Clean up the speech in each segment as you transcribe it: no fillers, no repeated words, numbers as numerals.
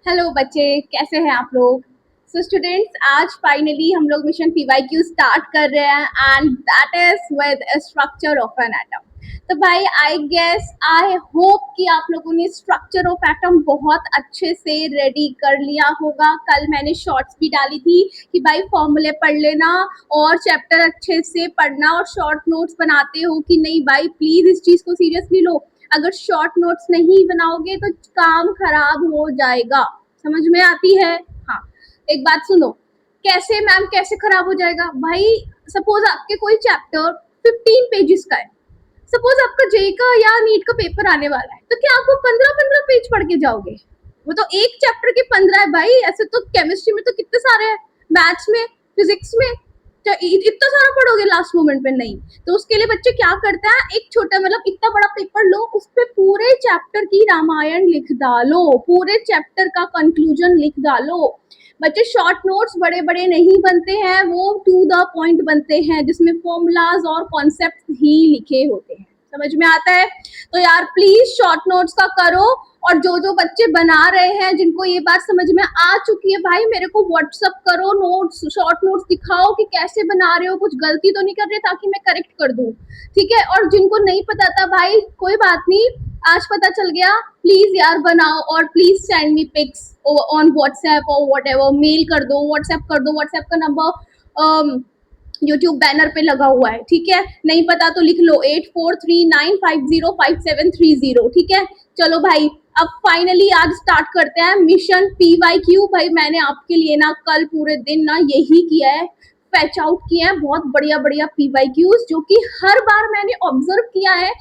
Hello बच्चे, कैसे हैं आप लोग। सो स्टूडेंट्स, आज फाइनली हम लोग मिशन पीवाईक्यू स्टार्ट कर रहे हैं and that is with structure of an atom. तो भाई आई होप कि आप लोगों ने स्ट्रक्चर ऑफ एटम बहुत अच्छे से रेडी कर लिया होगा। कल मैंने शॉर्ट्स भी डाली थी कि भाई फॉर्मूले पढ़ लेना और चैप्टर अच्छे से पढ़ना और शॉर्ट नोट्स बनाते हो कि नहीं। भाई प्लीज इस चीज को सीरियसली लो। अगर शॉर्ट नोट्स नहीं बनाओगे तो काम खराब हो जाएगा। समझ में आती है? हाँ, एक बात सुनो। कैसे मैम, कैसे खराब हो जाएगा भाई? सपोज आपके कोई चैप्टर 15 पेजेस का है। सपोज आपका जेई का या नीट का पेपर आने वाला है, तो क्या आप वो 15-15 पेज पढ़ के जाओगे? वो तो एक चैप्टर के 15 है भाई। ऐसे तो केमिस्ट्री में तो कितने सारे हैं, मैथ्स में, फिजिक्स में, तो इतना सारा पढ़ोगे लास्ट मोमेंट पे? नहीं। तो उसके लिए बच्चे क्या करते हैं, एक छोटा मतलब इतना बड़ा पेपर लो, उस पे पूरे चैप्टर की रामायण लिख डालो, पूरे चैप्टर का कंक्लूजन लिख डालो। बच्चे शॉर्ट नोट्स बड़े बड़े नहीं बनते हैं, वो टू द पॉइंट बनते हैं जिसमें फॉर्मूलाज और कॉन्सेप्ट ही लिखे होते हैं। समझ में आता है? तो यार प्लीज शॉर्ट नोट्स का करो। और जो जो बच्चे बना रहे हैं, जिनको ये बात समझ में आ चुकी है, भाई मेरे को व्हाट्सअप करो, नोट्स, शॉर्ट नोट्स दिखाओ कि कैसे बना रहे हो, कुछ गलती तो नहीं कर रहे, ताकि मैं करेक्ट कर दूं। ठीक है? और जिनको नहीं पता था भाई, कोई बात नहीं, आज पता चल गया। प्लीज यार बनाओ और please send me pics on WhatsApp और वट एवर, मेल कर दो, व्हाट्सएप कर दो। व्हाट्सएप का नंबर यूट्यूब बैनर पे लगा हुआ है। ठीक है? नहीं पता तो लिख लो 8439505730। ठीक है? चलो भाई, अब फाइनली आज स्टार्ट करते हैं मिशन पीवाईक्यू। भाई मैंने आपके लिए ना कल पूरे दिन ना यही किया है, फैच आउट किए हैं बहुत बढ़िया बढ़िया पीवाईक्यूज, जो कि हर बार मैंने ऑब्जर्व किया है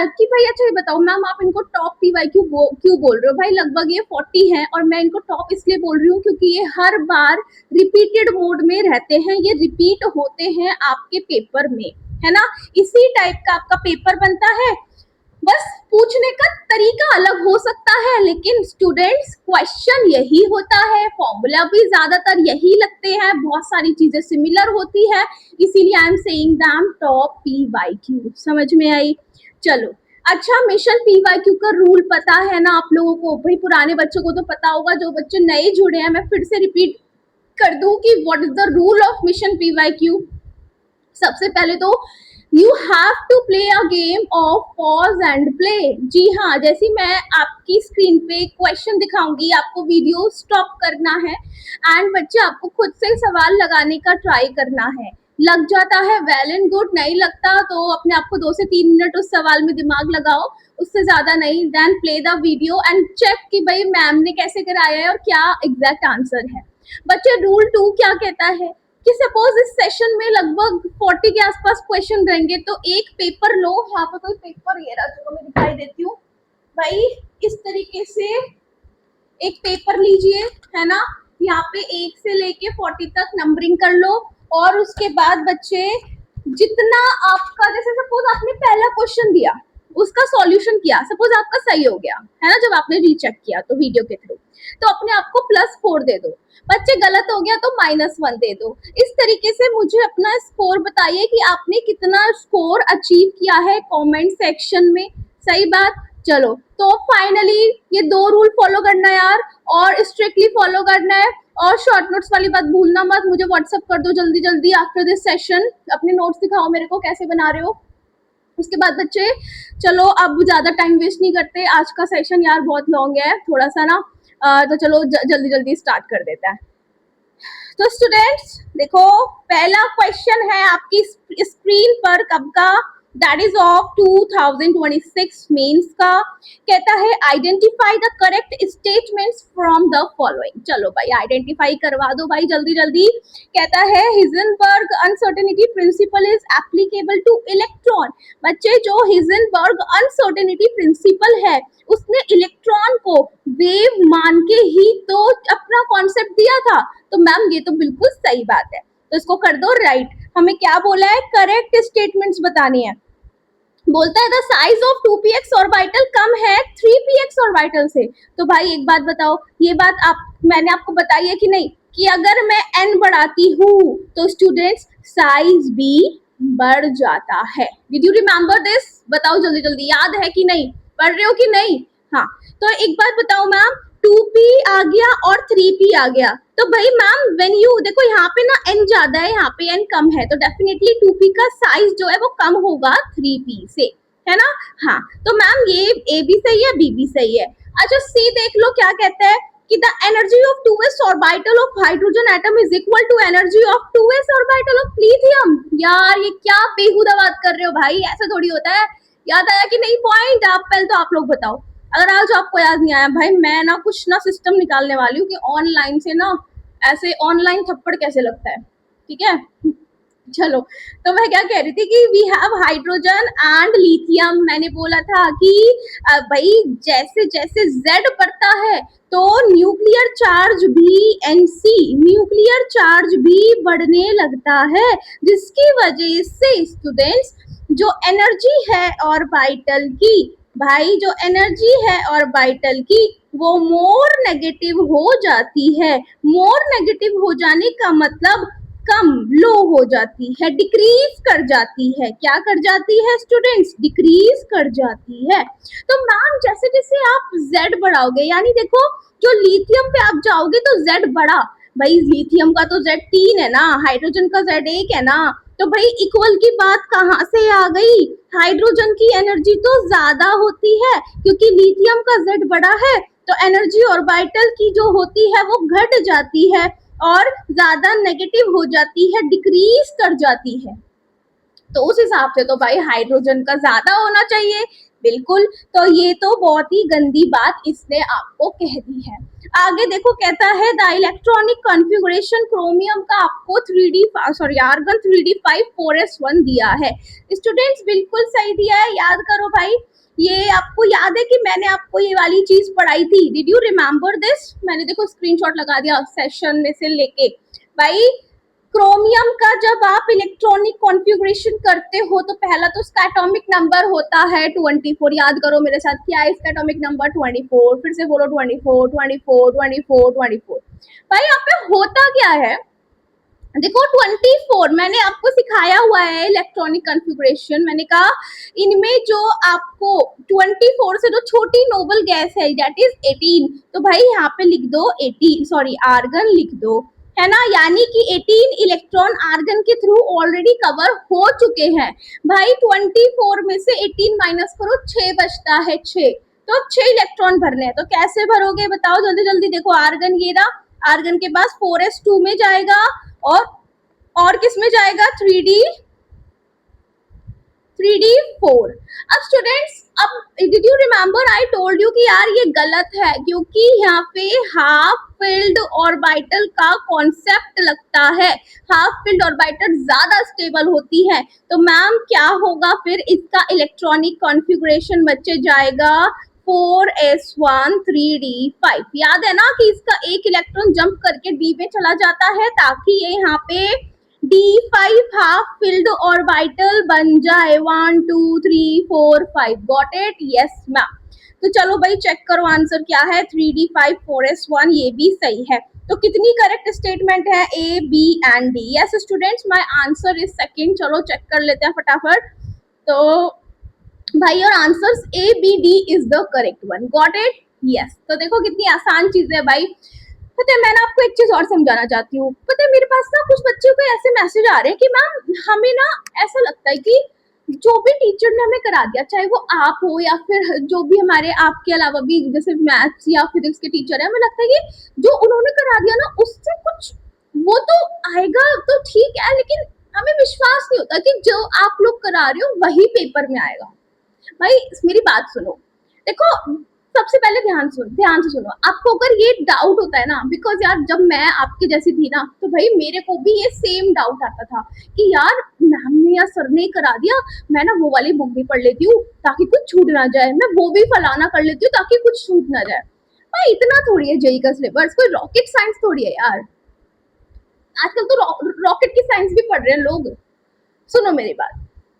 कि भाई अच्छा ये बताओ मैम, आप इनको टॉप पीवाईक्यू क्यों बोल रहे हो? भाई लगभग ये 40 है और मैं इनको टॉप इसलिए बोल रही हूँ क्योंकि ये हर बार रिपीटेड मोड में रहते हैं, ये रिपीट होते हैं आपके पेपर में, है ना? इसी टाइप का आपका पेपर बनता है, बस पूछने का तरीका अलग हो सकता है, लेकिन स्टूडेंट्स क्वेश्चन यही होता है, फॉर्मूला भी ज्यादातर यही लगते हैं, बहुत सारी चीजें सिमिलर होती है, इसीलिए I am saying them top PYQ. समझ में आई? चलो, अच्छा, मिशन पीवाईक्यू का रूल पता है ना आप लोगों को? भाई पुराने बच्चों को तो पता होगा, जो बच्चे नए जुड़े हैं मैं फिर से रिपीट कर दूं कि what is the rule of mission PYQ. सबसे पहले तो you have to play a game of pause and play. जी हाँ, जैसे मैं आपकी स्क्रीन पे क्वेश्चन दिखाऊंगी, आपको वीडियो स्टॉप करना है एंड बच्चे आपको खुद से सवाल लगाने का ट्राई करना है। लग जाता है वेल एंड गुड, नहीं लगता तो अपने आप को 2 से 3 मिनट उस सवाल में दिमाग लगाओ, उससे ज्यादा नहीं। Then play the video and check कि भाई मैम ने कैसे कराया है और क्या एग्जैक्ट आंसर है। बच्चे रूल 2 क्या कहता है कि सपोज इस सेशन में लगभग 40 के आसपास क्वेश्चन रहेंगे, तो एक पेपर लो। यहाँ पे कोई पेपर, ये रहा जो मैं दिखाई देती हूँ भाई, इस तरीके से एक पेपर लीजिए, है ना? यहाँ पे 1 से लेके 40 तक नंबरिंग कर लो और उसके बाद बच्चे जितना आपका, जैसे सपोज आपने पहला क्वेश्चन दिया, उसका सॉल्यूशन किया, सपोज आपका सही हो गया, है ना? जब आपने रीचेक किया तो वीडियो के थ्रू, तो अपने आप को +4 दे दो। बच्चे गलत हो गया तो -1 दे दो। इस तरीके से मुझे अपना स्कोर बताइए कि आपने कितना स्कोर अचीव किया है कमेंट सेक्शन में। सही बात। चलो, तो फाइनली ये 2 रूल फॉलो करना है यार, और स्ट्रिक्टली फॉलो करना है। और शॉर्ट नोट्स वाली बात भूलना मत, मुझे व्हाट्सअप कर दो जल्दी जल्दी आफ्टर दिस सेशन, अपने नोट्स दिखाओ मेरे को कैसे बना रहे हो। उसके बाद बच्चे चलो अब ज्यादा टाइम वेस्ट नहीं करते, आज का सेशन यार बहुत लॉन्ग है थोड़ा सा ना, तो चलो जल्दी जल्दी स्टार्ट कर देते हैं। तो स्टूडेंट्स देखो, पहला क्वेश्चन है आपकी स्क्रीन पर कब का, दैट इज ऑफ 2026 मेंस का। कहता है identify the correct statements from the following. चलो भाई आइडेंटिफाई करवा दो भाई जल्दी जल्दी। कहता है Heisenberg uncertainty principle is applicable two electron. बच्चे, जो हिजनबर्ग अनसर्टेनिटी प्रिंसिपल है, उसने इलेक्ट्रॉन को वेव मान के ही तो अपना कॉन्सेप्ट दिया था। तो मैम ये तो बिल्कुल सही बात है, तो इसको कर दो राइट। हमें क्या बोला है, करेक्ट स्टेटमेंट्स बतानी है। बोलता है the size of 2px orbital कम है 3px ऑर्बिटल से। तो भाई एक बात बताओ, ये बात मैंने आपको बताई है कि नहीं, कि अगर मैं n बढ़ाती हूँ तो स्टूडेंट्स साइज भी बढ़ जाता है। Did you remember this? बताओ जल्दी जल्दी, याद है कि नहीं? पढ़ रहे हो कि नहीं? हाँ, तो एक बात बताओ मैम, 2p आ गया और 3p आ गया। तो भाई मैम व्हेन यू देखो यहाँ पे ना n ज्यादा है, यहाँ पे n कम है, तो डेफिनेटली 2p का साइज जो है वो कम होगा 3p से, है ना। हाँ, तो मैम ये a भी सही है, b भी सही है। अच्छा c देख लो क्या कहता है कि the energy of 2s orbital of hydrogen atom is equal to energy of 2s orbital of lithium. यार ये क्या बेहुदा बात कर रहे हो भाई, ऐसा थोड़ी होता है। याद आया कि नहीं पॉइंट? आप पहले तो आप लोग बताओ, अगर आज आपको याद नहीं आया भाई, मैं ना कुछ ना सिस्टम निकालने वाली हूँ कि ऑनलाइन से ना ऐसे ऑनलाइन थप्पड़ कैसे लगता है, ठीक है। चलो, तो मैं क्या कह रही थी कि we have hydrogen and lithium. मैंने बोला था कि भाई जैसे जैसे Z बढ़ता है तो न्यूक्लियर चार्ज भी NC न्यूक्लियर चार्ज भी बढ़ने लगता है, जिसकी वजह से स्टूडेंट्स जो एनर्जी है ऑर्बिटल की, भाई जो एनर्जी है ऑर्बिटल की वो मोर नेगेटिव हो जाती है। मोर नेगेटिव हो जाने का मतलब कम, लो हो जाती है, डिक्रीज कर जाती है। क्या कर जाती है स्टूडेंट्स? डिक्रीज कर जाती है। तो मैम जैसे जैसे आप Z बढ़ाओगे, यानी देखो जो लिथियम पे आप जाओगे तो Z बढ़ा, भाई लिथियम का तो Z 3 है ना, हाइड्रोजन का Z 1 है ना, तो भाई इक्वल की बात कहाँ से आ गई? हाइड्रोजन की एनर्जी तो ज्यादा होती है क्योंकि लिथियम का Z बड़ा है, तो एनर्जी ऑर्बिटल की जो होती है वो घट जाती है और ज्यादा नेगेटिव हो जाती है, डिक्रीज कर जाती है। तो उस हिसाब से तो भाई हाइड्रोजन का ज्यादा होना चाहिए, बिल्कुल। तो ये तो बहुत ही गंदी बात इसने आपको कह दी है। आगे देखो कहता है द इलेक्ट्रॉनिक कॉन्फ़िगरेशन क्रोमियम का आपको 3D sorry argon 3d5 4s1 दिया है। स्टूडेंट्स बिल्कुल सही दिया है, याद करो भाई। ये आपको याद है कि मैंने आपको ये वाली चीज पढ़ाई थी, डिड यू रिमेम्बर दिस? मैंने देखो स्क्रीनशॉट लगा दिया सेशन में से लेके। भाई क्रोमियम का जब आप इलेक्ट्रॉनिक कॉन्फ़िगरेशन करते हो तो पहला तो इसका एटॉमिक नंबर होता है 24। याद करो मेरे साथ, क्या है इसका एटॉमिक नंबर? 24। फिर से बोलो 24 24 24 24। भाई यहाँ पे होता क्या है, देखो 24 मैंने आपको सिखाया हुआ है इलेक्ट्रॉनिक कॉन्फ़िगरेशन। मैंने कहा इनमें जो आपको 24 से जो छोटी नोबल गैस है दैट इज 18, तो भाई यहाँ पे लिख दो 18 सॉरी आर्गन लिख दो, है ना। यानी कि 18 इलेक्ट्रॉन आर्गन के थ्रू ऑलरेडी कवर हो चुके हैं। भाई 24 में से 18 माइनस करो, 6 बचता है, 6, तो 6 इलेक्ट्रॉन भरने हैं। तो कैसे भरोगे बताओ जल्दी जल्दी? देखो आर्गन ये रहा, आर्गन के पास 4s2 में जाएगा और किस में जाएगा? 3d4। अब स्टूडेंट्स, अब did you remember I told you कि यार ये गलत है क्योंकि यहाँ पे हाफ फिल्ड ऑर्बिटल का कॉन्सेप्ट लगता है। हाफ फिल्ड ऑर्बिटल ज्यादा स्टेबल होती है, तो मैम क्या होगा फिर? इसका इलेक्ट्रॉनिक कॉन्फ़िगरेशन बच्चे जाएगा 4s1 3d5। याद है ना कि इसका एक इलेक्ट्रॉन जंप करके d में चला जाता है ताकि ये यहाँ पे d5 हाफ फिल्ड ऑर्बिटल बन जाए। 1 2 3 4 5 गॉट इट? Yes ma'am. तो चलो भाई चेक करो आंसर क्या है, 3d5 4s1, ये भी सही है। तो कितनी करेक्ट स्टेटमेंट है? A B and D. Yes students my answer is second. चलो चेक कर लेते हैं फटाफट। तो भाई और answers A B D is the correct one, got it? Yes. तो देखो कितनी आसान चीज है भाई। पता है मैं ना आपको एक चीज और समझाना चाहती हूँ। पता है मेरे पास ना कुछ बच्चों को ऐसे मैसेज आ रहे हैं कि मैम हमें ना ऐसा लगता है कि जो भी टीचर ने हमें करा दिया, चाहे वो आप हो या फिर जो भी हमारे आपके अलावा भी जैसे मैथ्स या फिजिक्स के टीचर है, हमें लगता है कि जो उन्होंने करा दिया ना उससे कुछ वो तो आएगा तो ठीक है, लेकिन हमें विश्वास नहीं होता कि जो आप लोग करा रहे हो वही पेपर में आएगा। भाई मेरी बात सुनो, देखो सबसे पहले ध्यान से सुनो। आपको अगर ये डाउट होता है ना, बिकॉज यार जब मैं आपके जैसी थी ना तो भाई मेरे को भी ये सेम डाउट आता था कि यार मैम ने या सर ने करा दिया, मैं ना वो वाली बुक भी पढ़ लेती हूँ ताकि कुछ छूट ना जाए, मैं वो भी फलाना कर लेती हूँ ताकि कुछ छूट ना जाए। भाई इतना थोड़ी है जेई का सिलेबस, कोई रॉकेट साइंस थोड़ी है यार। आजकल तो रॉकेट की साइंस भी पढ़ रहे हैं लोग। सुनो मेरी बात,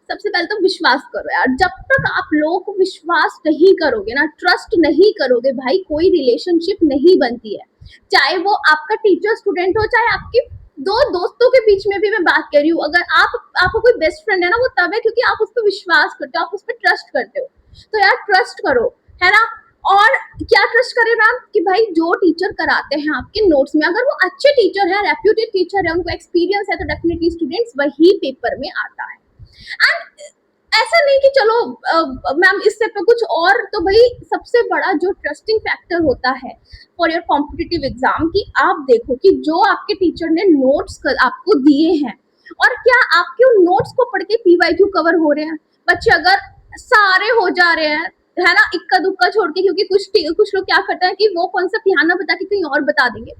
सबसे पहले तो विश्वास करो यार। जब तक आप लोग को विश्वास नहीं करोगे ना, ट्रस्ट नहीं करोगे, भाई कोई रिलेशनशिप नहीं बनती है। चाहे वो आपका टीचर स्टूडेंट हो, चाहे आपकी दो दोस्तों के बीच में भी मैं बात कर रही हूँ। अगर आपका कोई बेस्ट फ्रेंड है ना, वो तब है क्योंकि आप उस पर विश्वास करते हो, आप उस पर ट्रस्ट करते हो। तो यार ट्रस्ट करो, है ना। और क्या ट्रस्ट करें मैम कि भाई जो टीचर कराते हैं आपके नोट्स में, अगर वो अच्छे टीचर है, रेप्यूटेड टीचर है, उनको एक्सपीरियंस है, तो डेफिनेटली स्टूडेंट्स वही पेपर में आता है। एंड ऐसा नहीं कि चलो मैम इससे पे कुछ और, तो भाई सबसे बड़ा जो ट्रस्टिंग फैक्टर होता है फॉर योर कॉम्पिटिटिव एग्जाम, कि आप देखो कि जो आपके टीचर ने नोट्स आपको दिए हैं, और क्या आपके उन नोट्स को पढ़ के पीवाईक्यू कवर हो रहे हैं। बच्चे अगर सारे हो जा रहे हैं, है ना, इक्का दुक्का छोड़ के, क्योंकि कुछ लोग क्या करते हैं कि वो कॉन्सेप्ट यहाँ ना बता के कहीं और बता देंगे,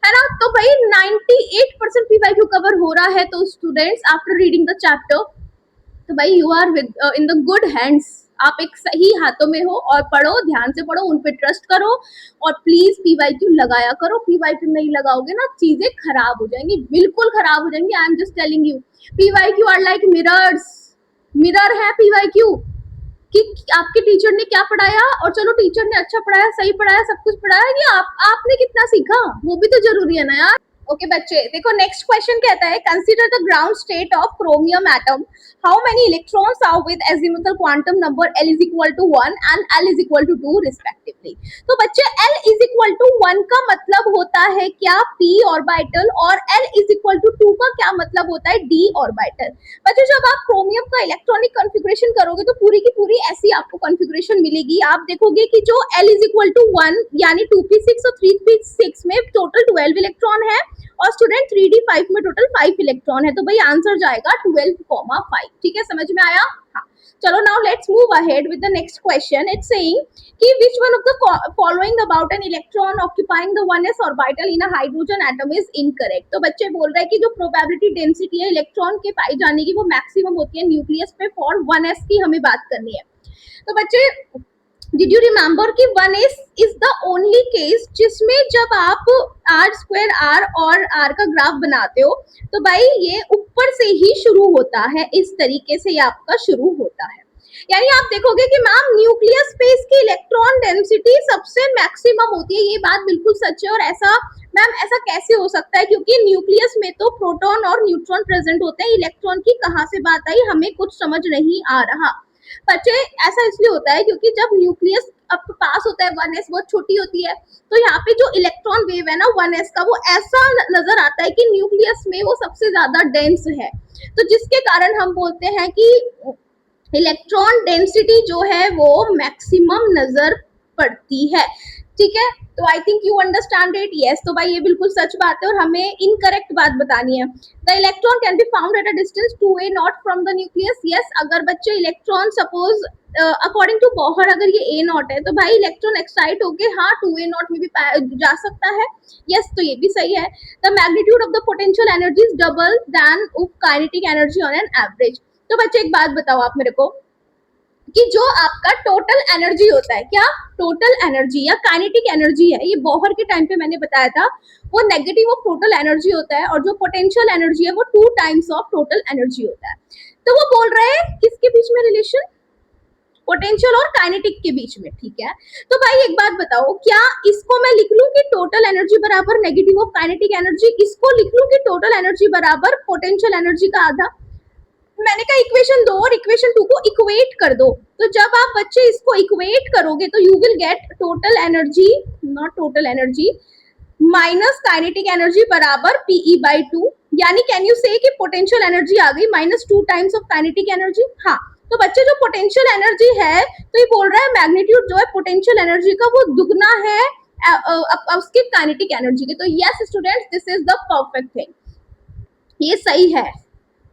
है ना, तो भाई 98% पीवाईक्यू कवर हो रहा है, तो students after reading the chapter, तो भाई you are within the good hands, आप एक सही हाथों में हो, और पढ़ो, ध्यान से पढ़ो, उन पे ट्रस्ट करो, और प्लीज पीवाईक्यू लगाया करो। पीवाईक्यू नहीं लगाओगे ना, चीजें खराब हो जाएंगी, बिल्कुल खराब हो जाएंगी। I am just telling you, PYQ are like mirrors, mirror है पीवाईक्यू, कि आपके टीचर ने क्या पढ़ाया, और चलो टीचर ने अच्छा पढ़ाया, सही पढ़ाया, सब कुछ पढ़ाया, कि आपने कितना सीखा, वो भी तो जरूरी है ना यार। ओके बच्चे देखो, नेक्स्ट क्वेश्चन कहता है, consider the ground state of chromium atom, how many electrons are with azimuthal quantum number L is equal to 1 and L is equal to 2 respectively. तो बच्चे L is equal to 1 का मतलब होता है क्या, p orbital, और L is equal to 2 का क्या मतलब होता है, d ऑर्बिटल। बच्चे जब आप क्रोमियम का इलेक्ट्रॉनिक कॉन्फ़िगरेशन करोगे तो पूरी की पूरी ऐसी आपको कॉन्फ़िगरेशन मिलेगी। आप देखोगे कि जो L is equal to 1 यानी 2p6 और 3p6 में टोटल 12 इलेक्ट्रॉन है, और स्टूडेंट 3d5 में टोटल 5 इलेक्ट्रॉन है, तो भाई आंसर जाएगा 12,5। ठीक है, समझ में आया। हाँ, चलो now let's move ahead with the next question. It's saying कि which one of the following about an electron occupying the 1s orbital in a hydrogen atom is incorrect. तो बच्चे बोल रहे हैं कि जो प्रोबेबिलिटी डेंसिटी है इलेक्ट्रॉन के पाए जाने की, वो मैक्सिमम होती है न्यूक्लियस पे फॉर 1s की हमें बात करनी है। तो बच्चे डिड यू रिमेम्बर कि 1s is the only case जिसमें जब आप r² r और r का ग्राफ बनाते हो, तो भाई ये ऊपर से ही शुरू होता है, इस तरीके से ये आपका शुरू होता है। यानी आप देखोगे कि मैम न्यूक्लियस स्पेस की इलेक्ट्रॉन डेंसिटी सबसे मैक्सिमम होती है, ये बात बिल्कुल सच है। और ऐसा मैम ऐसा कैसे हो सकता है, क्योंकि न्यूक्लियस में तो प्रोटॉन और न्यूट्रॉन प्रेजेंट होते हैं, इलेक्ट्रॉन की कहाँ से बात आई, हमें कुछ समझ नहीं आ रहा। बच्चे ऐसा इसलिए होता है क्योंकि जब न्यूक्लियस अब पास होता है 1s, बहुत छोटी होती है, तो यहाँ पे जो इलेक्ट्रॉन वेव है ना 1s का, वो ऐसा नजर आता है कि न्यूक्लियस में वो सबसे ज्यादा डेंस है, तो जिसके कारण हम बोलते हैं कि इलेक्ट्रॉन डेंसिटी जो है वो मैक्सिमम नजर पड़ती है। ठीक है, तो I think you understand it. Yes, तो भाई ये बिल्कुल सच बात है, और हमें इनकरेक्ट बात बतानी है। The electron can be found at a distance 2a not from the nucleus. Yes, अगर बच्चे इलेक्ट्रॉन सपोज अकॉर्डिंग टू बॉहर अगर ये a नॉट है, तो भाई इलेक्ट्रॉन एक्साइट होके हाँ 2a नॉट में भी जा सकता है। यस, तो ये भी सही है। The magnitude of the potential energy is double than of kinetic energy on an average. तो बच्चे एक बात बताओ आप मेरे को, कि जो आपका टोटल एनर्जी होता है, क्या टोटल एनर्जी या काइनेटिक एनर्जी है, ये बॉहर के टाइम पे मैंने बताया था, वो नेगेटिव ऑफ टोटल एनर्जी होता है, और जो पोटेंशियल एनर्जी है वो 2 टाइम्स ऑफ टोटल एनर्जी होता है। तो वो बोल रहे हैं किसके बीच में रिलेशन, पोटेंशियल और काइनेटिक के बीच में। ठीक है, तो भाई एक बात बताओ, क्या इसको मैं लिख लूं कि टोटल एनर्जी बराबर नेगेटिव ऑफ काइनेटिक एनर्जी, इसको लिख लूं कि टोटल एनर्जी बराबर पोटेंशियल एनर्जी का आधा। मैंने कहा इक्वेशन 2 और इक्वेशन 2 को इक्वेट कर दो, तो जब आप बच्चे इसको इक्वेट करोगे तो you will get total energy, not total energy, minus kinetic energy बराबर Pe/2। यानी कैन यू से कि पोटेंशियल एनर्जी आ गई -2 टाइम्स ऑफ काइनेटिक एनर्जी। हाँ, तो बच्चे जो पोटेंशियल एनर्जी है, तो ये बोल रहा है मैग्नीट्यूड जो है पोटेंशियल एनर्जी का वो दुगना है उसके काइनेटिक एनर्जी के। तो yes students, this is the perfect thing, ये सही है।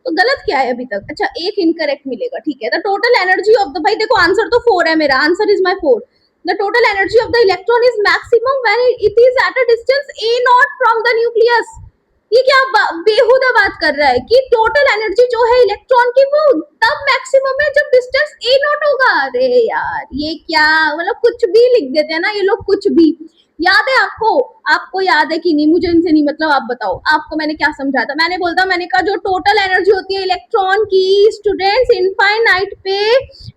तो गलत क्या है अभी तक, अच्छा एक इनकरेक्ट मिलेगा। ठीक है, the total energy of the, भाई देखो आंसर तो 4 है, मेरा answer is my 4। The total energy of the electron is maximum when it is at a distance a not from the nucleus. ये क्या बेहुदा बात कर रहा है कि टोटल एनर्जी जो है इलेक्ट्रॉन की वो तब मैक्सिमम है जब डिस्टेंस a नॉट होगा। अरे यार ये क्या, मतलब कुछ भी लिख देते हैं ना ये लोग, कुछ भी। याद है आपको, आपको याद है कि नहीं, मुझे इनसे नहीं मतलब, आप बताओ आपको मैंने क्या समझा था। मैंने कहा जो टोटल एनर्जी होती है इलेक्ट्रॉन की स्टूडेंट्स इनफाइनाइट पे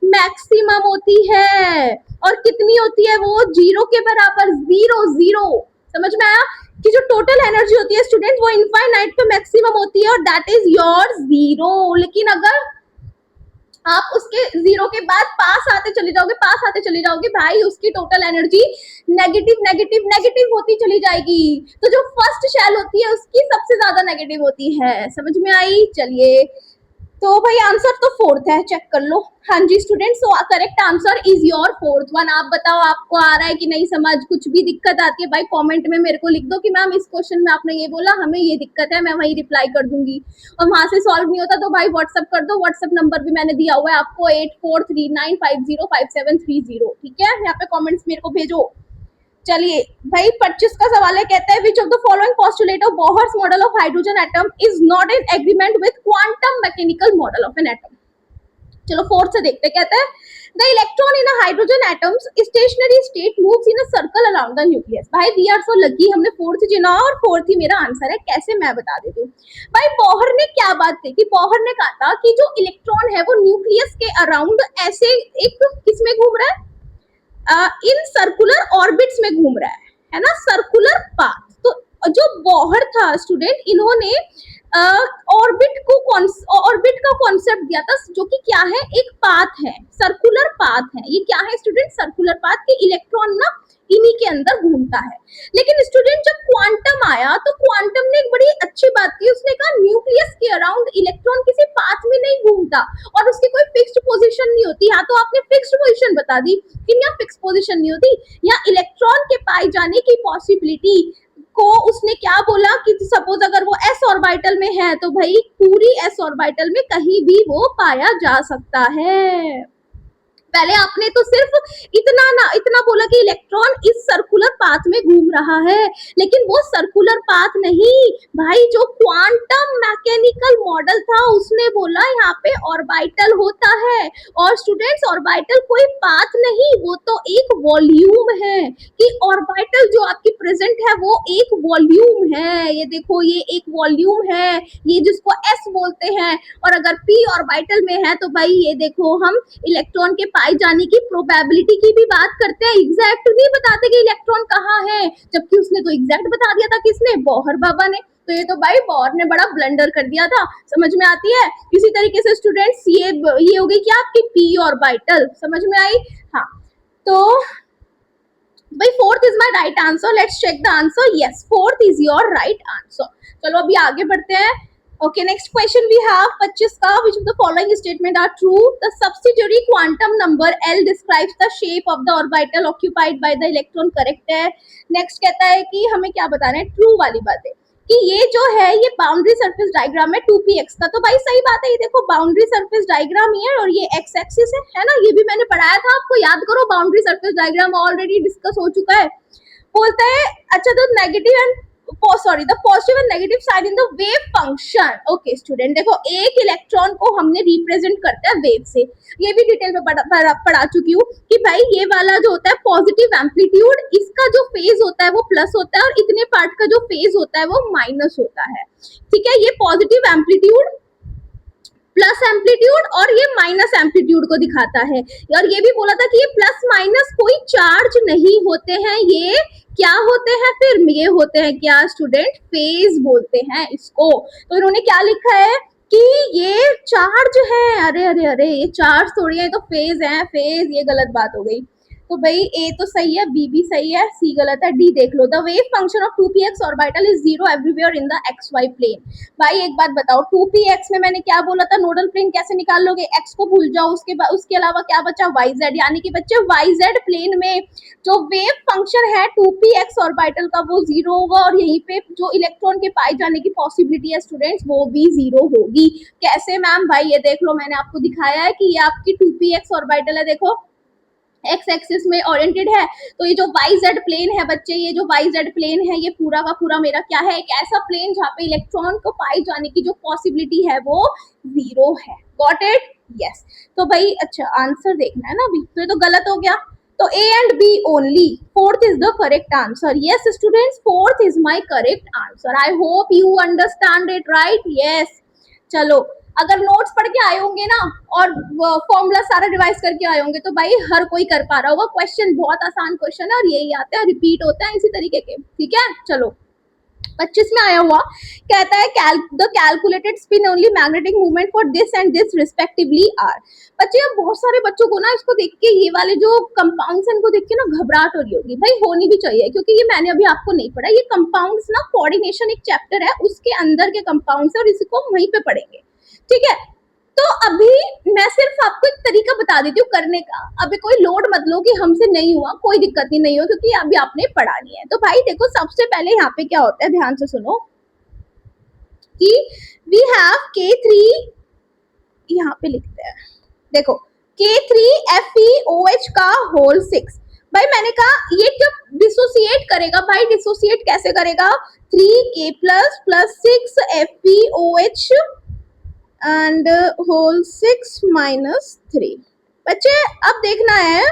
मैक्सिमम होती है, और कितनी होती है वो, 0 के बराबर, 0 समझ में आया कि जो टोटल एनर्जी होती है स्टूडेंट वो इनफाइनाइट पे मैक्सिमम होती है, और दैट इज योर 0। लेकिन अगर आप उसके जीरो के बाद पास आते चले जाओगे, पास आते चले जाओगे भाई, उसकी total energy negative negative negative होती चली जाएगी। तो जो फर्स्ट शेल होती है उसकी सबसे ज्यादा नेगेटिव होती है। समझ में आई? चलिए, तो भाई आंसर तो फोर्थ है, चेक कर लो। हाँ जी student, so correct answer is your fourth one. आप बताओ आपको आ रहा है कि नहीं समझ? कुछ भी दिक्कत आती है भाई कमेंट में मेरे को लिख दो कि मैम इस क्वेश्चन में आपने ये बोला, हमें ये दिक्कत है, मैं वही रिप्लाई कर दूंगी। और वहां से सॉल्व नहीं होता तो भाई व्हाट्सअप कर दो, व्हाट्सअप नंबर भी मैंने दिया हुआ है आपको 8439505730। ठीक है, यहाँ पे कॉमेंट्स मेरे को भेजो। चलिए भाई 25 का सवाल है, कहता है which of the following postulate of Bohr's model of hydrogen atom is not in agreement with quantum mechanical model of an atom. चलो फोर्थ से देखते, कहता है the electron in hydrogen atoms stationery state moves in a circle around the nucleus. भाई we are so lucky, हमने fourth चुना और fourth ही मेरा आंसर है। कैसे, मैं बता देती हूँ। भाई बोहर ने क्या बात कही थी? बोहर ने कहा था कि जो इलेक्ट्रॉन है वो न्यूक्लियस के अराउंड ऐसे एक किसमें घूम रहा है, इन सर्कुलर ऑर्बिट्स में घूम रहा है ना, सर्कुलर पाथ। तो जो बोहर था स्टूडेंट, इन्होंने ऑर्बिट का कॉन्सेप्ट दिया था, जो कि क्या है, एक पाथ है, सर्कुलर पाथ है। ये क्या है स्टूडेंट? सर्कुलर पाथ के इलेक्ट्रॉन ना इन्हीं के अंदर घूमता है। लेकिन स्टूडेंट जब क्वांटम आया तो क्वांटम ने एक बड़ी अच्छी बात की, उसने कहा न्यूक्लियस के अराउंड इलेक्ट्रॉन किसी पाथ में नहीं घूमता और उसकी कोई फिक्स्ड पोजीशन नहीं होती। यहाँ तो आपने फिक्स्ड पोजीशन बता दी, लेकिन यहाँ फिक्स पोजीशन नहीं होती। यहाँ इलेक्ट्रॉन के पाए जाने की पॉसिबिलिटी को उसने क्या बोला कि सपोज अगर वो एस ऑर्बिटल में है तो भाई पूरी एस ऑर्बिटल में कहीं भी वो पाया जा सकता है। पहले आपने तो सिर्फ इतना बोला कि इलेक्ट्रॉन इस सर्कुलर पाथ में घूम रहा है, लेकिन वो सर्कुलर पाथ नहीं भाई, जो क्वांटम मैकेनिकल मॉडल था उसने बोला यहाँ पे ऑर्बिटल होता है। और स्टूडेंट्स ऑर्बिटल कोई पाथ नहीं, वो तो एक वॉल्यूम है, कि ऑर्बिटल जो आपकी प्रेजेंट है वो एक वॉल्यूम है। ये देखो ये एक वॉल्यूम है, ये जिसको एस बोलते हैं। और अगर पी ऑर्बिटल में है तो भाई ये देखो हम इलेक्ट्रॉन के पाए जाने की प्रोबेबिलिटी की भी बात करते हैं, एग्जैक्ट नहीं बताते कि इलेक्ट्रॉन कहाँ है, जबकि उसने तो एग्जैक्ट बता दिया था। किसने? बोहर बाबा ने। तो ये तो भाई बोहर ने बड़ा ब्लंडर कर दिया था। समझ में आती है? इसी तरीके से स्टूडेंट्स ये हो गई क्या आपकी पी ऑर्बिटल, समझ में आई? हाँ, तो भाई fourth is my right answer. Let's check the answer. Yes, fourth is your right answer. चलो अभी आगे बढ़ते हैं। Okay, next question we have 25 का, which of the following statement are true? The subsidiary quantum number L describes the shape of the orbital occupied by the electron. correct है। next कहता है कि हमें क्या बताना है, true वाली बात है कि ये जो है ये बाउंड्री सरफेस डायग्राम है 2px का। तो भाई सही बात है, ये देखो बाउंड्री सरफेस डायग्राम ही है और ये एक्स एक्सिस है ना, ये भी मैंने पढ़ाया था आपको, याद करो। Boundary surface diagram already discuss हो चुका है। बोलता है अच्छा तो negative and sorry the positive and negative sign in the wave function. Okay student, देखो एक इलेक्ट्रॉन को हमने रिप्रेजेंट करते हैं वेव से, ये भी डिटेल में पढ़ा चुकी हूँ कि भाई ये वाला जो होता है पॉजिटिव एम्पलीट्यूड, इसका जो फेज होता है वो प्लस होता है और इतने पार्ट का जो फेज होता है वो माइनस होता है। ठीक है, ये पॉजिटिव एम्पलीट्यूड प्लस एम्पलीट्यूड और ये माइनस एम्पलीट्यूड को दिखाता है। और ये भी बोला था कि ये प्लस माइनस कोई चार्ज नहीं होते हैं, ये क्या होते हैं फिर? ये होते हैं क्या स्टूडेंट? फेज बोलते हैं इसको। तो इन्होंने क्या लिखा है कि ये चार्ज है। अरे अरे अरे, ये चार्ज थोड़ी है, तो फेज है, फेज। ये गलत बात हो गई। तो भाई ए तो सही है, बी भी सही है, सी गलत है, डी देख लो। The wave function of 2px orbital is zero everywhere in the xy plane. भाई एक बात बताओ, 2px में मैंने क्या बोला था, नोडल प्लेन कैसे निकाल लोगे? x को भूल जाओ, उसके अलावा क्या बचा? yz, यानी कि बच्चे yz प्लेन में जो वेव फंक्शन है 2px ऑर्बिटल का वो जीरो होगा और यहीं पे जो इलेक्ट्रॉन के पाए जाने की पॉसिबिलिटी है स्टूडेंट्स वो भी जीरो होगी। कैसे मैम? भाई ये देख लो, मैंने आपको दिखाया है कि ये आपकी 2px ऑर्बिटल है, देखो एक्स एक्सिस में ओरिएंटेड है। तो ये जो वाई जेड प्लेन है बच्चे, ये जो वाई जेड प्लेन है ये पूरा का पूरा मेरा क्या है, एक ऐसा प्लेन जहाँ पे इलेक्ट्रॉन को पाए जाने की जो पॉसिबिलिटी है वो जीरो है। Got it? यस। तो भाई अच्छा आंसर देखना है ना अभी, तो ये तो गलत हो गया। तो A and B only, fourth is the correct answer. Yes students, fourth is my correct answer. I hope you understand it, right? Yes. चलो अगर नोट्स पढ़ के आए होंगे ना और फॉर्मूला सारा रिवाइज करके आए होंगे तो भाई हर कोई कर पा रहा होगा। क्वेश्चन बहुत आसान क्वेश्चन है और यही आते हैं, रिपीट होते हैं इसी तरीके के। ठीक है, चलो 25 में आया हुआ, कहता है the calculated spin only magnetic movement for this and this respectively are. बच्चे अब बहुत सारे बच्चों को ना इसको देख के, ये वाले जो कंपाउंड्स हैं इनको देख के ना घबराहट हो रही होगी। भाई होनी भी चाहिए, क्योंकि ये मैंने अभी आपको नहीं पढ़ा। ये कंपाउंड्स ना कोऑर्डिनेशन एक चैप्टर है, उसके अंदर के कंपाउंड्स है और इसको हम वहीं पे पढ़ेंगे, ठीक है। तो अभी मैं सिर्फ आपको एक तरीका बता देती हूँ करने का। अभी कोई लोड मत लो कि हमसे नहीं हुआ, कोई दिक्कत नहीं हो, क्योंकि अभी आपने पढ़ा नहीं है। तो भाई देखो, सबसे पहले यहाँ पे क्या होता है, ध्यान से सुनो कि वी हैव K3, यहाँ पे लिखते हैं, देखो K3FeOH का होल 6। भाई मैंने कहा ये जब डिसोसिएट करेगा, भाई डिसोसिएट कैसे करेगा, 3K plus 6FeOH and whole 6 minus 3। बच्चे अब देखना है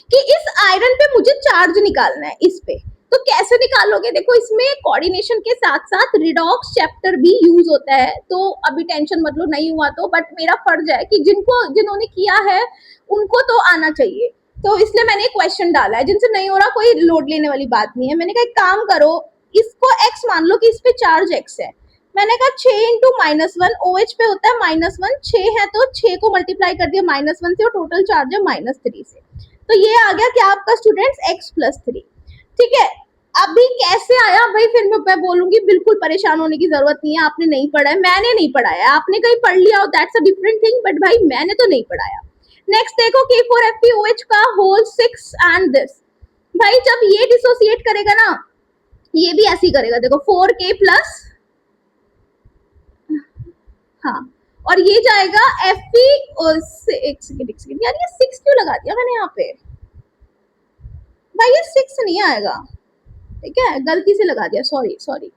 कि इस आयरन पे मुझे चार्ज निकालना है, इस पे। तो कैसे निकालोगे, देखो इसमें कोऑर्डिनेशन के साथ साथ रिडॉक्स चैप्टर भी यूज होता है। तो अभी टेंशन मत लो, नहीं हुआ तो, बट मेरा फर्ज है कि जिन्होंने किया है उनको तो आना चाहिए। तो इसलिए मैंने क्वेश्चन डाला है, जिनसे नहीं हो रहा कोई लोड लेने वाली बात नहीं है। मैंने कहा एक काम करो, इसको x मान लो कि इस पे चार्ज x है। मैंने कहा 6 इंटू -1, OH पे होता है -1, 6 है तो 6 को मल्टीप्लाई कर दिया -1 से और टोटल चार्ज है -3 से। तो ये आ गया क्या आपका स्टूडेंट्स, x+3, ठीक है। अभी कैसे आया भाई, फिर मैं बोलूंगी, बिल्कुल परेशान होने की जरूरत नहीं है। आपने नहीं पढ़ा है, मैंने नहीं पढ़ाया, आपने कहीं पढ़ लिया हो, that's a different thing, but भाई मैंने तो नहीं पढ़ाया। नेक्स्ट देखो K4FeOH का होल 6 एंड दिस। भाई जब ये डिसोसिएट करेगा ना, ये भी ऐसे ही करेगा, देखो 4K प्लस, हाँ, और ये जाएगा Fe, एक सेकंड यार, ये 6 क्यों लगा दिया मैंने यहाँ पे, भाई ये 6 नहीं आएगा, ठीक है, गलती से लगा दिया, सॉरी।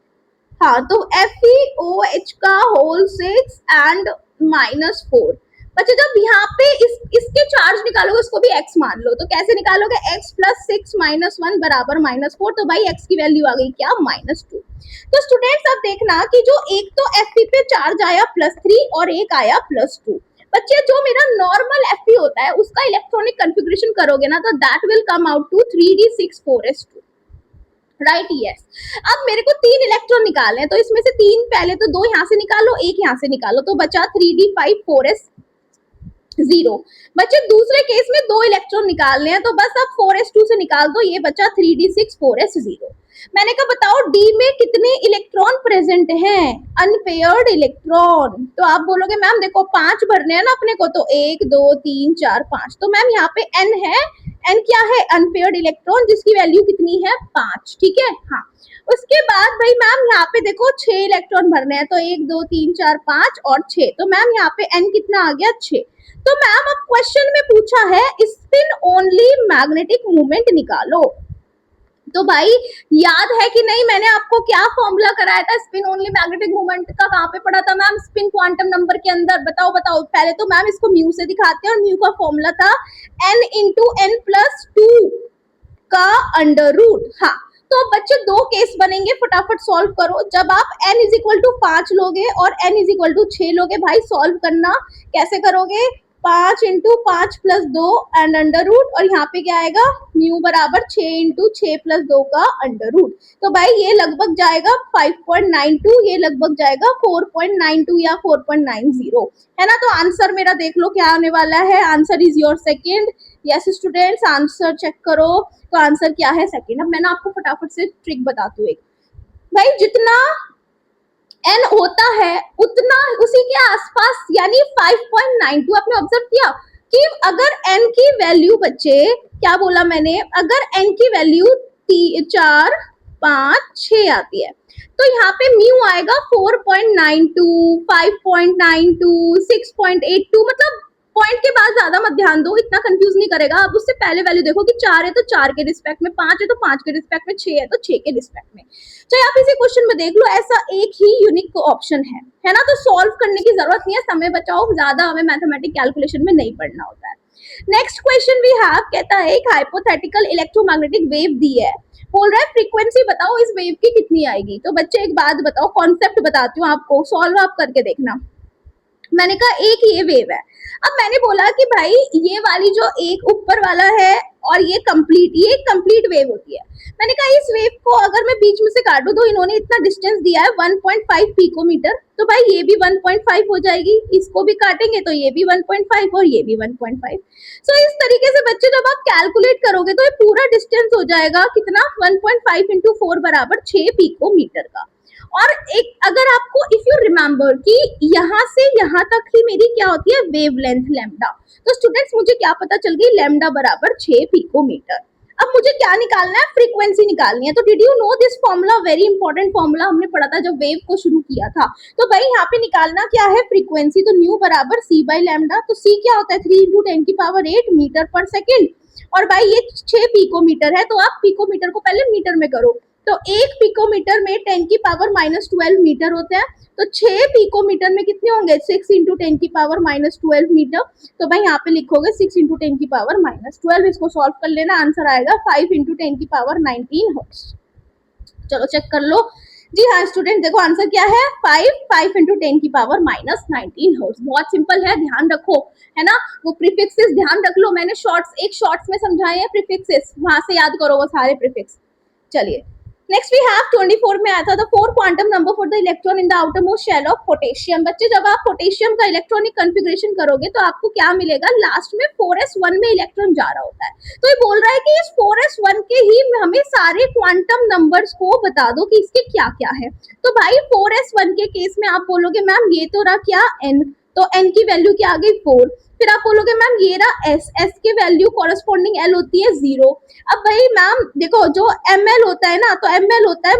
हाँ, तो FeOH का होल 6 एंड -4। बच्चे जब यहाँ पे इसके चार्ज निकालोगे, उसको भी x मान लो, तो कैसे निकालोगे, x प्लस 6 -1 बराबर -4। तो भाई x की वैल्यू आ गई क्या, -2। तो स्टूडेंट्स अब देखना कि जो एक तो Fe पे चार्ज आया +3 और एक आया +2। बच्चे जो मेरा नॉर्मल Fe होता है उसका इलेक्ट्रॉनिक कॉन्फ़िगरेशन करोगे ना, तो that will come out to 3d6 4s2, right, yes. अब मेरे को 3 इलेक्ट्रॉन निकालने हैं, तो इसमें से 3 पहले तो 2 यहाँ से निकालो, एक यहाँ से निकालो, तो बचा 3d5 4s0। बच्चे दूसरे केस में 2 इलेक्ट्रॉन निकालने हैं, तो बस अब 4s2 से निकाल दो, ये बचा 3d6 4s0। मैंने कहा बताओ डी में कितने इलेक्ट्रॉन प्रेजेंट हैं, अनपेयर्ड इलेक्ट्रॉन। तो आप बोलोगे मैम देखो 5 भरने हैं ना अपने को, तो 1 2 3 4 5, तो मैम यहाँ पे n है, n क्या है, अनपेयर्ड इलेक्ट्रॉन, जिसकी वैल्यू कितनी है, 5, ठीक है। हाँ, उसके बाद भाई मैम यहाँ पे देखो 6 इलेक्ट्रॉन भरने हैं, तो 1 2 3 4 5 और 6, तो मैम यहाँ पे n कितना आ गया, 6। तो मैम अब क्वेश्चन में पूछा है स्पिन ओनली मैग्नेटिक मूवमेंट निकालो। तो भाई याद है कि नहीं, मैंने आपको क्या फॉर्मूला कराया था स्पिन ओनली मैग्नेटिक मूवमेंट का, कहाँ पे पढ़ा था मैम, स्पिन क्वांटम नंबर के अंदर। बताओ पहले तो मैम इसको म्यू से दिखाते हैं, और म्यू का फॉर्मूला था n इंटू n+2 का अंडर रूट। हाँ, तो बच्चे 2 केस बनेंगे, फटाफट सॉल्व करो। जब आप n इज इक्वल टू 5 लोगे और n इज इक्वल टू 6 लोगे, भाई सॉल्व करना कैसे करोगे, 5 into 5 plus 2 and under root, और यहाँ पे क्या आएगा, म्यू बराबर 6 इंटू 6 प्लस 2 का अंडर रूट। तो भाई ये लगभग जाएगा 5.92, ये लगभग जाएगा 4.92 या 4.90, है ना। तो आंसर मेरा देख लो क्या आने वाला है, answer is your second. Yes students, answer check करो, तो आंसर क्या है, सेकेंड। अब मैं ना आपको फटाफट से ट्रिक बताती हूँ एक। भाई जितना n होता है उतना उसी के आसपास, यानी 5.92 आपने ऑब्जर्व किया कि अगर n की वैल्यू, बच्चे क्या बोला मैंने, अगर n की वैल्यू 4 5 6 आती है, तो यहाँ पे म्यू आएगा 4.92 5.92 6.82, मतलब पॉइंट के बाद ज्यादा मत ध्यान दो, इतना कंफ्यूज नहीं करेगा। अब उससे पहले वैल्यू देखो कि 4 है तो 4 के रिस्पेक्ट में, 5 है तो 5 के रिस्पेक्ट में, 6 है तो 6 के रिस्पेक्ट में। चाहे आप इसी क्वेश्चन में देख लो, ऐसा एक ही यूनिक ऑप्शन है ना। तो सॉल्व करने की जरूरत नहीं है, समय बचाओ, ज्यादा हमें मैथमेटिक कैलकुलेशन में नहीं पढ़ना होता है। नेक्स्ट क्वेश्चन वी हैव, कहता है एक हाइपोथेटिकल इलेक्ट्रोमैग्नेटिक वेव दी है, बोल रहा है फ्रीक्वेंसी बताओ इस वेव की कितनी आएगी। तो बच्चे एक बात बताओ, कॉन्सेप्ट बताती हूँ आपको, सॉल्व आप करके देखना। मैंने कहा एक ये वेव है। अब मैंने बोला कि भाई ये वाली जो एक ऊपर वाला है और ये कंप्लीट वेव होती है। मैंने कहा इस वेव को अगर मैं बीच में से काटूं तो इन्होंने इतना डिस्टेंस दिया है 1.5 पिकोमीटर, तो भाई ये भी 1.5 हो जाएगी, इसको भी काटेंगे तो ये भी 1.5 और ये भी 1.5। सो इस तरीके से बच्चे जब आप कैलकुलेट करोगे तो ये पूरा डिस्टेंस हो जाएगा कितना, 1.5 इंटू 4 बराबर 6 पिकोमीटर का। और एक अगर आपको इफ यू रिमेम्बर कि यहाँ से यहाँ तक ही मेरी क्या होती है वेवलेंथ लैम्डा, तो स्टूडेंट्स मुझे क्या पता चल गई, लैम्डा बराबर 6 पिकोमीटर। अब मुझे क्या निकालना है, फ्रीक्वेंसी निकालनी है। तो did you no this formula, very important formula हमने पढ़ा था जब वेव को शुरू किया था। तो भाई यहाँ पे निकालना क्या है, फ्रीक्वेंसी, तो न्यू बराबर सी बाई लैम्डा। तो सी क्या होता है, 3 इंटू 10 की पावर 8 मीटर पर सेकेंड। और भाई ये 6 पिकोमीटर है, तो आप पिकोमीटर को पहले मीटर में करो। तो एक पिकोमीटर में 10 की पावर -12 मीटर होते हैं। तो 6 पिकोमीटर में कितने होंगे, 6 इंटू 10 की पावर -12 मीटर। तो भाई यहाँ पे लिखोगे 6 इंटू 10 की पावर -12, इसको सॉल्व कर लेना, आंसर आएगा 5 इंटू 10 की पावर 19 हर्ट्ज। चलो चेक कर लो जी। हाँ स्टूडेंट देखो आंसर क्या है, 5 इंटू 10 की पावर -19 हर्ट्ज। बहुत सिंपल है, ध्यान रखो, है ना, वो प्रीफिक्सेस ध्यान रख लो। मैंने एक शॉर्ट्स में समझाए हैं प्रीफिक्सेस, वहां से याद करो वो सारे प्रीफिक्स। चलिए नेक्स्ट वी हैव 24 में आया था the 4 quantum number for the electron in the outermost shell of potassium. बच्चे जब आप पोटेशियम का इलेक्ट्रॉनिक कॉन्फ़िगरेशन करोगे तो आपको क्या मिलेगा, लास्ट में 4s1 में इलेक्ट्रॉन जा रहा होता है। तो ये बोल रहा है कि इस 4s1 के ही हमें सारे क्वांटम नंबर्स को बता दो कि इसके क्या क्या है। तो भाई 4s1 के केस में आप बोलोगे मैम ये तो रहा क्या n, तो n की वैल्यू क्या आ गई 4। फिर आप बोलोगे मैम ये रहा s की वैल्यू कॉरेस्पॉन्डिंग l होती है 0। अब भाई मैम देखो जो ml होता है ना, तो ml होता है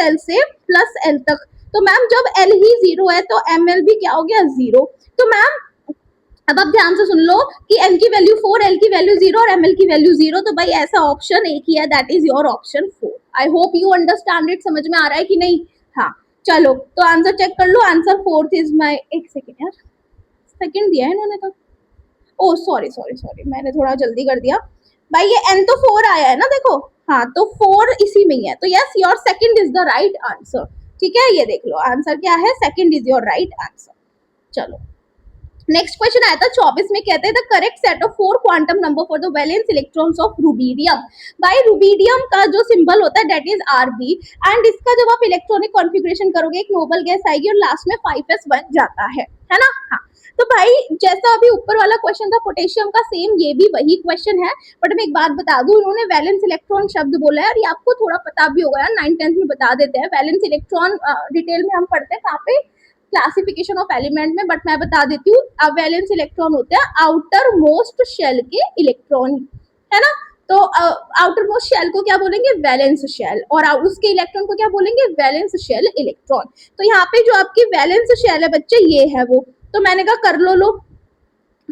-l से +l तक। तो मैम जब l ही 0 है तो ml भी क्या हो गया 0। तो मैम अब आप ध्यान से सुन लो कि n की वैल्यू 4, l की वैल्यू 0 और ml की वैल्यू 0। तो भाई ऐसा ऑप्शन एक ही है, that is your option 4। I hope you understand it, समझ में आ रहा है कि नहीं। हाँ चलो तो आंसर चेक कर लो, आंसर 4th इज माय, एक सेकेंड यार, सेकेंड दिया है इन्होंने तो, ओ सॉरी मैंने थोड़ा जल्दी कर दिया। भाई ये n तो 4 आया है ना देखो, हाँ तो 4 इसी में ही है, तो yes your second is the right answer. ठीक है ये देख लो आंसर क्या है, second is your right answer. चलो नेक्स्ट क्वेश्चन आया था 24 में, कहते हैं the correct set of 4 quantum number for the valence electrons of rubidium. भाई रुबीडियम का जो सिंबल होता है दैट इज Rb, एंड इसका जब आप इलेक्ट्रॉनिक कॉन्फ़िगरेशन करोगे एक नोबल गैस आएगी और लास्ट में 5s बन जाता है ना। हाँ तो भाई जैसा अभी ऊपर वाला क्वेश्चन था पोटेशियम का, सेम ये भी वही क्वेश्चन है। बट मैं एक बात बता दूं, उन्होंने वैलेंस इलेक्ट्रॉन शब्द बोला है और ये आपको थोड़ा पता भी होगा यार, 9th-10th में बता देते हैं। वैलेंस इलेक्ट्रॉन डिटेल में हम पढ़ते हैं कहाँ पे, क्लासिफिकेशन ऑफ एलिमेंट में, बट मैं बता देती हूँ। वैलेंस इलेक्ट्रॉन होते हैं आउटर मोस्ट शेल के इलेक्ट्रॉन, है ना। तो आउटर मोस्ट शेल को क्या बोलेंगे, वैलेंस शेल, और उसके इलेक्ट्रॉन को क्या बोलेंगे, वैलेंस शेल इलेक्ट्रॉन। तो यहाँ पे जो आपकी वैलेंस शेल है बच्चे ये है वो, तो मैंने कहा कर लो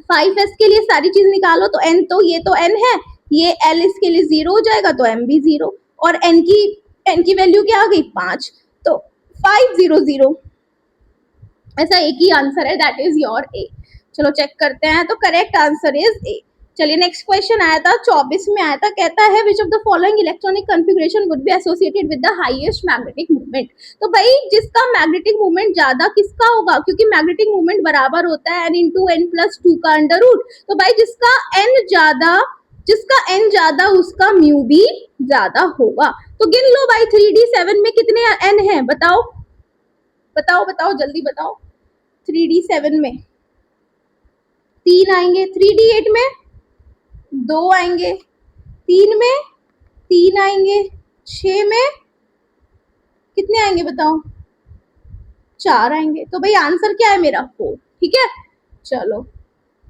5s के लिए सारी चीज निकालो। तो n तो ये तो n है, ये l इसके लिए 0 हो जाएगा तो m भी 0, और n की वैल्यू क्या आ गई 5, तो 500, ऐसा एक ही आंसर है, दैट इज योर ए। चलो चेक करते हैं, तो करेक्ट आंसर इज ए। चलिए नेक्स्ट क्वेश्चन आया था 24 में आया था, कहता है which of the following electronic configuration would be associated with the highest magnetic movement. तो भाई जिसका मैग्नेटिक मूवमेंट ज्यादा किसका होगा, क्योंकि मैग्नेटिक मूवमेंट बराबर होता है n इंटू n प्लस 2 का अंडर रूट। तो भाई जिसका n ज्यादा उसका म्यू भी ज्यादा होगा। तो गिन लो भाई 3D7 में कितने n है, बताओ जल्दी बताओ। 3D7 में 3 आएंगे, 3D8 में 2 आएंगे, 3 में 3 आएंगे, 6 में कितने आएंगे बताओ, 4 आएंगे। तो भाई आंसर क्या है मेरा 4। ठीक है चलो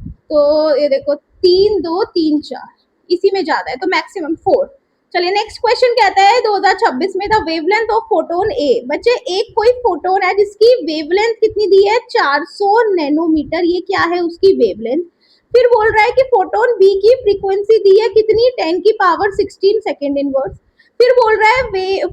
तो ये देखो 3 2 3 4 इसी में ज्यादा है तो मैक्सिमम 4। चलिए नेक्स्ट क्वेश्चन कहता है 2026 में द वेवलेंथ ऑफ फोटोन ए। बच्चे एक कोई फोटोन है जिसकी वेवलेंथ कितनी दी है 400 नैनोमीटर, ये क्या है उसकी वेवलेंथ। फिर बोल रहा है कि फोटोन बी की फ्रीक्वेंसी दी है कितनी 10 की पावर 16 सेकेंड इनवर्स। फिर बोल रहा है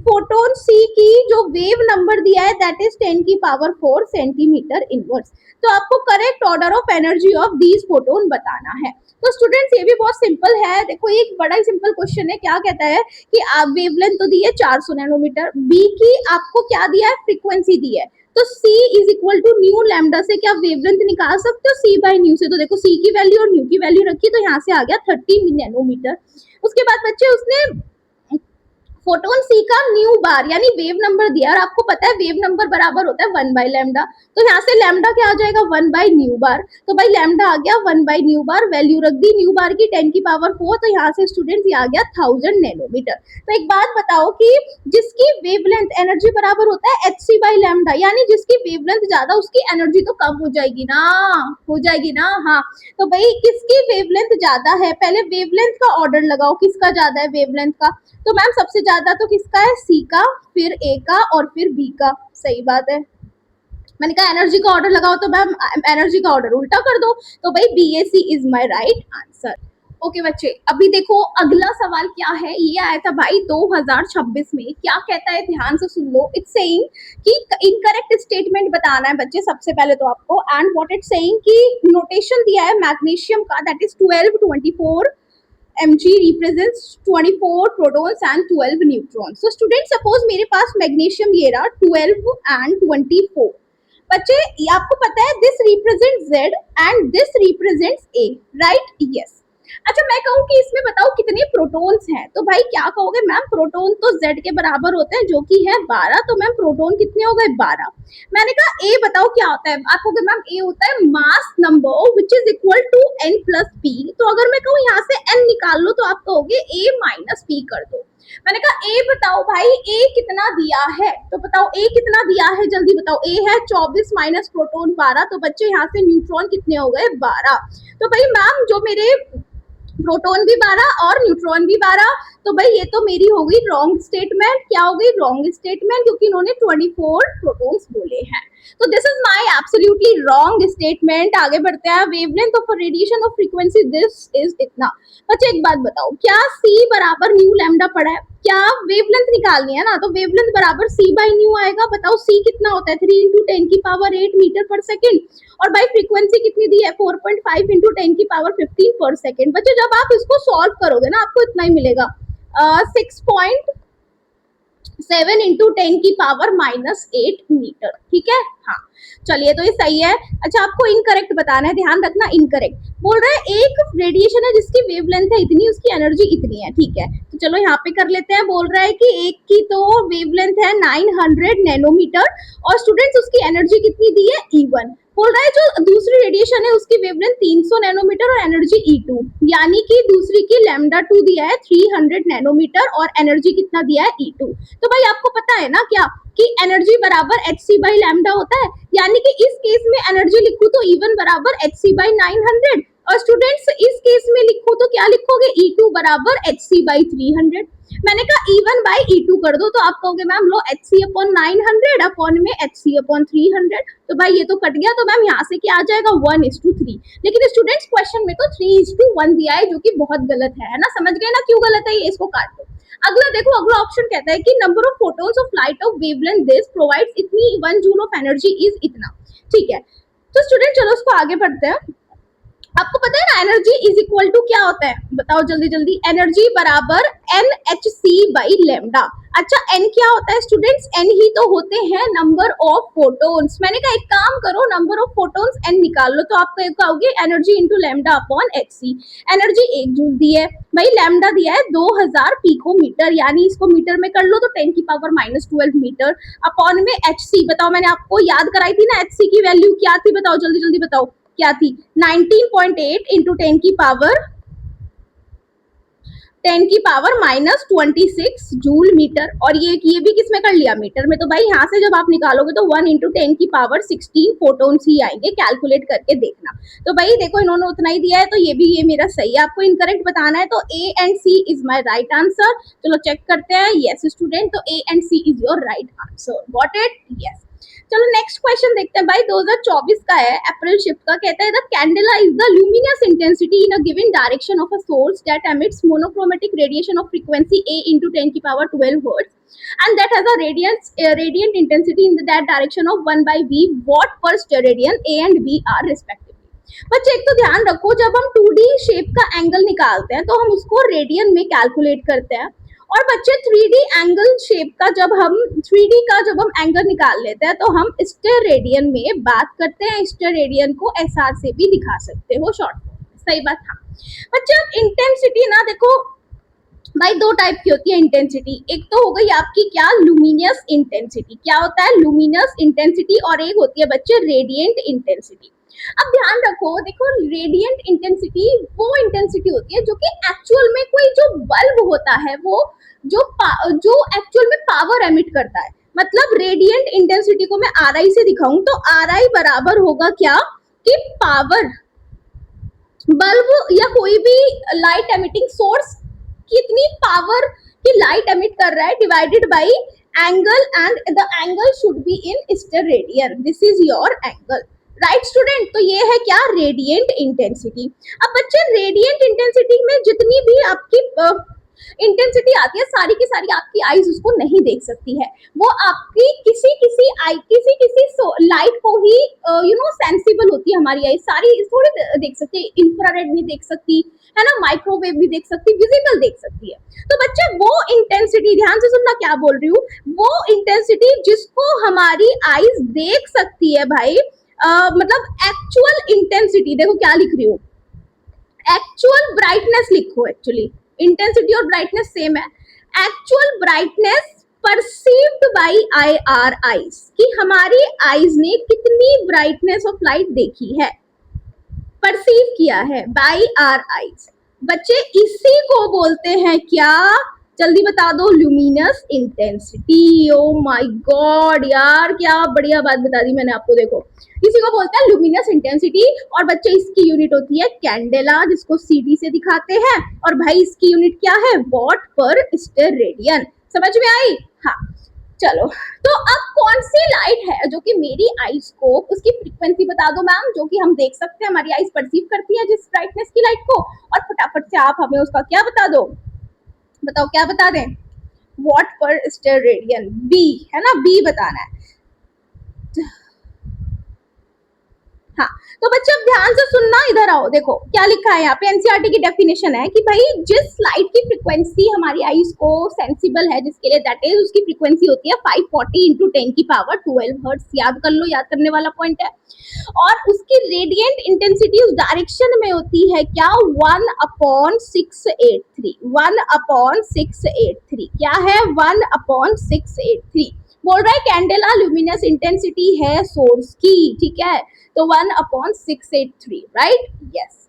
फोटोन सी की जो वेव नंबर दिया है दैट इज 10 की पावर 4 सेंटीमीटर इनवर्स। तो आपको correct order of energy of these photon बताना है। तो स्टूडेंट्स ये भी बहुत सिंपल है, देखो एक बड़ा ही सिंपल क्वेश्चन है। क्या कहता है कि आप वेवलेंथ तो दी है 400 नैनोमीटर, बी की आपको क्या दिया है फ्रीक्वेंसी दी है, तो C is equal to nu lambda से क्या वेवलेंथ निकाल सकते हो C बाय न्यू से। तो देखो C की वैल्यू और न्यू की वैल्यू रखी तो यहाँ से आ गया 30 नैनोमीटर। उसके बाद बच्चे उसने फोटोन सी का न्यू बार यानी वेव नंबर दिया और आपको पता है वेव नंबर बराबर होता है 1 बाय लैम्डा। तो यहाँ से लैम्डा क्या आ जाएगा 1 बाय न्यू बार। तो भाई लैम्डा आ गया 1 बाय न्यू बार, वैल्यू रख दी न्यू बार की 10 की पावर 4। तो यहाँ से स्टूडेंट्स ये आ गया 1000 नैनोमीटर। तो एक बात बताओ कि जिसकी वेवलेंथ एनर्जी बराबर होता है एच सी बाई लैम्डा, यानी जिसकी वेवलेंथ ज्यादा उसकी एनर्जी तो कम हो जाएगी ना, हो जाएगी ना। हाँ, तो भाई किसकी वेवलेंथ ज्यादा है, पहले वेवलेंथ का ऑर्डर लगाओ, किसका ज्यादा है वेवलेंथ का। तो मैम सबसे ज्यादा तो किसका है सी का, फिर ए का और फिर बी का। सही बात है, मैंने कहा एनर्जी का ऑर्डर लगाओ तो मैम एनर्जी का ऑर्डर उल्टा कर दो। तो भाई B A C is my right answer. Okay बच्चे, अभी देखो अगला सवाल क्या है, ये आया था भाई 2026 में। क्या कहता है ध्यान से सुन लो। इट्स सेइंग कि इनकरेक्ट स्टेटमेंट बताना है बच्चे सबसे पहले तो आपको। एंड व्हाट इट्स सेइंग कि नोटेशन दिया है मैग्नीशियम का, that is 1224 Mg represents 24 protons and 12 neutrons. So students suppose मेरे पास मैग्नीशियम ये रहा 12 and 24। बच्चे आपको पता है this represent Z and this represents A, right? Yes. अच्छा मैं कहूँ कि इसमें बताओ कितने प्रोटॉन्स हैं, तो भाई क्या कहोगे मैम प्रोटॉन तो Z के बराबर होते हैं जो कि है 12। तो मैम प्रोटॉन कितने हो गए 12। मैंने कहा A बताओ क्या होता है, आप कहोगे मैम A होता है mass number which is equal to N plus P। तो अगर मैं कहूँ यहाँ से N निकाल लो तो आप कहोगे A माइनस P कर दो। मैंने कहा ए बताओ भाई ए कितना दिया है, तो बताओ ए कितना दिया है, जल्दी बताओ। ए है 24 माइनस प्रोटॉन 12। तो बच्चे यहाँ से न्यूट्रॉन कितने हो गए 12। तो भाई मैम जो मेरे प्रोटॉन भी 12 और न्यूट्रॉन भी 12। तो भाई ये तो मेरी हो गई रॉन्ग स्टेटमेंट। क्या हो गई रॉन्ग स्टेटमेंट, क्योंकि इन्होंने 24 प्रोटॉन्स बोले हैं। तो this is my absolutely wrong statement. आगे बढ़ते हैं। Wavelength of radiation of frequency this is इतना। बच्चे एक बात बताओ, क्या सी बराबर न्यू लैम्डा पड़ा है, क्या वेवलेंथ निकालनी है ना, तो वेवलेंथ बराबर सी बाई न्यू आएगा। बताओ सी कितना होता है 3 इंटू 10 की पावर 8 मीटर पर सेकेंड। और भाई फ्रीक्वेंसी कितनी दी है 4.5 इंटू 10 की पावर 15 पर सेकेंड। बच्चे जब आप इसको सॉल्व करोगे ना आपको इतना ही मिलेगा 6.7 इंटू 10 की पावर -8 मीटर। ठीक है, हाँ चलिए तो ये सही है। अच्छा आपको इनकरेक्ट बताना है, ध्यान रखना इनकरेक्ट। बोल रहा है एक रेडिएशन है जिसकी वेवलेंथ है इतनी, उसकी एनर्जी इतनी है। ठीक है, तो चलो यहाँ पे कर लेते हैं। बोल रहा है कि एक की तो वेवलेंथ है 900 नैनोमीटर और स्टूडेंट्स उसकी एनर्जी कितनी दी है E1। बोल रहा है जो दूसरी रेडिएशन है उसकी वेवलेंथ 300 नैनोमीटर और एनर्जी E2, यानी कि दूसरी की लैम्डा 2 दिया है 300 नैनोमीटर और एनर्जी कितना दिया है E2। तो भाई आपको पता है ना क्या कि एनर्जी बराबर एच सी बाई लैम्डा होता है, यानी कि इस केस में एनर्जी लिखूं तो E1 बराबर एच सी बाई 900 और स्टूडेंट्स इस केस में लिखो तो क्या लिखोगे E2 बराबर एच सी बाई 300। मैंने कहा E1 बाई E2 कर दो तो आप कहोगे मैम लो एच सी अपॉन 900 अपॉन में एच सी अपॉन 300। तो भाई ये तो कट गया, तो मैम यहाँ से क्या आ जाएगा 1:3। लेकिन स्टूडेंट्स क्वेश्चन में तो 3:1 दिया है जो कि बहुत गलत है ना। समझ गए ना क्यों गलत है ये, इसको काट दो। अगला देखो, अगला ऑप्शन कहता है कि number of photons of light of wavelength this provides इतनी 1 जूल ऑफ एनर्जी इज इतना। ठीक है, तो स्टूडेंट चलो उसको आगे बढ़ते हैं। आपको पता है ना एनर्जी इज इक्वल टू क्या होता है, बताओ जल्दी जल्दी। एनर्जी बराबर N H C by lambda. अच्छा एन क्या होता है स्टूडेंट्स, एन ही तो होते हैं नंबर ऑफ फोटोन्स। मैंने कहा एक काम करो नंबर ऑफ फोटोन्स एन निकाल लो तो आप कहोगे energy into lambda upon H C. Energy 1 joule दी है भाई, लेमडा दिया है 2000 पिकोमीटर, यानी इसको मीटर में कर लो तो 10 की पावर -12 मीटर अपॉन में एच सी। बताओ मैंने आपको याद कराई थी ना एच सी की वैल्यू क्या थी, बताओ जल्दी जल्दी बताओ क्या थी। 19.8 इंटू 10 की पावर -26 जूल मीटर। और ये भी किसमें कर लिया मीटर में। तो भाई यहाँ से जब आप निकालोगे तो 1 इंटू 10 की पावर 16 फोटोन्स ही आएंगे, कैलकुलेट करके देखना। तो भाई देखो इन्होंने उतना ही दिया है तो ये मेरा सही है। आपको इनकरेक्ट बताना है तो A and C is my right answer. चलो चेक करते हैं। यस स्टूडेंट, तो A and C is your right answer. Got it? Yes. चलो नेक्स्ट क्वेश्चन देखते हैं भाई, 2024 का है, अप्रैल शिफ्ट का। कहता है the candela is the luminous intensity in a given direction of a source that emits monochromatic radiation of frequency a into 10 की power 12 hertz and that has a radiant intensity in that direction of 1 by v watt per steradian a and b are respectively। बच्चे एक तो ध्यान रखो जब हम 2D shape का angle निकालते हैं तो हम उसको रेडियन में कैलकुलेट करते हैं और बच्चे 3D एंगल शेप का जब हम 3D का जब हम एंगल निकाल लेते हैं तो हम स्टेरेडियन में बात करते हैं। स्टेरेडियन को SR से भी दिखा सकते हो शॉर्ट फॉर्म में, सही बात। हाँ बच्चे अब इंटेंसिटी ना देखो भाई दो टाइप की होती है इंटेंसिटी। एक तो हो गई आपकी क्या, लुमिनियस इंटेंसिटी। क्या होता है, लुमिनस इंटेंसिटी। और एक होती है बच्चे रेडिएंट इंटेंसिटी। अब ध्यान रखो, देखो रेडिएंट इंटेंसिटी वो इंटेंसिटी होती है जो कि एक्चुअल में कोई जो बल्ब होता है वो जो एक्चुअल में पावर एमिट करता है। मतलब रेडिएंट इंटेंसिटी को मैं RI से दिखाऊं तो RI बराबर होगा क्या, कि पावर, बल्ब या कोई भी लाइट एमिटिंग सोर्स कितनी पावर की लाइट एमिट कर रहा है divided by angle, and the angle should be in steradian. This is your angle, right student. तो ये है क्या, रेडिएंट इंटेंसिटी। अब बच्चे रेडिएंट इंटेंसिटी में जितनी भी आपकी इंटेंसिटी आती है सारी की सारी आपकी आईज उसको नहीं देख सकती है। वो आपकी किसी लाइट को ही सेंसिबल होती है हमारी आई, सारी थोड़ी देख सकती है। इंफ्रारेड नहीं देख सकती है ना, माइक्रोवेव भी देख सकती, विजिबल देख सकती है। तो बच्चे वो इंटेंसिटी, ध्यान से सुनना क्या बोल रही हूँ, वो इंटेंसिटी जिसको हमारी आईज देख सकती है भाई, मतलब एक्चुअल इंटेंसिटी। देखो क्या लिख रही हूँ, एक्चुअल ब्राइटनेस लिखो। एक्चुअली इंटेंसिटी और ब्राइटनेस सेम है। Actual brightness perceived by our eyes, कि हमारी आईज ने कितनी ब्राइटनेस ऑफ लाइट देखी है, परसीव किया है बाय आर आईज। बच्चे इसी को बोलते हैं क्या, जल्दी बता दो, luminous intensity. Oh my God यार, क्या बढ़िया बात बता दी मैंने आपको। देखो इसी को बोलते हैं ल्यूमिनस इंटेंसिटी। और बच्चे इसकी यूनिट होती है कैंडेला, जिसको CD से दिखाते हैं। और भाई इसकी यूनिट क्या है, वॉट पर स्टेरेडियन। समझ में आई? हाँ चलो, तो अब कौन सी लाइट है जो कि मेरी आईज को, उसकी फ्रीक्वेंसी बता दो मैम, जो कि हम देख सकते हैं, हमारी आईज परसीव करती है जिस ब्राइटनेस की लाइट को। और फटाफट से आप हमें उसका क्या बता दो, बताओ क्या बता दें, वॉट पर स्टेरेडियन। बी है ना, बी बताना है। हाँ तो बच्चे अब ध्यान से सुनना, इधर आओ, देखो क्या लिखा है यहाँ पे। एनसीईआरटी की डेफिनेशन है कि भाई जिस लाइट की फ्रीक्वेंसी हमारी आईज को सेंसिबल है जिसके लिए, दैट इज उसकी फ्रीक्वेंसी होती है 540 इंटू 10 की पावर 12 हर्ट्ज। याद कर लो, याद करने वाला पॉइंट है। और उसकी रेडिएंट इंटेंसिटी उस डायरेक्शन में होती है क्या, 1/683। 1/683 क्या है, 1/683। बोल रहा है कैंडेला ल्यूमिनस इंटेंसिटी है सोर्स की, ठीक है, तो 1/683, राइट, यस।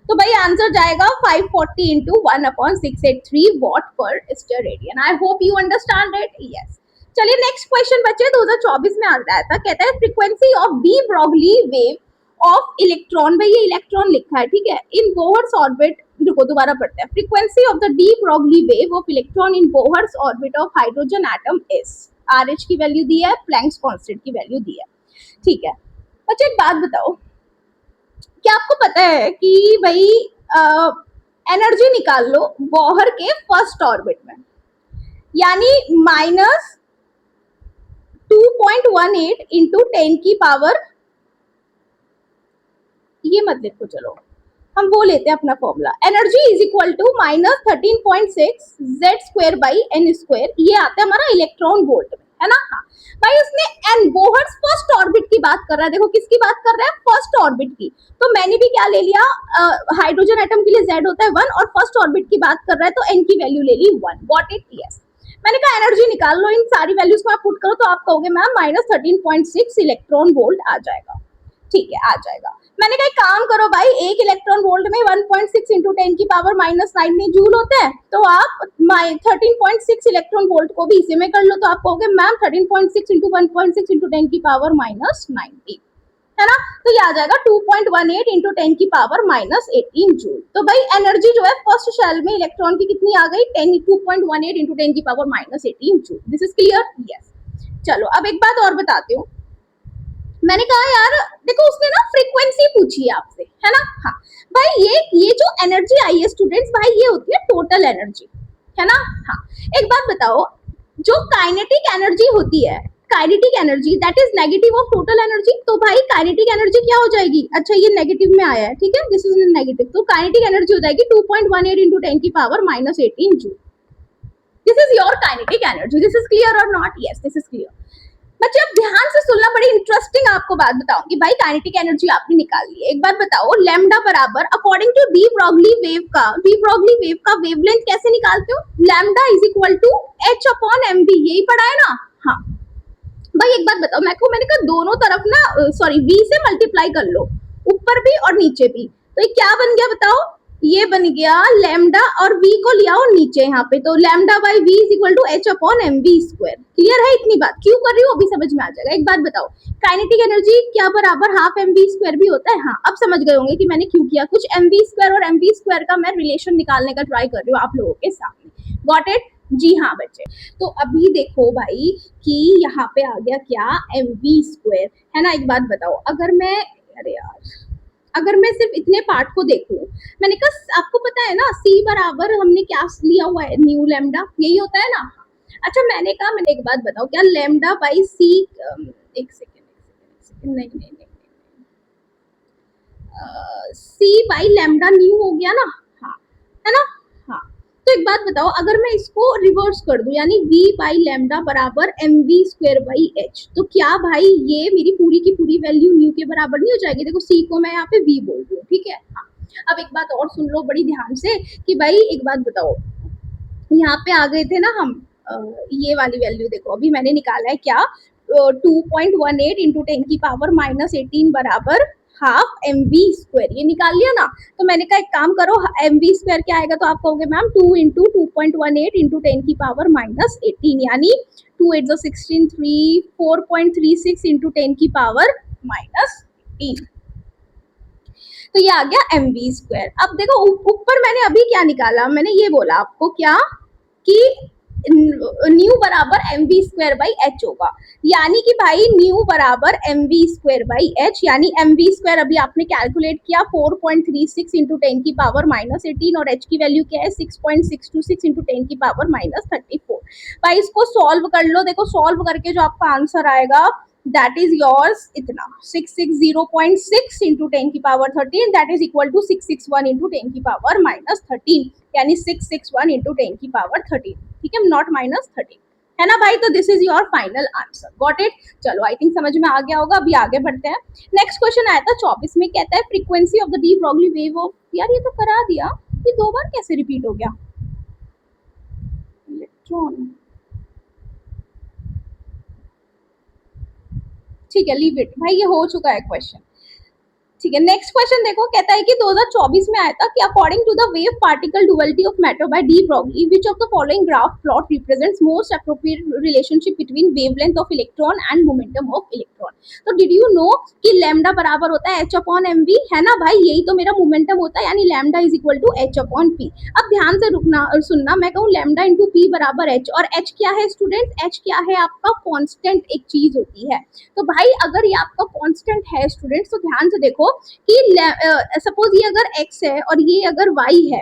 तो भाई आंसर जाएगा 540 इंटू 1/683 वॉट पर steradian. I hope you understand it, yes. चलिए नेक्स्ट क्वेश्चन बच्चे 2024 में आ रहा था, कहता है frequency of D Broglie wave of electron. भाई ये इलेक्ट्रॉन लिखा है, ठीक है, इन बोहर्स ऑर्बिट। रुको दोबारा पढ़ते हैं। Frequency of the D Broglie wave of electron in Bohr's orbit of hydrogen atom is, RH की वैल्यू दी है, प्लैंक्स कांस्टेंट की वैल्यू दी है, ठीक है। अच्छा एक बात बताओ, क्या आपको पता है कि भाई एनर्जी निकाल लो बोहर के फर्स्ट ऑर्बिट में, यानी -2.18 इंटू 10 की पावर, ये मत देखो, चलो हम वो लेते हैं अपना formula. Energy is equal to -13.6 Z² by n square. ये आता है हमारा इलेक्ट्रॉन वोल्ट में, है ना। हाँ भाई उसने एन, बोहर्स फर्स्ट ऑर्बिट की बात कर रहा है। देखो किसकी बात कर रहा है, फर्स्ट ऑर्बिट की। तो मैंने भी क्या ले लिया, हाइड्रोजन एटम के लिए Z होता है 1, और फर्स्ट ऑर्बिट की बात कर रहा है तो n की वैल्यू ले ली 1। Got it, yes. मैंने कहा एनर्जी निकाल लो, इन सारी वैल्यूज को आप पुट करो तो आप कहोगे मैम -13.6 इलेक्ट्रॉन वोल्ट आ जाएगा, ठीक है, आ जाएगा। मैंने कहा काम करो भाई, एक इलेक्ट्रॉन वोल्ट में 1.6 इंटू 10 की पावर -9 जूल होता है, तो आप 13.6 इलेक्ट्रॉन वोल्ट को भी इसी में कर लो, तो आप कहोगे मैम 13.6 इंटू 1.6 इंटू 10 की पावर -90, है ना। तो ये आ जाएगा 2.18 इंटू 10 की पावर -18 जूल। तो भाई एनर्जी जो है फर्स्ट शेल में इलेक्ट्रॉन की कितनी आ गई, 2.18 इंटू 10 की power -18 joule. This is clear, yes. चलो अब एक बात और बताती हूँ। मैंने कहा यार देखो उसने ना फ्रीक्वेंसी पूछी है आपसे, है ना। हाँ भाई ये जो एनर्जी आई है स्टूडेंट्स, भाई ये होती है टोटल एनर्जी, है ना। हाँ एक बात बताओ, जो काइनेटिक एनर्जी होती है kinetic energy that is negative of total energy. तो भाई काइनेटिक एनर्जी क्या हो जाएगी, अच्छा ये नेगेटिव में आया है, ठीक है, दिस इज नेगेटिव, तो काइनेटिक एनर्जी हो जाएगी 2.18 into 10 की power -18 joule. This is your kinetic energy. This is clear और not? Yes, this is clear. बच्चे अब ध्यान से सुनना, बड़ी इंटरेस्टिंग आपको बात बताऊंगी। भाई काइनेटिक एनर्जी आपने निकाल ली है, एक बात बताओ, लैम्डा बराबर according to de Broglie wave का वेवलेंथ कैसे निकालते हो? Lambda is equal to H upon M B, यही पढ़ा है ना? हाँ भाई एक बात बताओ, मैंने कहा दोनों तरफ ना सॉरी v से मल्टीप्लाई कर लो, ऊपर भी और नीचे भी, तो ये क्या बन गया बताओ? ये बन गया लैम्डा और v को लिया और नीचे यहाँ पे, तो lambda by v is equal to H upon M B square. Clear है? इतनी बात क्यों कर रही हूँ अभी समझ में आ जाएगा। एक बात बताओ, काइनेटिक एनर्जी क्या बराबर हाफ एम बी स्क्वायर भी होता है? हाँ अब समझ गए होंगे कि मैंने क्यों किया। कुछ एम बी स्क्वायर और एम बी स्क्वायर का मैं रिलेशन निकालने का ट्राई कर रही हूँ आप लोगों के सामने। Got it? जी हाँ बच्चे, तो अभी देखो भाई कि यहाँ पे आ गया क्या, एम वी स्क्वायर, है ना? एक बात बताओ, अगर मैं, अरे यार, अगर मैं सिर्फ इतने पार्ट को देखूं, मैंने कहा आपको पता है ना सी बराबर हमने क्या लिया हुआ है, न्यू लैम्डा, यही होता है ना? अच्छा मैंने कहा, मैंने एक बात बताओ, क्या लैम्डा बाई सी, एक सेकेंड, नहीं नहीं नहीं, सी बाई लैम्डा न्यू हो गया ना? हाँ है ना? हाँ, तो एक बात बताओ, अगर मैं इसको रिवर्स कर दूं, यानी v बाई लैम्डा बराबर M V square by H, तो क्या भाई ये मेरी पूरी की पूरी वैल्यू न्यू के बराबर नहीं हो जाएगी? देखो c को मैं यहाँ पे v बोल रही हूँ, ठीक है? हाँ, अब एक बात और सुन लो बड़ी ध्यान से कि भाई एक बात बताओ, यहाँ पे आ गए थे ना हम, ये वाली वैल्यू देखो, अभी मैंने निकाला है क्या, 2.18 इंटू 10 की पावर -18 बराबर हाफ एम वी स्क्वायर, ये निकाल लिया ना? तो मैंने कहा एक काम करो, एम वी स्क्वायर क्या आएगा, तो आप कहोगे मैम 2 इंटू 2.18 इंटू 10 की पावर -18, यानी 2 8 16 3 4.36 इंटू 10 की पावर -18, तो ये आ गया एम वी स्क्वायर। अब देखो ऊपर मैंने अभी क्या निकाला, मैंने ये बोला आपको क्या कि न्यू बराबर M V square by H होगा, यानी कि भाई न्यू बराबर M V square by H, यानी एम वी स्क्वायर अभी आपने कैलकुलेट किया 4.36 इंटू 10 की पावर -18, और एच की वैल्यू क्या है 6.626 इंटू 10 की पावर -34। भाई इसको सॉल्व कर लो, देखो सॉल्व करके जो आपका आंसर आएगा that is yours इतना 660.6 into 10 की power 13, that is equal to 661 into 10 की पावर -13, यानी 661 into 10 की पावर 13, ठीक है, नॉट -13, है ना भाई? तो this is your final answer. Got it? चलो आई थिंक समझ में आ गया होगा। अभी आगे बढ़ते हैं। नेक्स्ट क्वेश्चन आया था 24 में, कहता है frequency of the D Broglie wave of, यार ये तो करा दिया, ये दो बार कैसे रिपीट हो गया? इलेक्ट्रॉन, ठीक है, लीव इट भाई, ये हो चुका है क्वेश्चन, ठीक है। नेक्स्ट क्वेश्चन देखो, कहता है कि 2024 में आया था कि according to the wave particle duality of matter by de Broglie, which of the following graph plot represents most appropriate relationship between wavelength of electron and momentum of electron. तो did you know कि lambda बराबर होता है H upon M we, है ना भाई? यही तो मेरा मोमेंटम होता है, यानी lambda is equal to H upon P. अब ध्यान से रुकना और सुनना, मैं कहूँ लैम्डा इंटू पी बराबर एच, और एच क्या है स्टूडेंट? एच क्या है आपका? कॉन्स्टेंट एक चीज होती है। तो भाई अगर ये आपका कॉन्स्टेंट है स्टूडेंट, तो ध्यान से देखो कि सपोज ये अगर x है और ये अगर y है,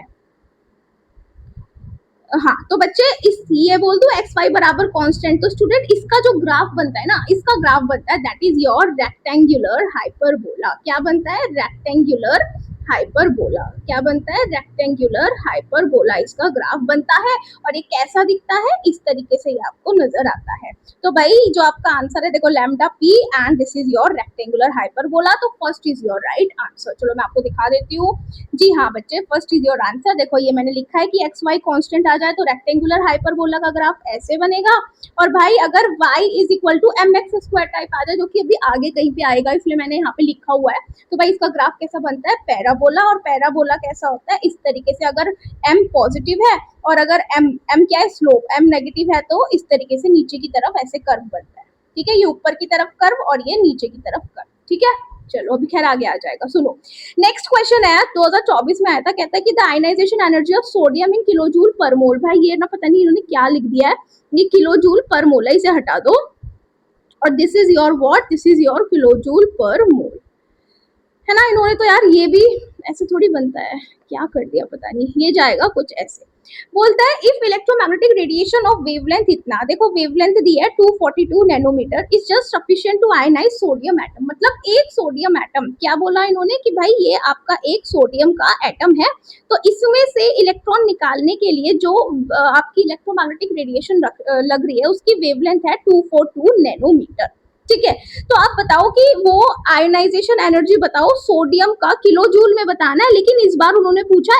हाँ, तो बच्चे इस ये बोल दो एक्स वाई बराबर कांस्टेंट, तो स्टूडेंट इसका जो ग्राफ बनता है ना, इसका ग्राफ बनता है that is your rectangular hyperbola. क्या बनता है? Rectangular hyperbola. क्या बनता है? रेक्टेंगुलर हाइपरबोला इसका ग्राफ बनता है, और ये कैसा दिखता है? इस तरीके से ये आपको नजर आता है। तो भाई जो आपका आंसर है देखो, lambda P and this is your rectangular hyperbola, तो first is your right answer. चलो मैं आपको दिखा देती हूँ। जी हाँ बच्चे, फर्स्ट इज योर आंसर। देखो ये मैंने लिखा है कि एक्स वाई कांस्टेंट आ जाए तो रेक्टेंगुलर हाइपरबोला का ग्राफ ऐसे बनेगा, और भाई अगर y is equal to M X square type आ जाए, जो कि अभी आगे कहीं पे आएगा, इसलिए मैंने यहाँ पे लिखा हुआ है, तो भाई इसका ग्राफ कैसा बनता है? पैराबोला। और पैराबोला कैसा होता है? इस तरीके से, अगर m पॉजिटिव है और अगर m क्या है? स्लोप m नेगेटिव है, तो इस तरीके से नीचे की तरफ ऐसे कर्व बनता है, ठीक है? ये ऊपर की तरफ कर्व और ये नीचे की तरफ कर्व, ठीक है? चलो अभी खैर आगे आ जाएगा। सुनो नेक्स्ट क्वेश्चन है 2024 में आया था, कहता है कि the ionisation energy of sodium in kilojoule per mole. भाई ये ना पता नहीं इन्होंने क्या लिख दिया है, ये किलोजूल पर मोल है, इसे हटा दो, और this is your what? This is your kilojoule per मोल, है ना? इन्होंने तो यार ये भी ऐसे थोड़ी बनता है, क्या कर दिया पता नहीं, ये जाएगा कुछ ऐसे। बोलता है if electromagnetic radiation of wavelength इतना, देखो वेवलेंथ दी है 242 nanometre, is just sufficient to ionise sodium atom, मतलब एक सोडियम एटम, क्या बोला इन्होंने कि भाई ये आपका एक सोडियम का एटम है, तो इसमें से इलेक्ट्रॉन निकालने के लिए जो आपकी इलेक्ट्रोमैग्नेटिक रेडिएशन लग रही है उसकी वेवलेंथ है 242 नैनोमीटर। ठीक है, तो आप बताओ कि वो आयनाइजेशन एनर्जी बताओ, सोडियम का किलो जूल में बताना है, लेकिन इस बार उन्होंने पूछा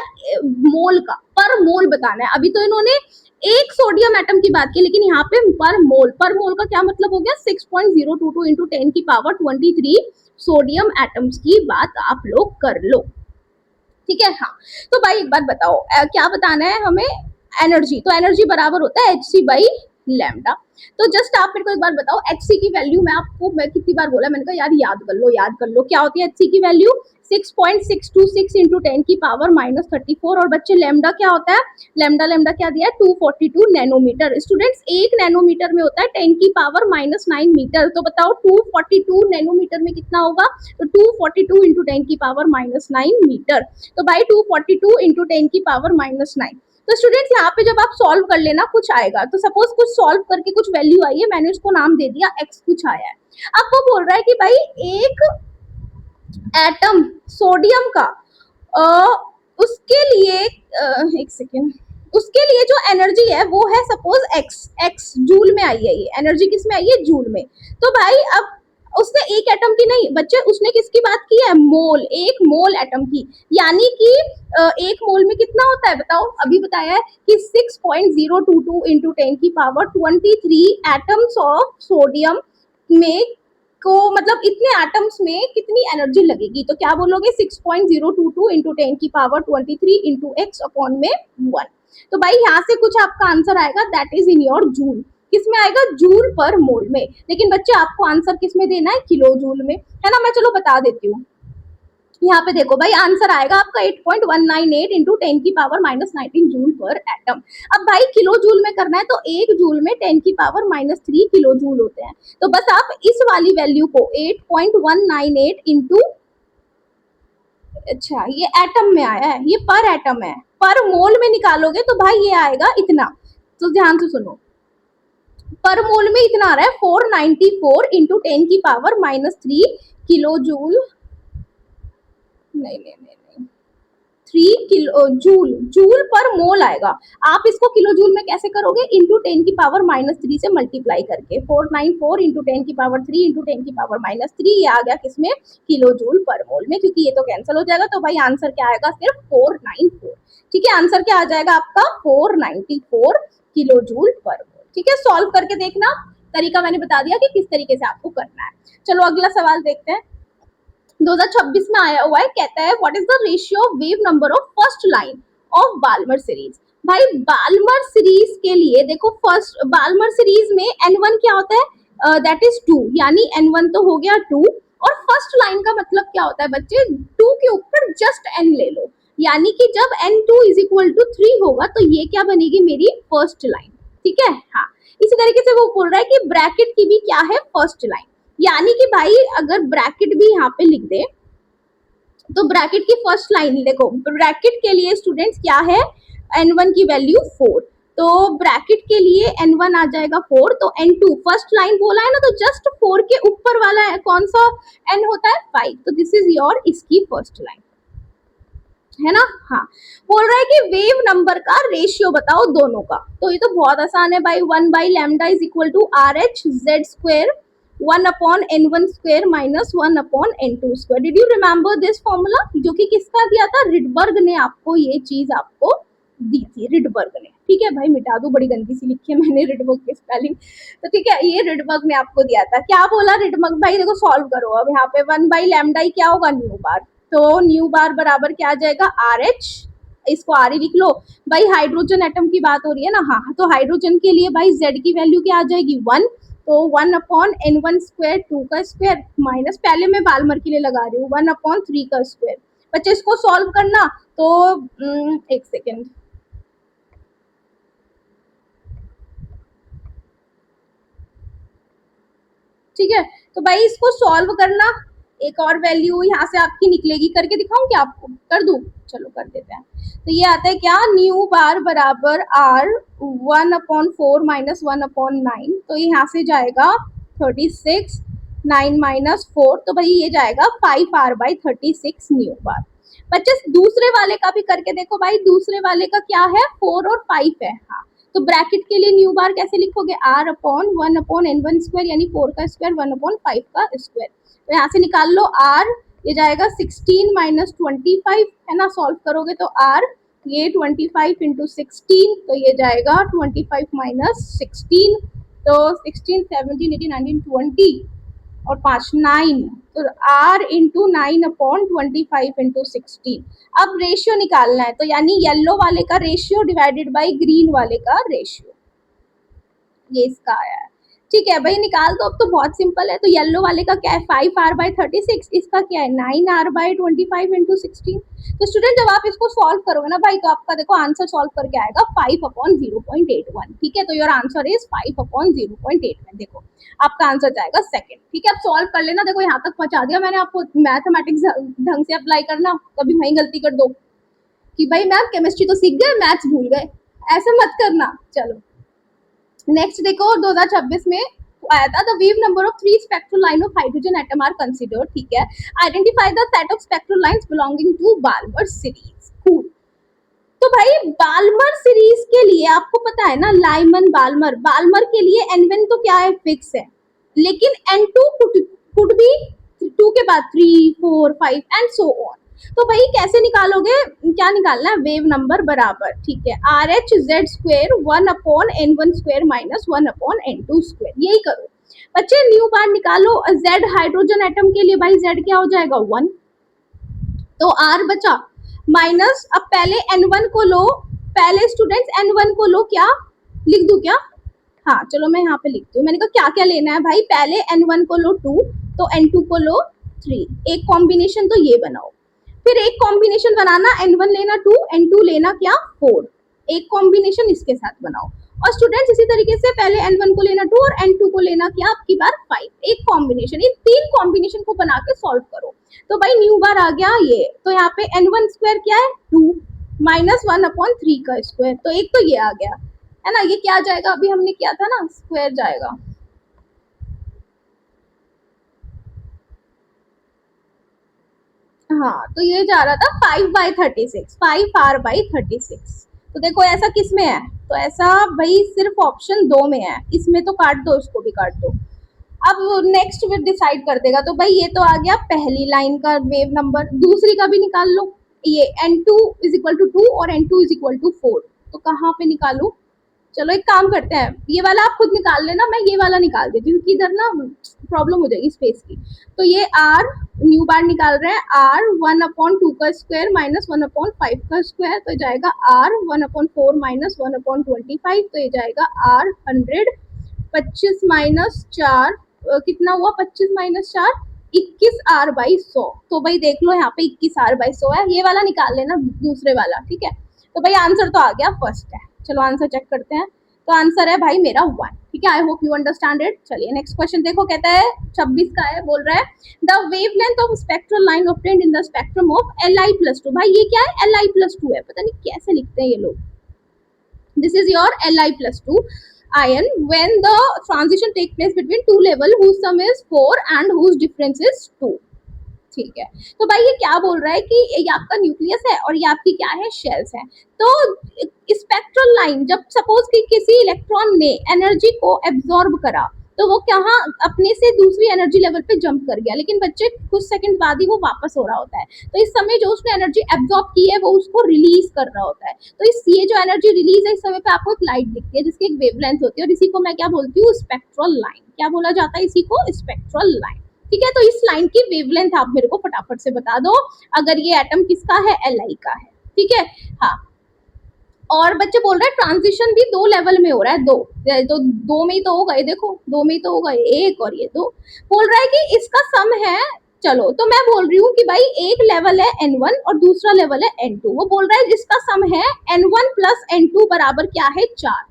मोल का, पर मोल बताना है। अभी तो इन्होंने एक सोडियम एटम की बात की, लेकिन यहाँ पे पर मोल का क्या मतलब हो गया, 6.022 इंटू 10 की पावर 23 सोडियम एटम्स की बात आप लोग कर लो। ठीक है, हाँ, तो भाई एक बात बताओ, क्या बताना है हमें, एनर्जी, तो एनर्जी बराबर होता है एच सी बाई लैम्डा। तो जस्ट आप मेरे को एक बार बताओ एच सी की वैल्यू, मैं कितनी बार बोला, मैंने कहा यार याद कर लो क्या होती है एच सी की वैल्यू, 6.626 इंटू 10 की पावर -34, और बच्चे लैम्डा क्या होता है, लैम्डा क्या दिया है 242 नैनोमीटर। स्टूडेंट्स एक नैनोमीटर में होता है 10 की पावर -9 मीटर, तो बताओ 242 नैनोमीटर में कितना होगा, तो 242 इंटू 10 की पावर -9 मीटर। तो भाई 242 इंटू 10 की पावर -9। तो स्टूडेंट्स यहाँ पे जब आप सॉल्व कर लेना कुछ आएगा, तो सपोज कुछ सॉल्व करके कुछ वैल्यू आई है, मैंने उसको नाम दे दिया x, कुछ आया है, अब वो बोल रहा है कि भाई एक एटम सोडियम का उसके लिए एक सेकेंड, उसके लिए जो एनर्जी है वो है सपोज x जूल में आई है, ये एनर्जी किस में आई है, जूल में। तो भाई अब उसने एक एटम की नहीं बच्चे, उसने किसकी बात की है, मोल, एक मोल एटम की, यानी कि एक मोल में कितना होता है बताओ, अभी बताया है कि 6.022 इंटू 10 की पावर 23 एटम्स ऑफ सोडियम में को, मतलब इतने एटम्स में कितनी एनर्जी लगेगी, तो क्या बोलोगे 6.022 इंटू 10 की पावर 23 इंटू एक्स अपॉन में 1। तो भाई यहाँ से कुछ आपका आंसर आएगा, that is in your joule, किस में आएगा, जूल पर मोल में, लेकिन बच्चे आपको आंसर किस में देना है, किलो जूल में, है ना, मैं चलो बता देती हूँ। यहाँ पे देखो भाई आंसर आएगा आपका 8.198 इंटू 10 की पावर -19 जूल पर एटम। अब भाई किलो जूल में करना है तो एक जूल में 10 की पावर -3 किलो जूल होते हैं, तो बस आप इस वाली वैल्यू को 8.198 इंटू, अच्छा ये एटम में आया है, ये पर एटम है, पर मोल में निकालोगे तो भाई ये आएगा इतना, तो ध्यान से सुनो, पर मोल में इतना आ रहा है 494 इंटू 10 की पावर -3 किलो जूल, नहीं 3 किलो जूल, जूल पर मोल आएगा। आप इसको किलो जूल में कैसे करोगे, इंटू 10 की पावर -3 से मल्टीप्लाई करके, 494 इंटू 10 की पावर 3 इंटू 10 की पावर -3, ये आ गया किसमें, किलो जूल पर मोल में, क्योंकि ये तो कैंसिल हो जाएगा, तो भाई आंसर क्या आएगा, सिर्फ 494। ठीक है, आंसर क्या आ जाएगा आपका 494 किलो जूल पर मोल। ठीक है, सॉल्व करके देखना, तरीका मैंने बता दिया कि किस तरीके से आपको करना है। चलो अगला सवाल देखते हैं, 2026 में आया हुआ है, कहता है what is the ratio of wave number of first line of Balmer series. भाई बाल्मर सीरीज के लिए देखो, फर्स्ट बाल्मर सीरीज में n1 क्या होता है, दैट इज 2, यानी n1 तो हो गया 2, और फर्स्ट लाइन का मतलब क्या होता है बच्चे, 2 के ऊपर जस्ट n ले लो, यानी कि जब n2 इज इक्वल टू 3 होगा तो ये क्या बनेगी, मेरी फर्स्ट लाइन। ठीक है, हाँ, इसी तरीके से वो बोल रहा है कि ब्रैकेट की भी क्या है, फर्स्ट लाइन, यानी कि भाई अगर ब्रैकेट भी यहाँ पे लिख दे तो ब्रैकेट की फर्स्ट लाइन देखो, ब्रैकेट के लिए स्टूडेंट्स क्या है, n1 की वैल्यू 4, तो ब्रैकेट के लिए n1 आ जाएगा 4, तो n2 फर्स्ट लाइन बोला है ना, तो जस्ट 4 के ऊपर वाला है कौन सा n होता है 5, तो दिस इज योर इसकी फर्स्ट लाइन, है ना। हाँ, बोल रहा है कि वेव नंबर का रेशियो बताओ दोनों का, तो ये तो बहुत आसान है भाई, 1/λ is equal to RH/z² 1/n1² minus 1/n2²। Did you remember this formula, जो कि किसका दिया था, रिडबर्ग ने आपको ये चीज आपको दी थी, रिडबर्ग ने। ठीक है भाई, मिटा दो, बड़ी गंदी सी लिखी है मैंने रिडबर्ग की स्पेलिंग, तो ठीक है, ये रिडबर्ग ने आपको दिया था। क्या बोला रिडबर्ग, भाई देखो सॉल्व करो, अब यहाँ पे 1/λ क्या होगा, न्यू बार, तो न्यू बार बराबर क्या आ जाएगा, आर एच, इसको आर ही लिख लो। भाई हाइड्रोजन एटम की बात हो रही है ना, हाँ, तो हाइड्रोजन के लिए भाई जेड की वैल्यू क्या आ जाएगी 1, तो 1/n1², 2 का स्क्वायर, माइनस पहले मैं बाल्मर के लिए लगा रही हूँ 1/3 का स्क्वायर। बच्चे इसको सॉल्व करना, तो एक सेकेंड, ठीक है, तो भाई इसको सॉल्व करना, एक और वैल्यू यहाँ से आपकी निकलेगी, करके दिखाऊं क्या आपको, कर दूं, चलो कर देते हैं। तो ये आता है क्या, न्यू बार बराबर आर 1/4 माइनस 1/9, तो ये यहाँ से जाएगा 36, 9 माइनस 4, तो भाई ये जाएगा 5r/36 न्यू बार। बच्चे दूसरे वाले का भी करके देखो भाई, दूसरे वाले का क्या है, 4 और 5 है। हाँ, तो ब्रैकेट के लिए न्यू बार कैसे लिखोगे, r/1/n1 स्क्वायर, यानी 4 का स्क्वायर 1/5 का स्क्वायर। तो यहाँ से निकाल लो r, ये जाएगा 16 माइनस 25 है ना, सॉल्व करोगे तो r, ये 25 इंटू 16, तो ये जाएगा 25 माइनस 16, तो 16, 17, 18, 19, 20 और 5 9, तो r इंटू 9/25 इंटू 16। अब रेशियो निकालना है, तो यानी येलो वाले का रेशियो डिवाइडेड बाय ग्रीन वाले का रेशियो, ये इसका आया है। ठीक है भाई, निकाल दो, अब तो बहुत सिंपल है। तो येलो वाले का क्या है, 5r/36, इसका क्या है 9r/25 इंटू 16। तो स्टूडेंट जब आप इसको सॉल्व करोगे ना भाई, तो आपका देखो आंसर सॉल्व करके आएगा 5/0.81। ठीक है, तो योर आंसर इज 5/0.81। देखो आपका आंसर जाएगा सेकंड। ठीक है, अब सॉल्व कर लेना, देखो यहाँ तक पहुंचा दिया मैंने आपको। मैथमेटिक्स ढंग से अप्लाई करना, कभी वही गलती कर दो कि भाई मैम केमिस्ट्री तो सीख गए, मैथ्स भूल गए, ऐसे मत करना। चलो नेक्स्ट देखो, 2026 में आया था, the wave number of 3 spectral line of hydrogen atom are considered. ठीक है, identify the set of spectral lines belonging to Balmer series. Cool. तो भाई बाल्मर सीरीज के लिए आपको पता है ना, लाइमन बाल्मर, बाल्मर के लिए n1 तो क्या है, फिक्स है, लेकिन n2 कुड बी 2 के बाद 3, 4, 5 एंड सो ऑन। तो भाई कैसे निकालोगे, क्या निकालना है, वेव नंबर बराबर, ठीक है, R H Z square 1/n1 square minus 1/n2 square, यही करो बच्चे। न्यू बार निकालो, जेड हाइड्रोजन एटम के लिए भाई जेड क्या हो जाएगा 1, तो आर बचा माइनस, अब पहले n1 को लो, पहले स्टूडेंट्स n1 को लो, क्या लिख दूं क्या, हाँ चलो मैं यहाँ पे लिखती हूँ। मैंने कहा क्या क्या लेना है भाई, पहले n1 को लो 2, तो n2 को लो 3, एक कॉम्बिनेशन तो ये बनाओ, फिर एक कॉम्बिनेशन बनाना, n1 लेना 2, n2 लेना क्या 4, एक कॉम्बिनेशन इसके साथ बनाओ। और स्टूडेंट्स इसी तरीके से पहले n1 को लेना 2 और n2 को लेना क्या आपकी बार 5, एक कॉम्बिनेशन, इन 3 कॉम्बिनेशन को बना के सॉल्व करो। तो भाई न्यू बार आ गया ये, तो यहाँ पे n1 स्क्वायर क्या है 2 माइनस 1/3 का स्क्वायर, तो एक तो ये आ गया है ना, ये क्या जाएगा, अभी हमने किया था ना, स्क्वायर जाएगा, हाँ तो ये जा रहा था 5/36, 5r/36। तो देखो ऐसा किस में है, तो ऐसा भाई सिर्फ ऑप्शन 2 में है, इसमें तो काट दो, इसको भी काट दो। अब नेक्स्ट फिर डिसाइड कर देगा। तो भाई ये तो आ गया पहली लाइन का वेव नंबर, दूसरी का भी निकाल लो, ये n2 इज इक्वल टू 2 और n2 इज इक्वल टू 4, तो कहाँ पे निकालू, चलो एक काम करते हैं, ये वाला आप खुद निकाल लेना, मैं ये वाला निकाल देती हूँ, क्योंकि इधर ना प्रॉब्लम हो जाएगी स्पेस की। तो ये r न्यू बार निकाल रहे हैं, r 1/2 का स्क्वायर माइनस 1/5 का स्क्वायर, तो जाएगा r 1/4 माइनस 1/25, तो ये जाएगा r 100, 25 माइनस 4 कितना हुआ, 25 माइनस 4 21r/100। तो भाई देख लो यहाँ पे 21r/100 है, ये वाला निकाल लेना दूसरे वाला। ठीक है, तो भाई आंसर तो आ गया फर्स्ट है। चलो आंसर चेक करते हैं, तो आंसर है भाई मेरा 1। ठीक है, आई होप यू अंडरस्टैंड इट। चलिए नेक्स्ट क्वेश्चन देखो, कहता है 26 का है, बोल रहा है the wavelength of spectral line obtained in the spectrum of Li+2। भाई ये क्या है, Li+2 है, पता नहीं कैसे लिखते हैं ये लोग। This is your Li+2 ion when the transition take place between two level whose sum is 4 and whose difference is 2। ठीक है, तो भाई ये क्या बोल रहा है कि ये आपका न्यूक्लियस है और ये आपकी क्या है, शेल्स है। तो स्पेक्ट्रल लाइन, जब सपोज कि किसी इलेक्ट्रॉन ने एनर्जी को एब्जॉर्ब करा, तो वो कहाँ अपने से दूसरी एनर्जी लेवल पे जंप कर गया, लेकिन बच्चे कुछ सेकंड बाद ही वो वापस हो रहा होता है। तो इस समय जो उसने एनर्जी एब्जॉर्ब की है वो उसको रिलीज कर रहा होता है। तो इस ये जो एनर्जी रिलीज है, इस समय पे आपको एक लाइट दिखती है जिसकी एक वेवलेंथ होती है, और इसी को मैं क्या बोलती हूँ, स्पेक्ट्रल लाइन। क्या बोला जाता है इसी को, स्पेक्ट्रल लाइन। ठीक है, तो इस लाइन की वेवलेंथ आप मेरे को फटाफट से बता दो, अगर ये एटम किसका है, Li का है। ठीक है, हाँ, और बच्चे बोल रहे हैं ट्रांजिशन भी 2 लेवल में हो रहा है, दो में ही तो हो गए, देखो 2 में ही तो हो गए, एक और ये 2। बोल रहा है कि इसका सम है, चलो तो मैं बोल रही हूँ कि भाई एक लेवल है n1 और दूसरा लेवल है n2। वो बोल रहा है जिसका सम है n1 प्लस n2 बराबर क्या है 4।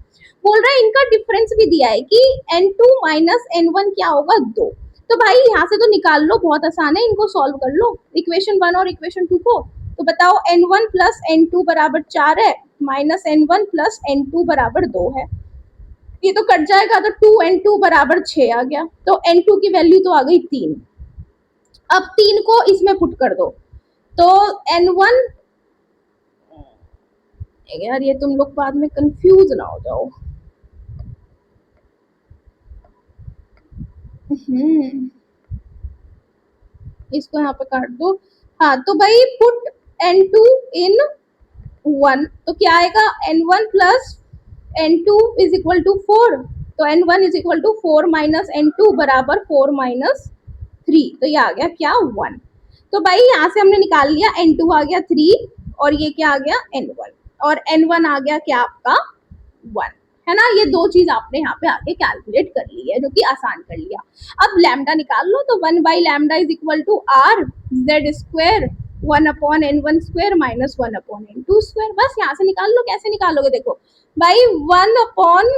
बोल रहा है इनका डिफरेंस भी दिया है कि n2 माइनस n1 क्या होगा 2। तो भाई यहाँ से तो निकाल लो, बहुत आसान है, इनको सॉल्व कर लो इक्वेशन 1 और इक्वेशन 2 को। तो बताओ n1 प्लस n2 बराबर 4 है, माइनस n1 प्लस n2 बराबर 2 है। ये तो कट जाएगा, तो 2n2 बराबर 6 आ गया, तो n2 की वैल्यू तो आ गई 3। अब 3 को इसमें पुट कर दो, तो n1, यार ये तुम लोग बाद में कंफ्यूज ना हो जाओ। इसको यहाँ पे काट दो। हाँ तो भाई पुट n2 इन 1, तो क्या आएगा, n1 plus n2 is equal to 4, तो n1 is equal to 4 minus n2 बराबर 4 माइनस 3, तो ये आ गया क्या 1। तो भाई यहाँ से हमने निकाल लिया, n2 आ गया 3 और ये क्या आ गया n1, और n1 आ गया क्या आपका 1, है ना। ये दो चीज आपने यहाँ पे आके कैलकुलेट कर ली है, जो कि आसान कर लिया। अब लैम्डा निकाल लो, तो 1 by lambda is equal to R Z square 1 upon n1 square minus 1 upon n2 square. बस यहाँ से निकाल लो। कैसे निकालोगे, देखो भाई 1 upon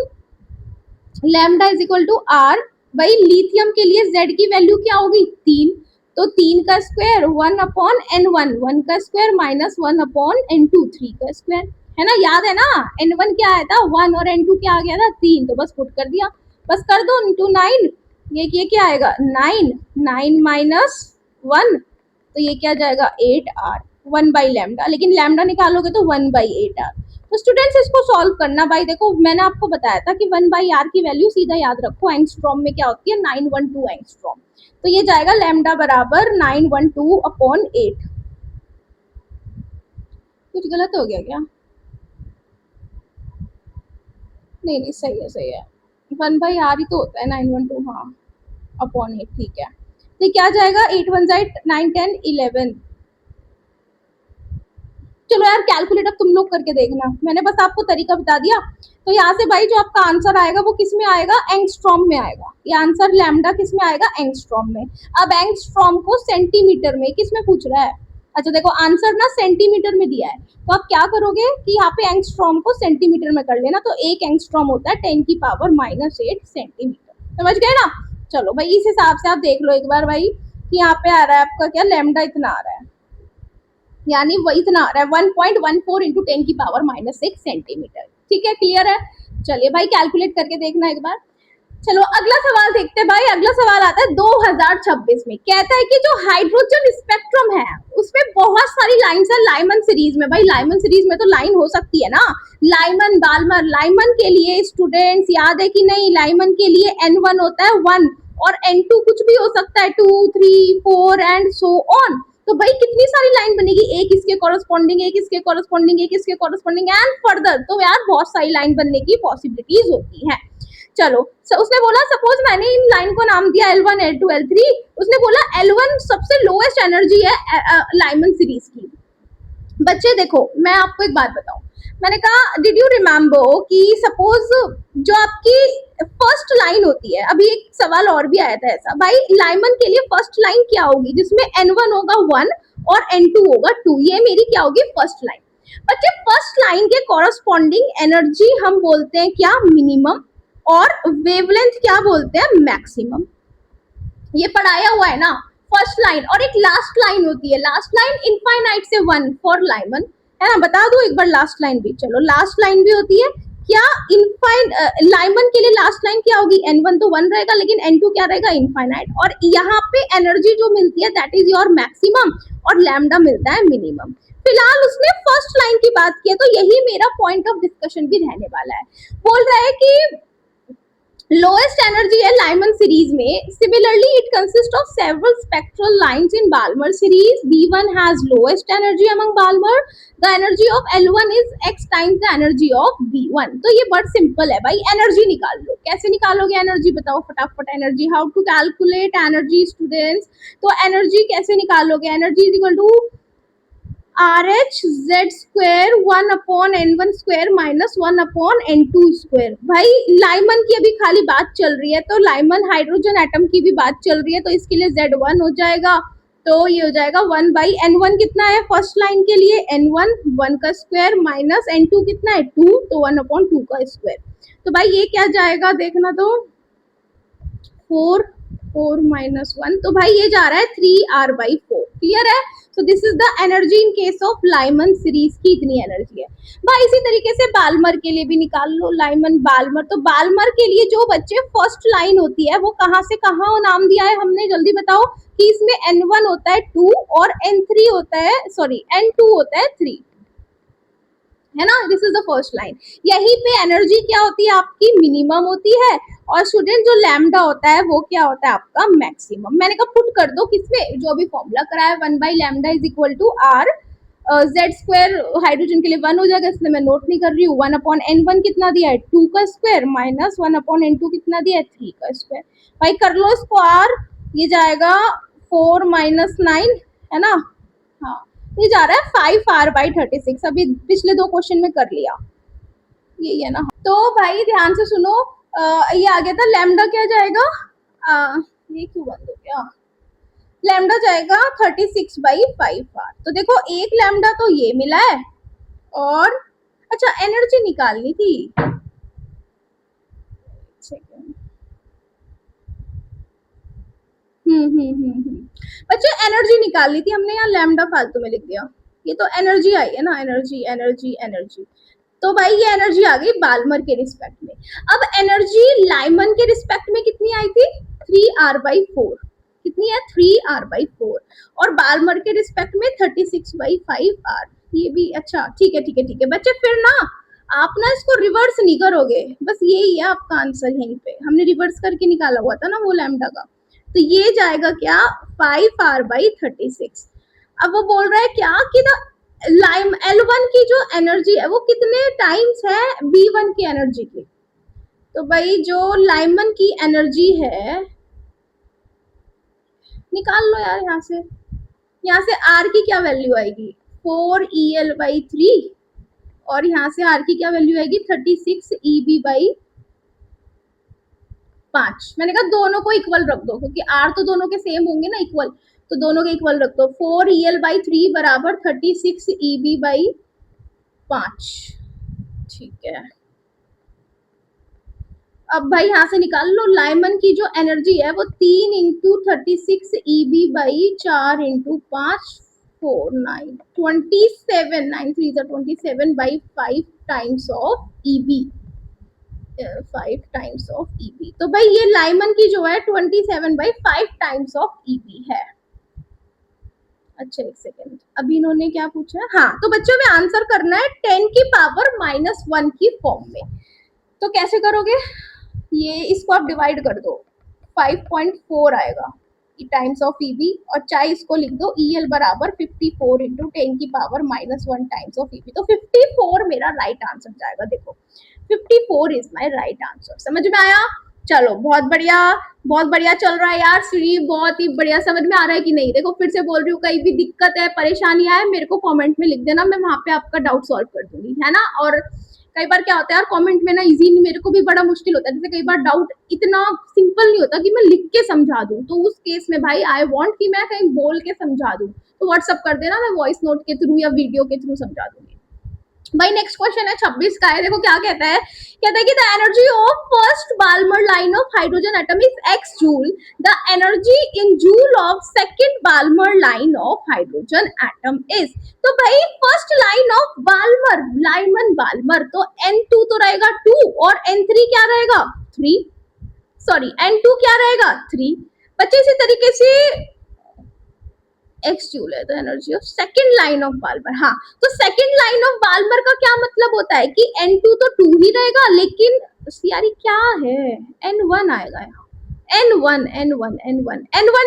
lambda is equal to R, भाई लिथियम के लिए z की वैल्यू क्या होगी 3, तो 3 का स्क्वायर 1 अपॉन n1 1 का स्क्वायर माइनस 1 अपॉन n2 3 का स्क्वायर, है ना। याद है ना, n1 क्या आया था 1 और n2 क्या आ गया था 3, तो बस पुट कर दिया, बस कर दो इंटू 9, ये क्या आएगा 9, 9 माइनस 1, तो ये क्या जाएगा 8r 1 बाई लैम्डा, लेकिन लैम्डा निकालोगे तो 1 बाई 8r। तो स्टूडेंट्स इसको सॉल्व करना, भाई देखो मैंने आपको बताया था कि 1 बाई आर की वैल्यू सीधा याद रखो, एंगस्ट्रॉम में क्या होती है 912 एंगस्ट्रॉम, तो ये जाएगा लैम्डा बराबर 912 अपॉन 8। कुछ गलत हो गया क्या, नहीं नहीं सही है सही है, 1 बाई आर ही तो होता है 912, हाँ अपॉन 8, ठीक है। तो क्या जाएगा 8 1 9 10 11। चलो यार कैलकुलेट अब तुम लोग करके देखना, मैंने बस आपको तरीका बता दिया। तो यहाँ से भाई जो आपका आंसर आएगा वो किस में आएगा, एंगस्ट्रॉम में आएगा। ये आंसर लैम्डा किस में आएगा, एंगस्ट्रॉम में। अब एंगस्ट्रॉम को सेंटीमीटर में किस में पूछ रहा है, अच्छा देखो आंसर ना सेंटीमीटर में दिया है, तो आप क्या करोगे कि यहाँ पे एंगस्ट्रॉम को सेंटीमीटर में कर लेना, तो एक एंगस्ट्रॉम होता है 10 की पावर -8 सेंटीमीटर, समझ गए ना। चलो भाई इस हिसाब से आप देख लो एक बार भाई कि यहाँ पे आ रहा है आपका क्या, लैम्डा इतना आ रहा है, यानी वो इतना आ रहा है 1.14 इंटू 10 की पावर -6 सेंटीमीटर। ठीक है, क्लियर है। चलिए भाई कैलकुलेट करके देखना एक बार। चलो अगला सवाल देखते हैं भाई। अगला सवाल आता है 2026 में, कहता है कि जो हाइड्रोजन स्पेक्ट्रम है उसमें बहुत सारी लाइंस है लाइमन सीरीज में। भाई लाइमन सीरीज में तो लाइन हो सकती है ना, लाइमन बाल्मर। लाइमन के लिए स्टूडेंट्स याद है कि नहीं, लाइमन के लिए n1 होता है 1 और n2 कुछ भी हो सकता है 2 3 4 एंड सो ऑन। तो भाई कितनी सारी लाइन बनेगी, एक इसके कॉरेस्पॉन्डिंग, एक इसके कॉरेस्पॉन्डिंग, एक इसके कॉरेस्पॉन्डिंग एंड फर्दर, तो यार बहुत सारी लाइन बनने की पॉसिबिलिटीज होती है। चलो उसने बोला सपोज मैंने इन लाइन को नाम दिया L1 L2 L3, उसने बोला L1 सबसे लोएस्ट एनर्जी है लाइमन सीरीज की। बच्चे देखो मैं आपको एक बात बताऊं, मैंने कहा डिड यू रिमेम्बर कि सपोज जो आपकी फर्स्ट लाइन होती है, अभी एक सवाल और भी आया था ऐसा, भाई लाइमन के लिए फर्स्ट लाइन क्या होगी जिसमें n1 होगा 1 और n2 होगा 2, ये मेरी क्या होगी फर्स्ट लाइन। बच्चे फर्स्ट लाइन के कॉरेस्पॉन्डिंग एनर्जी हम बोलते हैं क्या, मिनिमम, और वेवलेंथ क्या बोलते हैं, मैक्सिमम। ये पढ़ाया हुआ है ना, फर्स्ट लाइन। और एक लास्ट लाइन होती है, लास्ट लाइन इनफाइनाइट से 1 फॉर लाइमन, है ना, बता दो एक बार लास्ट लाइन भी। चलो लास्ट लाइन भी होती है क्या, लाइमन के लिए लास्ट लाइन क्या होगी, n1 तो 1 रहेगा लेकिन n2 क्या रहेगा, इनफाइनाइट। और यहाँ पे एनर्जी जो मिलती है दैट इज योर मैक्सिमम और लैम्डा मिलता है मिनिमम। फिलहाल उसने फर्स्ट लाइन की बात की है, तो यही मेरा पॉइंट ऑफ डिस्कशन भी रहने वाला है। बोल रहा है कि लोएस्ट एनर्जी है लाइमन सीरीज में, similarly it consist of several spectral lines in Balmer series, B1 has lowest energy among Balmer, the energy of L1 is x times the energy of B1। तो ये बहुत simple है भाई, energy निकाल लो। कैसे निकालोगे energy, बताओ फटाफट energy, how to calculate energy students. तो एनर्जी कैसे निकालोगे, energy is equal to RH Z square 1 upon n1 square minus 1 upon n2 square. भाई लाइमन की अभी खाली बात चल रही है, तो लाइमन हाइड्रोजन एटम की भी बात चल रही है, तो इसके लिए Z1 हो जाएगा, तो ये हो जाएगा 1 बाई n1 कितना है फर्स्ट लाइन के लिए, n1 1 का स्क्वायर माइनस n2 कितना है 2, तो 1 अपॉन 2 का स्क्वायर। तो भाई ये क्या जाएगा देखना, तो 4 4 - 1, तो भाई ये जा रहा है 3r/4। क्लियर है? So this is the energy in case of Lyman series की इतनी एनर्जी है भाई। इसी तरीके से बाल्मर के लिए भी निकाल लो, लाइमन बाल्मर। तो बाल्मर के लिए जो बच्चे फर्स्ट लाइन होती है वो कहाँ से कहाँ नाम दिया है हमने, जल्दी बताओ। कि इसमें N1 होता है 2 और N3 होता है, सॉरी N2 होता है 3, है ना। This is the first line. यहीं पे एनर्जी क्या होती है आपकी, मिनिमम होती है। और स्टूडेंट जो लैम्डा होता है वो क्या होता है आपका, मैक्सिमम। मैंने कहा पुट कर दो किसमें, जो भी फॉर्मूला कराया, 1/λ is equal to R Z square. Hydrogen के लिए 1 हो जाएगा, इसलिए मैं नोट नहीं कर रही हूँ। 1/N1 कितना दिया है, 2 का स्क्वायर, माइनस 1/N2 कितना दिया है, 3 का स्क्वायर। भाई कर लो इसको आर, ये जाएगा 4 - 9, है ना। हाँ, ये जा रहा है 5r/36। अभी पिछले 2 क्वेश्चन में कर लिया, यही है ना। तो भाई ध्यान से सुनो, ये आ गया था लैम्डा, क्या जाएगा, ये क्यों बंद हो गया, लैम्डा जाएगा 36/5r। तो देखो एक लैम्डा तो ये मिला है, और अच्छा एनर्जी निकालनी थी, बच्चे एनर्जी निकालनी थी हमने, यहाँ लैम्डा फालतू में लिख दिया। ये तो एनर्जी आई है ना, एनर्जी एनर्जी एनर्जी। तो भाई ये एनर्जी आ गई बाल्मर के रिस्पेक्ट में। अब एनर्जी लाइमन के रिस्पेक्ट में कितनी आई थी, 3r/4। कितनी है, 3r/4। और बाल्मर के रिस्पेक्ट में 36/5r। ये भी अच्छा, ठीक है ठीक है ठीक है बच्चे। फिर ना आप ना इसको रिवर्स नहीं करोगे, बस यही है आपका आंसर। यहीं पे हमने रिवर्स करके निकाला हुआ था ना वो लैम्डा का। तो ये जाएगा क्या, 5r/36। अब वो बोल रहा है क्या कि ना लाइम L1 की जो एनर्जी है वो कितने टाइम्स है B1 की एनर्जी की। तो भाई जो लाइमन की एनर्जी है, निकाल लो यार यहाँ से। यहाँ से R की क्या वैल्यू आएगी, 4EL/3, और यहाँ से R की क्या वैल्यू आएगी, 36EB/5। मैंने कहा दोनों को इक्वल रख दो, क्योंकि R तो दोनों के सेम होंगे ना, इक्वल। तो दोनों के इक्वल रख दो, 4EL/3 बराबर 36EB/5। ठीक है, अब भाई यहाँ से निकाल लो, लाइमन की जो एनर्जी है वो 3 × 36EB/4 × 5, 4 9 27, 9 3 27/5 times of EB, 5 times of EB। तो भाई ये लाइमन की जो है 27/5 टाइम्स ऑफ EB है। अच्छा एक सेकेंड, अभी इन्होंने क्या पूछा है, हाँ तो बच्चों में आंसर करना है 10⁻⁻1 की फॉर्म में। तो कैसे करोगे, ये इसको आप डिवाइड कर दो, 5.4 आएगा टाइम्स ऑफ EB, और चाहे इसको लिख दो EL बराबर 54 × 10⁻⁻1 टाइम्स ऑफ EB। तो 54 मेरा राइट आंसर जाएगा। देखो 54 इज माय राइट आंसर। समझ में आया, चलो बहुत बढ़िया, बहुत बढ़िया चल रहा है यार श्री, बहुत ही बढ़िया। समझ में आ रहा है कि नहीं, देखो फिर से बोल रही हूँ, कहीं भी दिक्कत है परेशानी है मेरे को कमेंट में लिख देना, मैं वहां पे आपका डाउट सॉल्व कर दूंगी, है ना। और कई बार क्या होता है यार, कमेंट में ना इजी, मेरे को भी बड़ा मुश्किल होता है, जैसे कई बार डाउट इतना सिंपल नहीं होता कि मैं लिख के समझा दूं। तो उस केस में भाई आई वांट कि मैं कहीं बोल के समझा दूं, तो व्हाट्सअप कर देना, मैं वॉइस नोट के थ्रू या वीडियो के थ्रू समझा दूंगी। भाई नेक्स्ट क्वेश्चन है 26 का है, देखो क्या कहता है, कहता है कि the energy of first Balmer line of hydrogen atom is x joule, the energy in joule of second Balmer line of hydrogen atom is. तो भाई first line of Balmer, Lyman Balmer, तो N2 तो रहेगा 2, और N3 क्या रहेगा 3, sorry N2 क्या रहेगा 3। बच्चे इसी तरीके से x जूल है, तो energy of second line of Balmer. हाँ तो सेकंड लाइन ऑफ बाल्मर का क्या मतलब होता है कि N2 तो 2 ही रहेगा, लेकिन यारी क्या है, N1 आएगा यहाँ, N1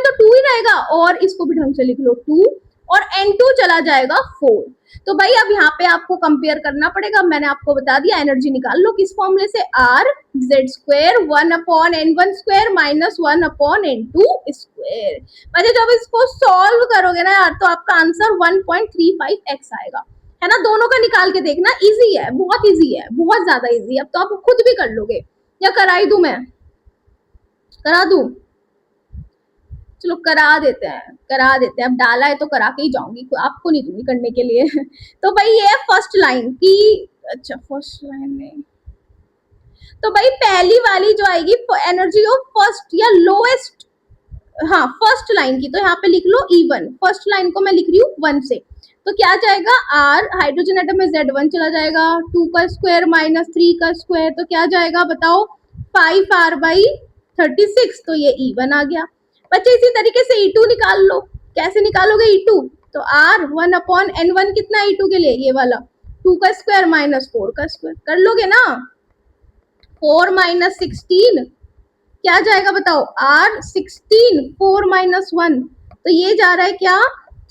तो 2 ही रहेगा, और इसको भी ढंग से लिख लो 2, और N2 चला जाएगा 4। तो भाई अब यहाँ पे आपको कंपेयर करना पड़ेगा, मैंने आपको बता दिया, एनर्जी निकाल लो किस फॉर्मूले से, R Z square 1/N1 square minus 1/N2 square. मतलब जब इसको सॉल्व करोगे ना यार, तो आपका आंसर 1.35x आएगा, है ना। दोनों का निकाल के देखना, इजी है, बहुत इजी है, बहुत ज्यादा इजी है। अब तो आप खुद भी कर लोगे, या कराई दूं मैं, करा दूं, चलो करा देते हैं, करा देते हैं। अब डाला है तो करा के ही जाऊंगी, आपको नहीं दूंगी करने के लिए। तो भाई ये है फर्स्ट लाइन की, अच्छा फर्स्ट लाइन में तो भाई पहली वाली जो आएगी एनर्जी ऑफ फर्स्ट या लोएस्ट हाँ फर्स्ट लाइन की, तो यहाँ पे लिख लो E1, फर्स्ट लाइन को मैं लिख रही हूँ 1 से, तो क्या जाएगा R, हाइड्रोजन एटम में Z1 चला जाएगा, 2 का स्क्वायर माइनस 3 का स्क्वायर, तो क्या जाएगा बताओ 5R/36, तो ये E1 आ गया। बच्चे इसी तरीके से E2 निकाल लो, कैसे निकालोगे E2, तो R 1/N1 कितना E2 के लिए, ये वाला 2 का स्क्वायर माइनस 4 का स्क्वायर, कर लोगे ना, 4 माइनस 16 क्या जाएगा बताओ R16, 4 माइनस 1, तो ये जा रहा है क्या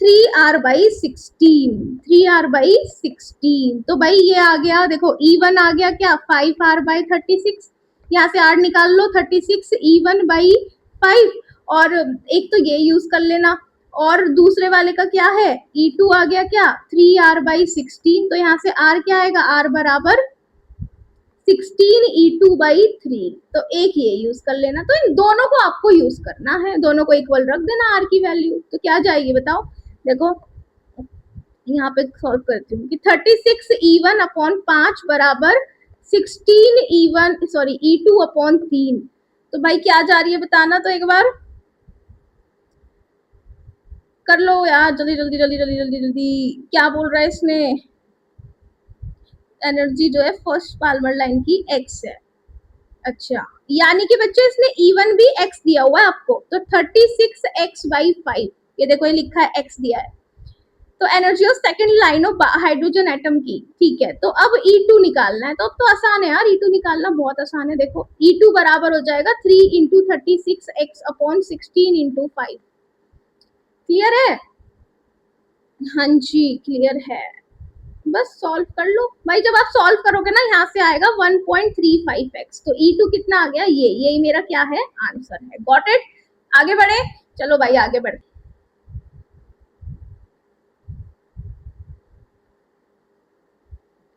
3R/16, 3R/16, तो भाई ये आ गया, देखो E1 आ गया क्या 5R/36, यहाँ से R निकाल लो 36 E1/5, और एक तो ये यूज कर लेना, और दूसरे वाले का क्या है E2 आ गया क्या 3R/16, तो यहाँ से R क्या आएगा, R बराबर 16E2/3, तो एक ये यूज कर लेना, तो इन दोनों को आपको यूज करना है, दोनों को इक्वल रख देना R की वैल्यू, तो क्या जाएगी बताओ, देखो यहाँ पे सॉल्व करती हूँ कि 36E1/5 बराबर E2/3, तो भाई क्या जा रही है बताना, तो एक बार कर लो यार, जल्दी जल्दी जल्दी जल्दी जल्दी जल्दी, क्या बोल रहा है इसने, एनर्जी जो है फर्स्ट पाल्मर लाइन की x है, अच्छा यानी कि बच्चे इसने E1 भी x दिया हुआ है आपको, तो 36x/5, ये देखो ये लिखा है x दिया है, तो energy of second line of hydrogen atom की, ठीक है, तो अब E2 निकालना है, तो अब तो आसान है यार, E2 निकालना बहुत आसान है, देखो E2 बराबर हो जाएगा 3 × 36x/16 × 5, क्लियर है, हाँ जी क्लियर है, बस सॉल्व कर लो भाई, जब आप सॉल्व करोगे ना यहाँ से आएगा 1.35x, तो E2 कितना आ गया, ये यही मेरा क्या है आंसर है, गॉट इट, आगे बढ़े, चलो भाई आगे बढ़े,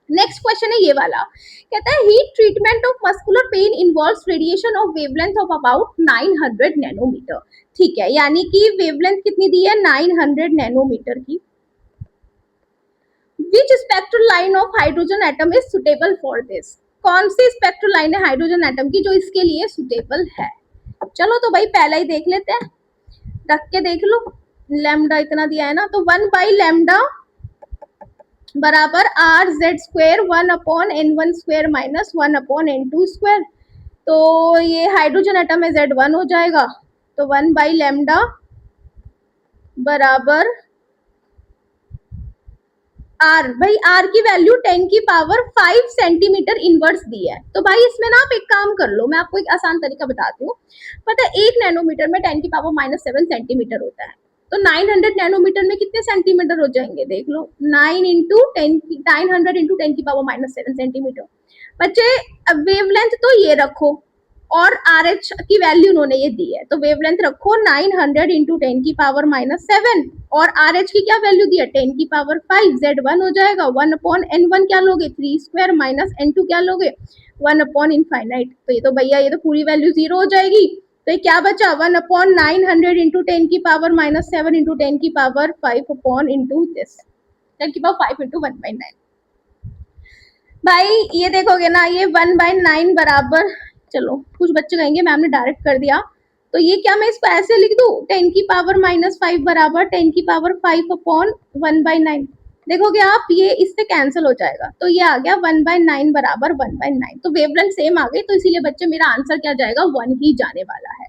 नेक्स्ट क्वेश्चन है ये वाला, कहता है heat treatment of muscular pain involves radiation of wavelength of about 900 nanometre, ठीक है, यानी कि वेवलेंथ कितनी दी है 900 नैनोमीटर की, Which spectral line of hydrogen atom is suitable for this? कौन सी स्पेक्ट्रल लाइन है हाइड्रोजन एटम की जो इसके लिए सुटेबल है, चलो तो भाई पहला ही देख लेते हैं, रख के देख लो, लैम्डा इतना दिया है ना, तो 1/लैम्डा बराबर R(Z²) 1/N1² माइनस 1/N2², तो ये हाइड्रोजन एटम में Z1 हो जाएगा, तो 1/लैम्डा बराबर R, भाई R की वैल्यू 10⁵ सेंटीमीटर इनवर्स दी है, तो भाई इसमें ना आप एक काम कर लो, मैं आपको एक आसान तरीका बताती हूँ, पता है 1 नैनोमीटर में 10⁻⁷ सेंटीमीटर होता है, तो 900 नैनोमीटर में कितने सेंटीमीटर हो जाएंगे, देख लो 900 × 10⁻⁷ सेंटीमीटर, बच्चे अब वेवलेंथ तो ये रखो, और RH की वैल्यू उन्होंने ये दी है, तो वेवलेंथ रखो 900 × 10⁻⁷, और RH की क्या वैल्यू दी है 10⁵, Z1 हो जाएगा 1/N1 क्या लोगे 3² माइनस N2 क्या लोगे 1/∞, तो ये तो भैया ये तो पूरी वैल्यू 0 हो जाएगी, तो ये क्या बचा 1/900 × 10⁻⁷ × 10⁵ into this 10⁵ into 1/9, भाई ये देखोगे ना ये 1/9 बराबर, चलो कुछ बच्चे कहेंगे मैम ने डायरेक्ट कर दिया, तो ये क्या मैं इसको ऐसे लिख दूं 10⁻⁻5 बराबर 10⁵ देखोगे आप ये इससे कैंसिल हो जाएगा, तो ये आ गया 1/9 बराबर 1/9, तो वेवलेंथ सेम आ गई, तो इसीलिए बच्चे मेरा आंसर क्या जाएगा 1 ही जाने वाला है।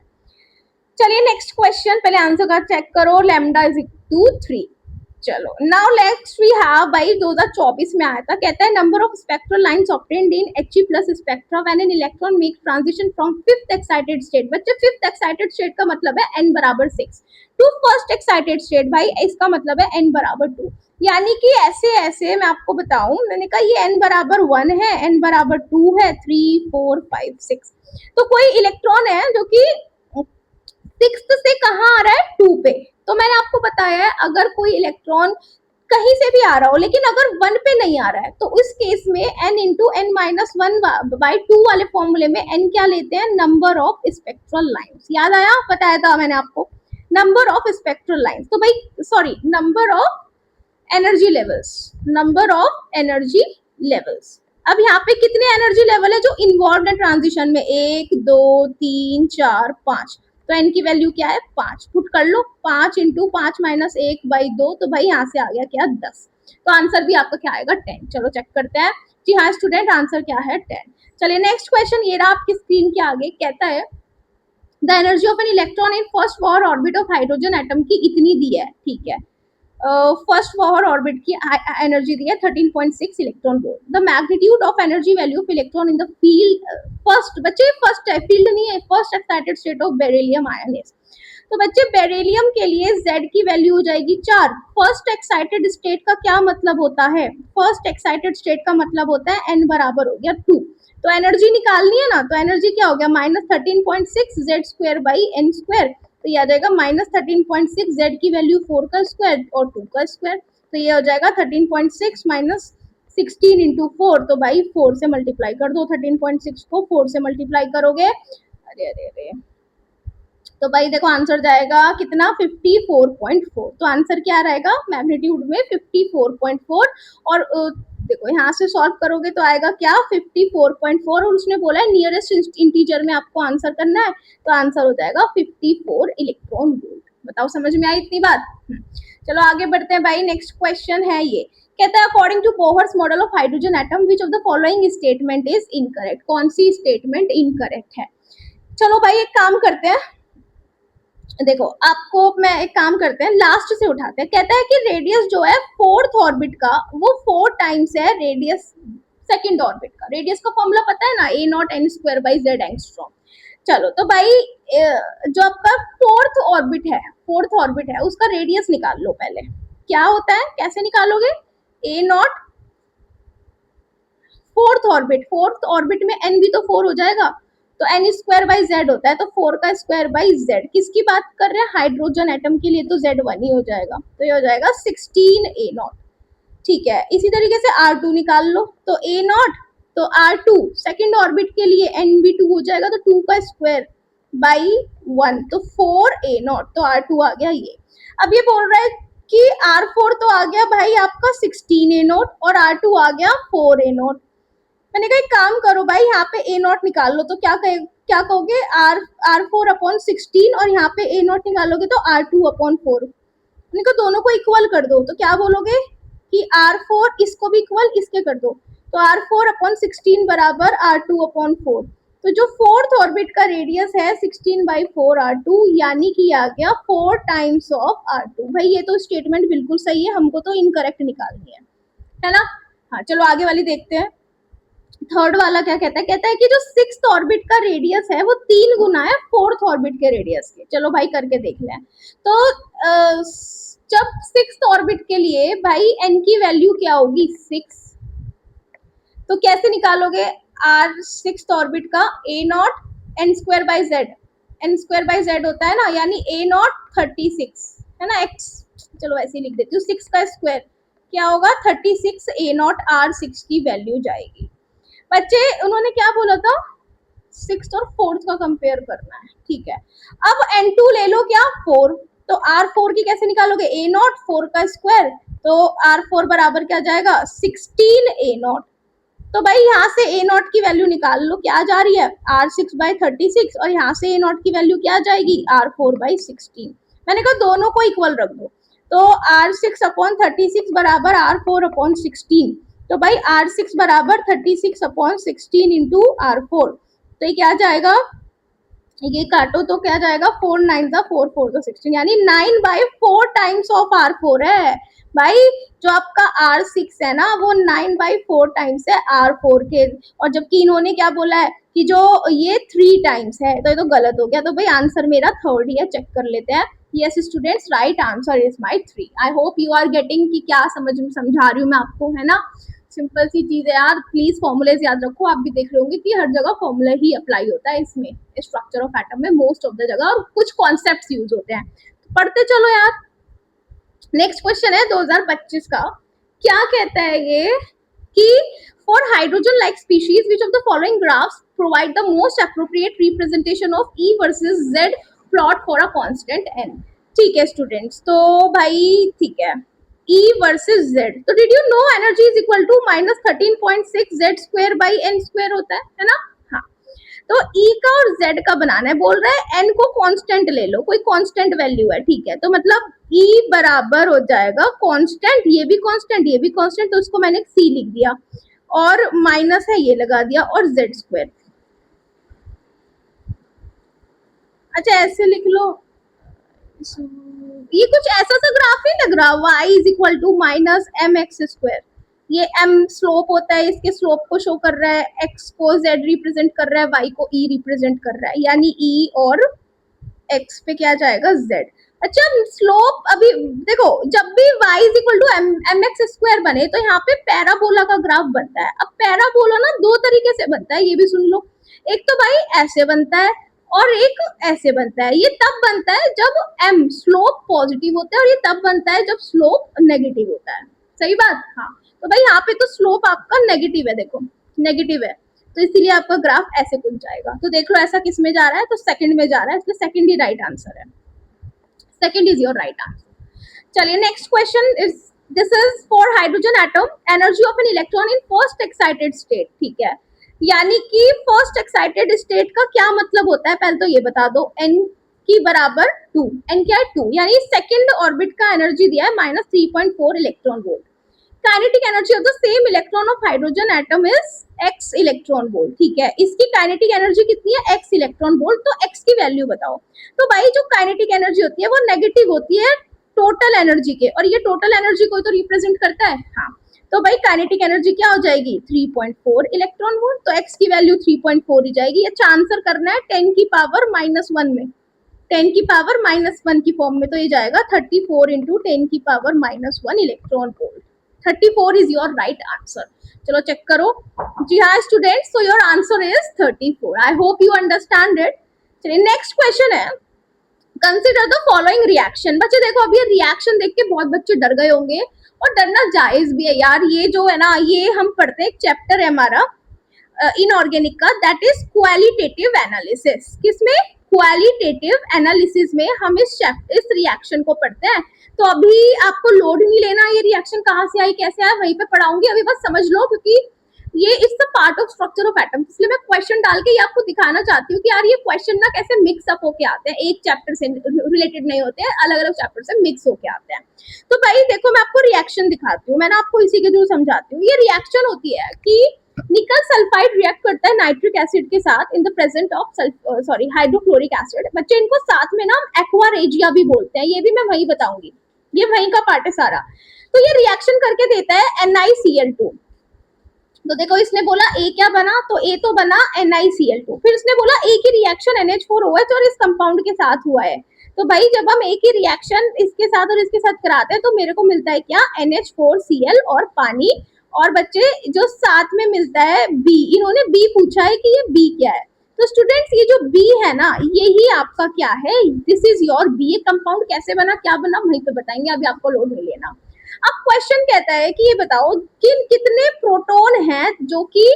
चलिए नेक्स्ट क्वेश्चन, पहले आंसर का चेक करो, लैम्डा इज इक्वल टू 3, चलो नाउ लेट्स वी हैव भाई 2024 में आया था, कहता है number of spectral lines obtained in He+ spectra when an electron make transition from fifth excited state, बच्चे फिफ्थ एक्साइटेड स्टेट का मतलब है n बराबर 6 टू फर्स्ट एक्साइटेड स्टेट, भाई इसका मतलब है n बराबर 2, यानी कि ऐसे ऐसे मैं आपको बताऊं, मैंने कहा ये n बराबर 1 है, n बराबर 2 है, 3 4 5 6, तो कोई इलेक्ट्रॉन है जो कि 6 से कहाँ आ रहा है 2 पे, तो मैंने आपको बताया है अगर कोई इलेक्ट्रॉन कहीं से भी आ रहा हो लेकिन अगर 1 पे नहीं आ रहा है, तो उस केस में n × n-1/2 वाले फॉर्मूले में n क्या लेते हैं नंबर ऑफ स्पेक्ट्रल लाइंस, याद आया बताया था मैंने आपको नंबर ऑफ स्पेक्ट्रल लाइंस, तो भाई sorry number of energy levels, number of energy levels, अब यहाँ पे कितने एनर्जी लेवल है जो इन्वॉल्व है ट्रांजिशन में 1 2 3 4 5, तो n की वैल्यू क्या है 5, पुट कर लो 5 इंटू 5 माइनस 1/2, तो भाई यहाँ से आ गया क्या 10। तो आंसर भी आपका क्या आएगा 10। चलो चेक करते हैं। जी हाँ स्टूडेंट, आंसर क्या है 10। चलिए नेक्स्ट क्वेश्चन, ये रहा आपकी स्क्रीन के आगे, कहता है the energy of an electron in first Bohr orbit of hydrogen atom की इतनी दी है, ठीक है। फर्स्ट बोर ऑर्बिट की एनर्जी दी है 13.6 electron volt. The magnitude of energy value of electron in the field first, बच्चे फर्स्ट है, फील्ड नहीं है, first excited state of beryllium ion is. तो बच्चे बेरिलियम के लिए Z की वैल्यू हो जाएगी 4। फर्स्ट एक्साइटेड स्टेट का क्या मतलब होता है? फर्स्ट एक्साइटेड स्टेट का मतलब होता है n बराबर हो गया 2। तो एनर्जी निकालनी है ना, तो एनर्जी क्या हो गया -13.6 Z square by n square. तो ये आ जाएगा -13.6, Z की वैल्यू 4 का स्क्वायर और 2 का स्क्वायर। तो ये हो जाएगा 13.6 माइनस 16 इंटू 4। तो भाई 4 से मल्टीप्लाई कर दो, 13.6 को 4 से मल्टीप्लाई करोगे, अरे अरे अरे, तो भाई देखो आंसर जाएगा कितना 54.4। तो आंसर क्या रहेगा मैग्नीट्यूड में 54.4। और देखो यहाँ से सॉल्व करोगे तो आएगा क्या 54.4, और उसने बोला है नियरेस्ट इंटीजर में आपको आंसर करना है, तो आंसर हो जाएगा 54 इलेक्ट्रॉन वोल्ट। बताओ समझ में आई इतनी बात? चलो आगे बढ़ते हैं भाई। नेक्स्ट क्वेश्चन है ये, कहता है according to Bohr's model of hydrogen atom which of the following statement is incorrect. कौन सी स्टेटमेंट इनकरेक्ट है? चलो भाई एक काम करते हैं, देखो आपको मैं एक काम करते हैं, लास्ट से उठाते हैं। कहता है कि रेडियस जो है फोर्थ ऑर्बिट का वो 4 टाइम्स है रेडियस सेकंड ऑर्बिट का। रेडियस का फॉर्मूला पता है ना, a0n² एंगस्ट्रॉम। चलो तो भाई जो आपका फोर्थ ऑर्बिट है उसका रेडियस निकाल लो पहले। क्या होता है, कैसे निकालोगे? a0 फोर्थ ऑर्बिट में n भी तो 4 हो जाएगा, तो n² होता है, तो 4 का स्क्वायर बाई z। किसकी बात कर रहे हैं? हाइड्रोजन एटम के लिए तो z 1 ही हो जाएगा, तो ये हो जाएगा 16a0। ठीक है, इसी तरीके से R2 निकाल लो, तो a0 तो R2 सेकंड ऑर्बिट के लिए n भी 2 हो जाएगा, तो 2 का स्क्वायर बाई 1, तो 4a0, तो R2 आ गया ये। अब ये बोल रहा है कि R4 तो आ गया भाई आपका 16a0 और R2 आ गया 4a0। मैंने कहा एक काम करो भाई, यहाँ पे a0 निकाल लो, तो क्या कहोगे R4/16, और यहाँ पे a0 निकालोगे तो R2/4। मैंने कहा दोनों को इक्वल कर दो, तो क्या बोलोगे कि R4 इसको भी इक्वल इसके कर दो, तो R4/16 बराबर R2/4। तो जो फोर्थ ऑर्बिट का रेडियस है 16/4 R2, यानी कि आ गया 4 टाइम्स ऑफ R2। भाई ये तो स्टेटमेंट बिल्कुल सही है, हमको तो इनकरेक्ट निकालनी है ना। हाँ चलो आगे वाली देखते हैं। थर्ड वाला क्या कहता है? कहता है कि जो सिक्स्थ ऑर्बिट का रेडियस है वो 3 गुना है फोर्थ ऑर्बिट के रेडियस के। चलो भाई करके देख लें। तो जब सिक्स्थ ऑर्बिट के लिए भाई n की वैल्यू क्या होगी 6, तो कैसे निकालोगे r सिक्स्थ ऑर्बिट का a0 n² बाई z होता है ना, यानी a0 36 है ना, x, चलो ऐसे ही लिख देती हूँ, 6 का स्क्वायर क्या होगा 36, a0 r6 की वैल्यू जाएगी। बच्चे उन्होंने क्या बोला था, सिक्स्थ और फोर्थ का कंपेयर करना है, ठीक है। अब n2 ले लो क्या 4, तो r4 की कैसे निकालोगे a0 4 का स्क्वायर, तो r4 बराबर क्या जाएगा 16a0। तो भाई यहाँ से a0 की वैल्यू निकाल लो, क्या जा रही है r6/36, और यहाँ से a0 की वैल्यू क्या जाएगी r4/16। मैंने कहा दोनों को इक्वल रख दो, तो r6/36 बराबर r4/16। तो भाई R6 बराबर 36/16 इंटू R4, तो ये क्या जाएगा, ये काटो तो क्या जाएगा 4 9 4 4 16, यानी 9/4 टाइम्स ऑफ R4 है। भाई जो आपका R6 है ना वो 9/4 टाइम्स है R4 के, और जबकि इन्होंने क्या बोला है कि जो ये 3 टाइम्स है, तो ये तो गलत हो गया। तो भाई आंसर मेरा थर्ड ही है, चेक कर लेते हैं। Yes students, right answer is my 3। I hope you are getting कि क्या समझा रही हूँ मैं आपको, है ना। सिंपल सी चीज है यार, प्लीज फॉर्मूलेज याद रखो। आप भी देख रहे होंगे कि हर जगह फॉर्मूला ही अप्लाई होता है इसमें, स्ट्रक्चर ऑफ एटम में मोस्ट ऑफ द जगह, और कुछ कॉन्सेप्ट्स यूज होते हैं, तो पढ़ते चलो यार। नेक्स्ट क्वेश्चन है 2025 का, क्या कहता है ये कि for hydrogen like species which of the following graphs provide the most appropriate representation of E versus Z plot for a constant n। ठीक है स्टूडेंट्स, तो भाई ठीक है E वर्सेस Z, तो did you know energy is equal to -13.6 Z² by n² होता है ना। हाँ, तो ई का और जेड का बनाना है। बोल रहा है एन को कांस्टेंट ले लो, कोई कांस्टेंट वैल्यू है, ठीक है। तो मतलब ई बराबर हो जाएगा कांस्टेंट, ये भी कांस्टेंट, ये भी कांस्टेंट, तो उसको मैंने सी लिख दिया और माइनस है ये लगा दिया और जेड स्क्वायर। अच्छा ऐसे लिख लो, ये कुछ ऐसा सा ग्राफ नहीं लग रहा, y is equal to minus M X square. ये m स्लोप होता है, इसके स्लोप को शो कर रहा है, x को z रिप्रेजेंट कर रहा है, y को e रिप्रेजेंट कर रहा है, यानी e और x पे क्या जाएगा z। अच्छा स्लोप अभी देखो, जब भी y is equal to M X square बने तो यहाँ पे पैराबोला का ग्राफ बनता है। अब पैराबोला ना दो तरीके से बनता है, ये भी सुन लो। एक तो भाई ऐसे बनता है और एक ऐसे बनता है। ये तब बनता है जब m स्लोप पॉजिटिव होता है और ये तब बनता है जब स्लोप नेगेटिव होता है। सही बात, हाँ। तो भाई यहाँ पे तो स्लोप आपका नेगेटिव है, देखो नेगेटिव है, तो इसीलिए आपका ग्राफ ऐसे कुछ जाएगा। तो देख लो ऐसा किस में जा रहा है, तो सेकंड में जा रहा है, इसलिए सेकंड ही राइट आंसर है। Second is your right answer. चलिए next question is, this is for hydrogen atom, energy of an electron in first excited state, ठीक है। यानी कि फर्स्ट एक्साइटेड स्टेट का क्या मतलब होता है, पहले तो ये बता दो। n की बराबर 2, n क्या है 2, यानी सेकंड ऑर्बिट का एनर्जी दिया है -3.4 electron volt. Kinetic energy of the same electron of hydrogen atom is x electron volt, ठीक है। इसकी काइनेटिक एनर्जी कितनी है, x इलेक्ट्रॉन वोल्ट। तो x की वैल्यू बताओ। तो भाई जो काइनेटिक एनर्जी होती है वो नेगेटिव होती है टोटल एनर्जी के, और ये टोटल एनर्जी को तो रिप्रेजेंट करता है, हाँ। तो भाई काइनेटिक एनर्जी क्या हो जाएगी 3.4 इलेक्ट्रॉन वोल्ट, तो x की वैल्यू 3.4 ही जाएगी। अच्छा आंसर करना है 10 की पावर -1 में, 10 की पावर -1 की फॉर्म में, तो ये जाएगा 34 इंटू 10 की power -1 electron volt. 34 is your right answer. चलो चेक करो। जी हाँ students, so your answer is 34। I hope you understand it. चलिए नेक्स्ट क्वेश्चन है, कंसिडर द फॉलोइंग रिएक्शन। बच्चे देखो अभी ये रिएक्शन देख के बहुत बच्चे डर गए होंगे, और डरना जायज भी है यार। ये जो है ना, ये हम पढ़ते हैं, एक चैप्टर है हमारा इनऑर्गेनिक का, दैट इज क्वालिटेटिव एनालिसिस। किसमें, क्वालिटेटिव एनालिसिस में हम इस रिएक्शन को पढ़ते हैं। तो अभी आपको लोड नहीं लेना, ये रिएक्शन कहाँ से आई कैसे आया वहीं पे पढ़ाऊंगी, अभी बस समझ लो, क्योंकि ये is the part of structure of atom. इसलिए मैं क्वेश्चन डाल के ये आपको दिखाना चाहती हूँ कि यार ये क्वेश्चन ना कैसे मिक्स अप होके आते हैं, एक चैप्टर से रिलेटेड नहीं होते हैं, अलग अलग चैप्टर से मिक्स होके आते हैं। तो भाई देखो मैं आपको रिएक्शन दिखाती हूँ, मैं ना आपको इसी के थ्रू समझाती हूँ। ये रिएक्शन होती है कि निकल सल्फाइड रिएक्ट करता है नाइट्रिक एसिड के साथ in the presence of hydrochloric acid. बच्चे इनको साथ में ना एक्वा रेजिया भी बोलते हैं, ये भी मैं वही बताऊंगी, ये वही का पार्ट है सारा। तो ये रिएक्शन करके देता है NiCl2। तो देखो इसने बोला A क्या बना, तो A तो बना NiCl2। फिर इसने बोला A की रिएक्शन NH4OH और इस कंपाउंड के साथ हुआ है। तो भाई जब हम A की रिएक्शन इसके साथ और इसके साथ कराते हैं तो मेरे को मिलता है क्या, NH4Cl और पानी। और बच्चे जो साथ में मिलता है B, इन्होंने B पूछा है कि ये B क्या है। तो स्टूडेंट्स ये जो B है ना, यही आपका क्या है, दिस इज योर B। ये कंपाउंड कैसे बना क्या बना वहीं पे बताएंगे, अभी आपको लोड नहीं लेना। अब क्वेश्चन कहता है कि ये बताओ कि कितने प्रोटॉन हैं जो कि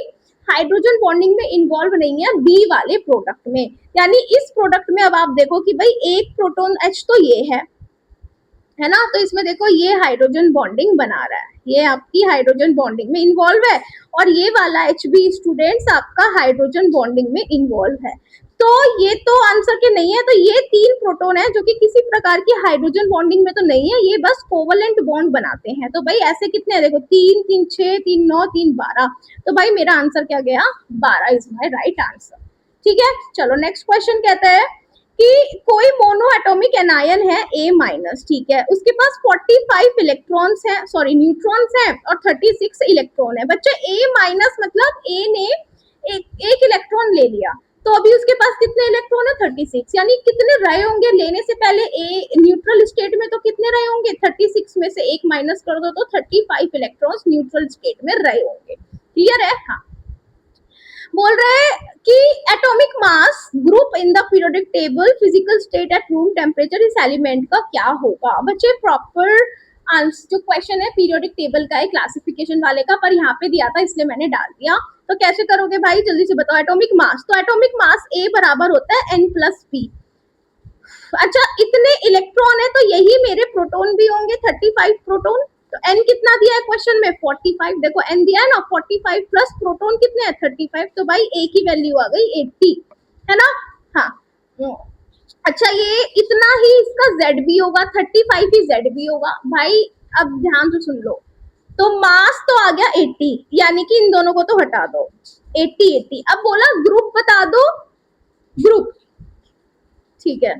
हाइड्रोजन बॉन्डिंग में इन्वॉल्व नहीं है बी वाले प्रोडक्ट में। यानी इस प्रोडक्ट में अब आप देखो कि भाई एक प्रोटॉन H तो ये है ना, तो इसमें देखो ये हाइड्रोजन बॉन्डिंग बना रहा है, ये आपकी हाइड्रोजन बॉन्डिंग में इन्वॉल्व है, और ये वाला H भी स्टूडेंट्स आपका हाइड्रोजन बॉन्डिंग में इन्वॉल्व है। तो ये तो आंसर के नहीं है। तो ये 3 प्रोटॉन है जो कि किसी प्रकार की हाइड्रोजन बॉन्डिंग में तो नहीं है, ये बस कोवलेंट बॉन्ड बनाते हैं। तो भाई ऐसे कितने हैं देखो, 3 3 6 3 9 3 12। तो भाई मेरा आंसर क्या गया, 12 इज माय राइट आंसर। ठीक है, चलो नेक्स्ट क्वेश्चन कहता है कि कोई मोनो एटॉमिक एनायन है A-, ठीक है, उसके पास 45 इलेक्ट्रॉन्स हैं, सॉरी न्यूट्रॉन्स हैं, और 36 इलेक्ट्रॉन है। बच्चे A- मतलब A ने एक इलेक्ट्रॉन ले लिया, तो अभी उसके पास कितने इलेक्ट्रॉन है 36, यानी कितने रहे होंगे लेने से पहले ए न्यूट्रल स्टेट में, तो कितने रहे होंगे 36 में से एक माइनस कर दो तो 35 इलेक्ट्रॉन्स न्यूट्रल स्टेट में रहे होंगे। क्लियर है, हाँ। बोल रहे हैं कि atomic mass group in the periodic table physical state at room temperature इस एलिमेंट का क्या होगा। बच्चे प्रॉपर आंसर, जो क्वेश्चन है पीरियोडिक टेबल का है क्लासिफिकेशन वाले का, पर यहाँ पे दिया था इसलिए मैंने डाल दिया। तो कैसे करोगे भाई, जल्दी से बताओ। एटॉमिक मास, तो एटॉमिक मास A बराबर होता है N+P। अच्छा इतने इलेक्ट्रॉन है तो यही मेरे प्रोटॉन भी होंगे 35 प्रोटॉन, तो n कितना दिया है क्वेश्चन में 45, देखो n दिया है ना 45 प्लस प्रोटॉन कितने हैं 35, तो भाई a की वैल्यू आ गई 80, है ना। हाँ अच्छा ये इतना ही इसका Z भी होगा, 35 ही Z भी होगा भाई। अब ध्यान से सुन लो, तो मास तो आ गया 80, यानी कि इन दोनों को तो हटा दो 80 80। अब बोला ग्रुप बता दो, ग्रुप, ठीक है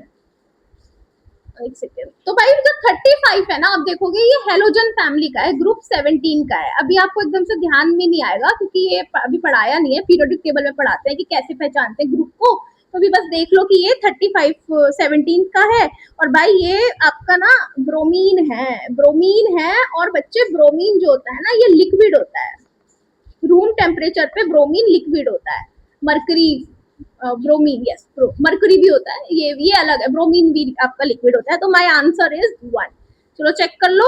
एक सेकेंड। तो भाई जो 35 है ना, आप देखोगे ये हेलोजन फैमिली का है, ग्रुप 17 का है। अभी आपको एकदम से ध्यान में नहीं आएगा क्योंकि ये अभी पढ़ाया नहीं है, पीरियोडिक टेबल में पढ़ाते हैं कि कैसे पहचानते हैं ग्रुप को। तो अभी बस देख लो कि ये 35 17 का है। और भाई ये आपका ना ब्रोमीन है, ब्रोमीन है। और बच्चे ब्रोमीन जो होता है ना ये लिक्विड होता है, रूम टेम्परेचर पे ब्रोमीन लिक्विड होता है। मरकरी ब्रोमीन, यस मरकरी भी होता है, ये अलग है, ब्रोमीन भी आपका लिक्विड होता है। तो माय आंसर इज 1। चलो चेक कर लो,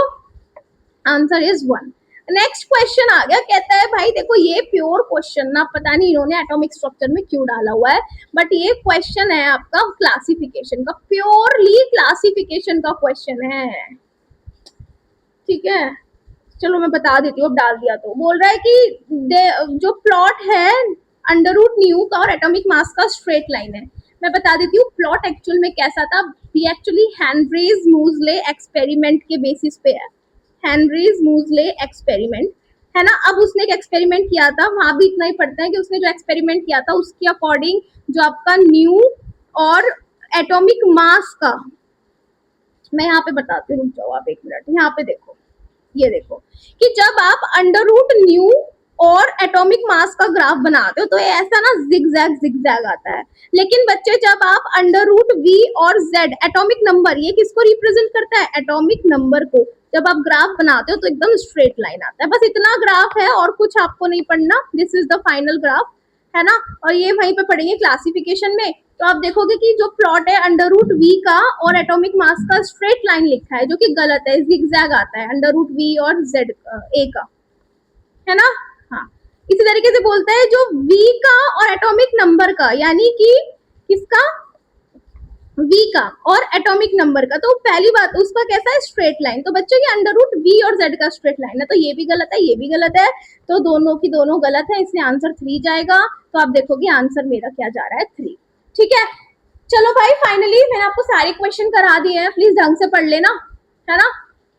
आंसर इज 1। नेक्स्ट क्वेश्चन आ गया, कहता है भाई देखो ये प्योर क्वेश्चन ना, पता नहीं इन्होंने एटॉमिक स्ट्रक्चर में क्यों डाला हुआ है, बट ये क्वेश्चन है आपका क्लासिफिकेशन का, प्योरली क्लासिफिकेशन का क्वेश्चन है, ठीक है। चलो मैं बता देती हूँ, अब डाल दिया तो। बोल रहा है कि जो प्लॉट है अंडर रूट न्यू का और एटॉमिक मास का स्ट्रेट लाइन है। मैं बता देती हूँ प्लॉट एक्चुअल में कैसा था। ये एक्चुअली हेनरीज मूजले एक्सपेरिमेंट के बेसिस पे है, हेनरीज मूजले एक्सपेरिमेंट, है ना। अब उसने एक एक्सपेरिमेंट किया था, वहां भी इतना ही पढ़ते हैं कि उसने जो एक्सपेरिमेंट किया था उसके अकॉर्डिंग जो आपका न्यू और एटॉमिक मास का, मैं यहाँ पे बताती हूँ, रुक जाओ आप एक मिनट, यहाँ पे देखो, ये देखो कि जब आप अंडर रूट न्यू और एटॉमिक मास का ग्राफ बनाते हो तो ये ऐसा ना जिगजैग जिगजैग आता है। लेकिन बच्चे जब आप अंडर रूट वी और जेड एटॉमिक नंबर, ये किसको रिप्रेजेंट करता है एटॉमिक नंबर को, जब आप ग्राफ बनाते हो तो एकदम स्ट्रेट लाइन आता है। बस इतना ग्राफ है और कुछ आपको नहीं पढ़ना, this is the final graph, है ना। और ये वहीं पे पढ़ेंगे क्लासिफिकेशन में। तो आप देखोगे कि जो प्लॉट है अंडर रूट वी का और एटॉमिक मास का स्ट्रेट लाइन लिखा है, जो कि गलत है, जिगजैग आता है अंडर रूट वी और जेड ए का, है ना। हाँ इसी तरीके से बोलते हैं जो वी का और एटॉमिक नंबर का, यानी कि किसका v का और एटॉमिक नंबर का, तो पहली बात उसका कैसा है स्ट्रेट लाइन। तो बच्चों ये अंडर रूट v और z का स्ट्रेट लाइन है, तो ये भी गलत है, ये भी गलत है, तो दोनों की दोनों गलत है, इसलिए आंसर 3 जाएगा। तो आप देखोगे आंसर मेरा क्या जा रहा है 3, ठीक है। चलो भाई फाइनली मैंने आपको सारे क्वेश्चन करा दिए हैं, प्लीज ढंग से पढ़ लेना, है ना।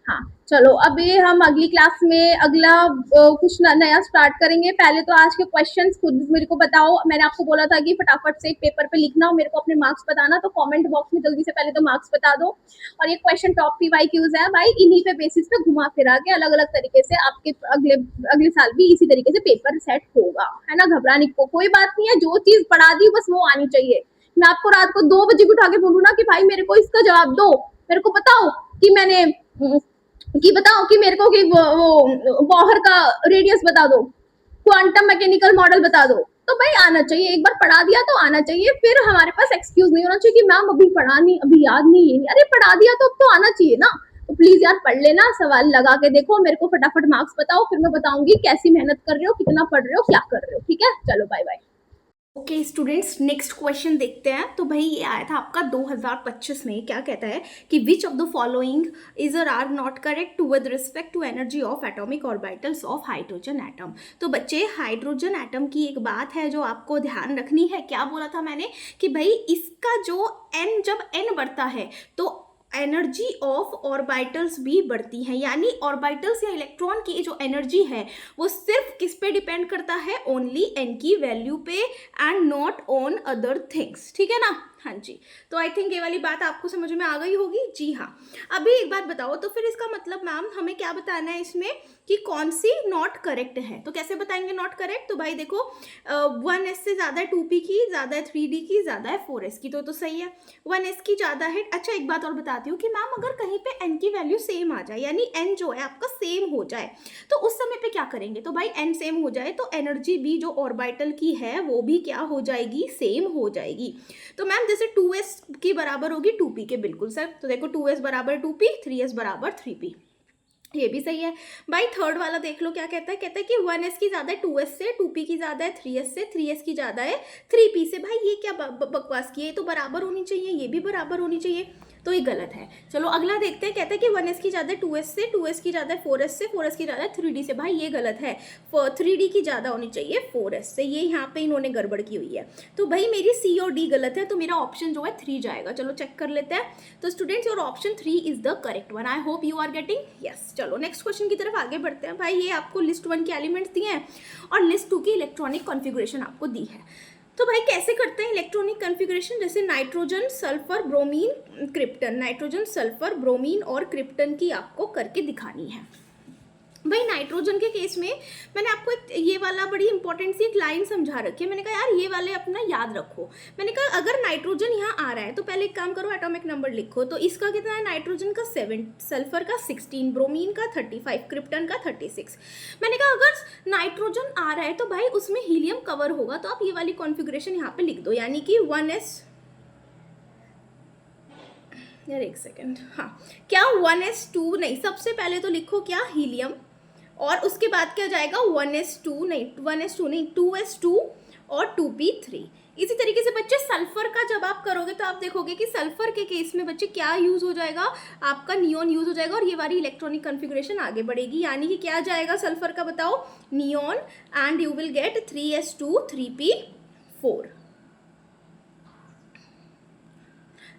हाँ चलो अभी हम अगली क्लास में अगला कुछ नया स्टार्ट करेंगे। पहले तो आज के क्वेश्चंस खुद मेरे को बताओ, मैंने आपको बोला था कि फटाफट से एक पेपर पे लिखना और मेरे को अपने मार्क्स बताना, तो कमेंट बॉक्स में जल्दी से पहले तो मार्क्स बता दो। और ये क्वेश्चन टॉप PYQs है भाई, इन्हीं पे बेसिस पे घुमा फिरा के अलग अलग तरीके से आपके अगले साल भी इसी तरीके से पेपर सेट होगा, है ना। घबराने को कोई बात नहीं है, जो चीज पढ़ा दी बस वो आनी चाहिए। मैं आपको रात को 2 बजे भी उठा के बोलूँ ना कि भाई मेरे को इसका जवाब दो, मेरे को बताओ कि मैंने कि बताओ कि मेरे को कि वो बॉहर का रेडियस बता दो, क्वांटम मैकेनिकल मॉडल बता दो, तो भाई आना चाहिए, एक बार पढ़ा दिया तो आना चाहिए। फिर हमारे पास एक्सक्यूज नहीं होना चाहिए कि मैम अभी पढ़ा नहीं, अभी याद नहीं, ये नहीं, अरे पढ़ा दिया तो अब तो आना चाहिए ना। तो प्लीज यार पढ़ लेना, सवाल लगा के देखो, मेरे को फटाफट मार्क्स बताओ, फिर मैं बताऊंगी कैसी मेहनत कर रहे हो, कितना पढ़ रहे हो, क्या कर रहे हो, ठीक है। चलो bye bye. Okay students, next question देखते हैं। तो भाई ये आया था आपका 2025 में, क्या कहता है कि which of the following is or not correct with respect to energy of atomic orbitals of hydrogen atom. तो बच्चे हाइड्रोजन एटम की एक बात है जो आपको ध्यान रखनी है। क्या बोला था मैंने कि भाई इसका जो n, जब n बढ़ता है तो एनर्जी ऑफ ऑर्बिटल्स भी बढ़ती है, यानी ऑर्बिटल्स या इलेक्ट्रॉन की जो एनर्जी है वो सिर्फ किस पे डिपेंड करता है, ओनली n की वैल्यू पे and not on other things, ठीक है ना। हाँ जी, तो आई थिंक ये वाली बात आपको समझ में आ गई होगी। जी हाँ, अभी एक बात बताओ, तो फिर इसका मतलब मैम हमें क्या बताना है इसमें कि कौन सी नॉट करेक्ट है। तो कैसे बताएंगे नॉट करेक्ट, तो भाई देखो 1s से ज़्यादा है 2p की, ज़्यादा है 3d की, ज़्यादा है 4s की, तो सही है। 1s की ज़्यादा है। अच्छा एक बात और बताती हूँ कि मैम अगर कहीं पे n की वैल्यू सेम आ जाए, यानी n जो है आपका सेम हो जाए, तो उस समय पे क्या करेंगे। तो भाई n सेम हो जाए तो एनर्जी भी जो ऑर्बिटल की है वो भी क्या हो जाएगी, सेम हो जाएगी। तो मैम जैसे 2s की बराबर होगी 2p के, बिल्कुल सर। तो देखो 2s बराबर 2p, 3s बराबर 3p, ये भी सही है भाई। थर्ड वाला देख लो क्या कहता है, कहता है कि 1s की ज़्यादा है 2s से, 2p की ज़्यादा है 3s से, 3s की ज़्यादा है 3p से। भाई ये क्या बकवास की है, ये तो बराबर होनी चाहिए, ये भी बराबर होनी चाहिए। तो ये गलत है। चलो अगला देखते हैं, कहते हैं कि 1s की ज़्यादा है 2s से, 2s की ज़्यादा है 4s से, 4s की ज़्यादा है 3d से। भाई ये गलत है, 3d की ज़्यादा होनी चाहिए 4s से, ये यहाँ पे इन्होंने गड़बड़ की हुई है। तो भाई मेरी सी और डी गलत है, तो मेरा ऑप्शन जो है 3 जाएगा। चलो चेक कर लेते हैं। तो students your option 3 is the correct one. I hope you are getting yes. चलो नेक्स्ट क्वेश्चन की तरफ आगे बढ़ते हैं। भाई ये आपको लिस्ट 1 के एलिमेंट्स दिए हैं और लिस्ट 2 की इलेक्ट्रॉनिक कॉन्फ़िगरेशन आपको दी है। तो भाई कैसे करते हैं इलेक्ट्रॉनिक कन्फिग्रेशन, जैसे nitrogen sulphur bromine krypton, nitrogen sulphur bromine और क्रिप्टन की आपको करके दिखानी है। भाई नाइट्रोजन के केस में मैंने आपको ये वाला बड़ी इंपॉर्टेंट सी एक लाइन समझा रखी है। मैंने कहा यार ये वाले अपना याद रखो। मैंने कहा अगर नाइट्रोजन यहाँ आ रहा है तो पहले एक काम करो, एटॉमिक नंबर लिखो। तो इसका कितना है, नाइट्रोजन का 7, सल्फर का 16, ब्रोमीन का 35, क्रिप्टन का 36। मैंने कहा अगर नाइट्रोजन आ रहा है तो भाई उसमें हीलियम कवर होगा, तो आप ये वाली कॉन्फ़िगरेशन यहाँ पे लिख दो, यानी कि 1s, यार एक सेकेंड, हाँ क्या 1s2 नहीं, सबसे पहले तो लिखो क्या हीलियम, और उसके बाद क्या जाएगा 1s2 नहीं 2s2 और 2p3। इसी तरीके से बच्चे सल्फर का जब आप करोगे तो आप देखोगे कि सल्फर के केस में बच्चे क्या यूज़ हो जाएगा, आपका नियोन यूज़ हो जाएगा और ये वाली इलेक्ट्रॉनिक कन्फिग्रेशन आगे बढ़ेगी। यानी कि क्या जाएगा सल्फर का, बताओ, neon, and you will get 3s2 3p4।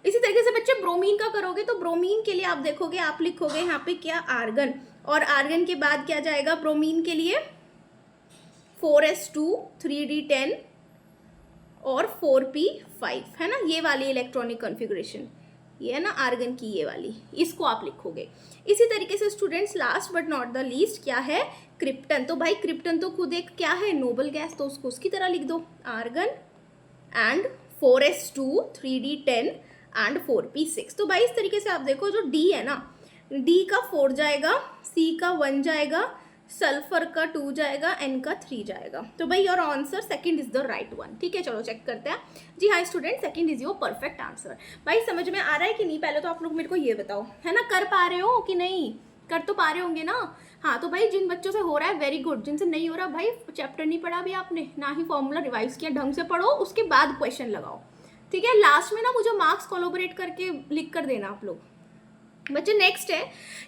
इसी तरीके से बच्चे ब्रोमीन का करोगे तो ब्रोमीन के लिए आप देखोगे, आप लिखोगे यहाँ पे क्या, आर्गन, और आर्गन के बाद क्या जाएगा ब्रोमीन के लिए 4s2 3d10 और 4p5, है ना, ये वाली इलेक्ट्रॉनिक कॉन्फ़िगरेशन, ये है ना आर्गन की ये वाली, इसको आप लिखोगे। इसी तरीके से students last but not the least क्या है, क्रिप्टन। तो भाई क्रिप्टन तो खुद एक क्या है, नोबल गैस, तो उसको उसकी तरह लिख दो, argon and 4s2 3d10 and 4p6। तो भाई इस तरीके से आप देखो जो D है ना, D का 4 जाएगा, C का 1 जाएगा, सल्फर का 2 जाएगा, N का 3 जाएगा। तो भाई your answer second is the right one. ठीक है, चलो चेक करते हैं। जी हाँ student, second is your perfect answer. भाई समझ में आ रहा है कि नहीं, पहले तो आप लोग मेरे को ये बताओ, है ना, कर पा रहे हो कि नहीं, कर तो पा रहे होंगे ना। हाँ तो भाई जिन बच्चों से हो रहा है वेरी गुड, जिनसे नहीं हो रहा भाई चैप्टर नहीं पढ़ा अभी आपने, ना ही फॉर्मूला रिवाइज किया, ढंग से पढ़ो, उसके बाद क्वेश्चन लगाओ। ठीक है, लास्ट में ना मुझे मार्क्स कोलैबोरेट करके लिख कर देना आप लोग। बच्चे नेक्स्ट है,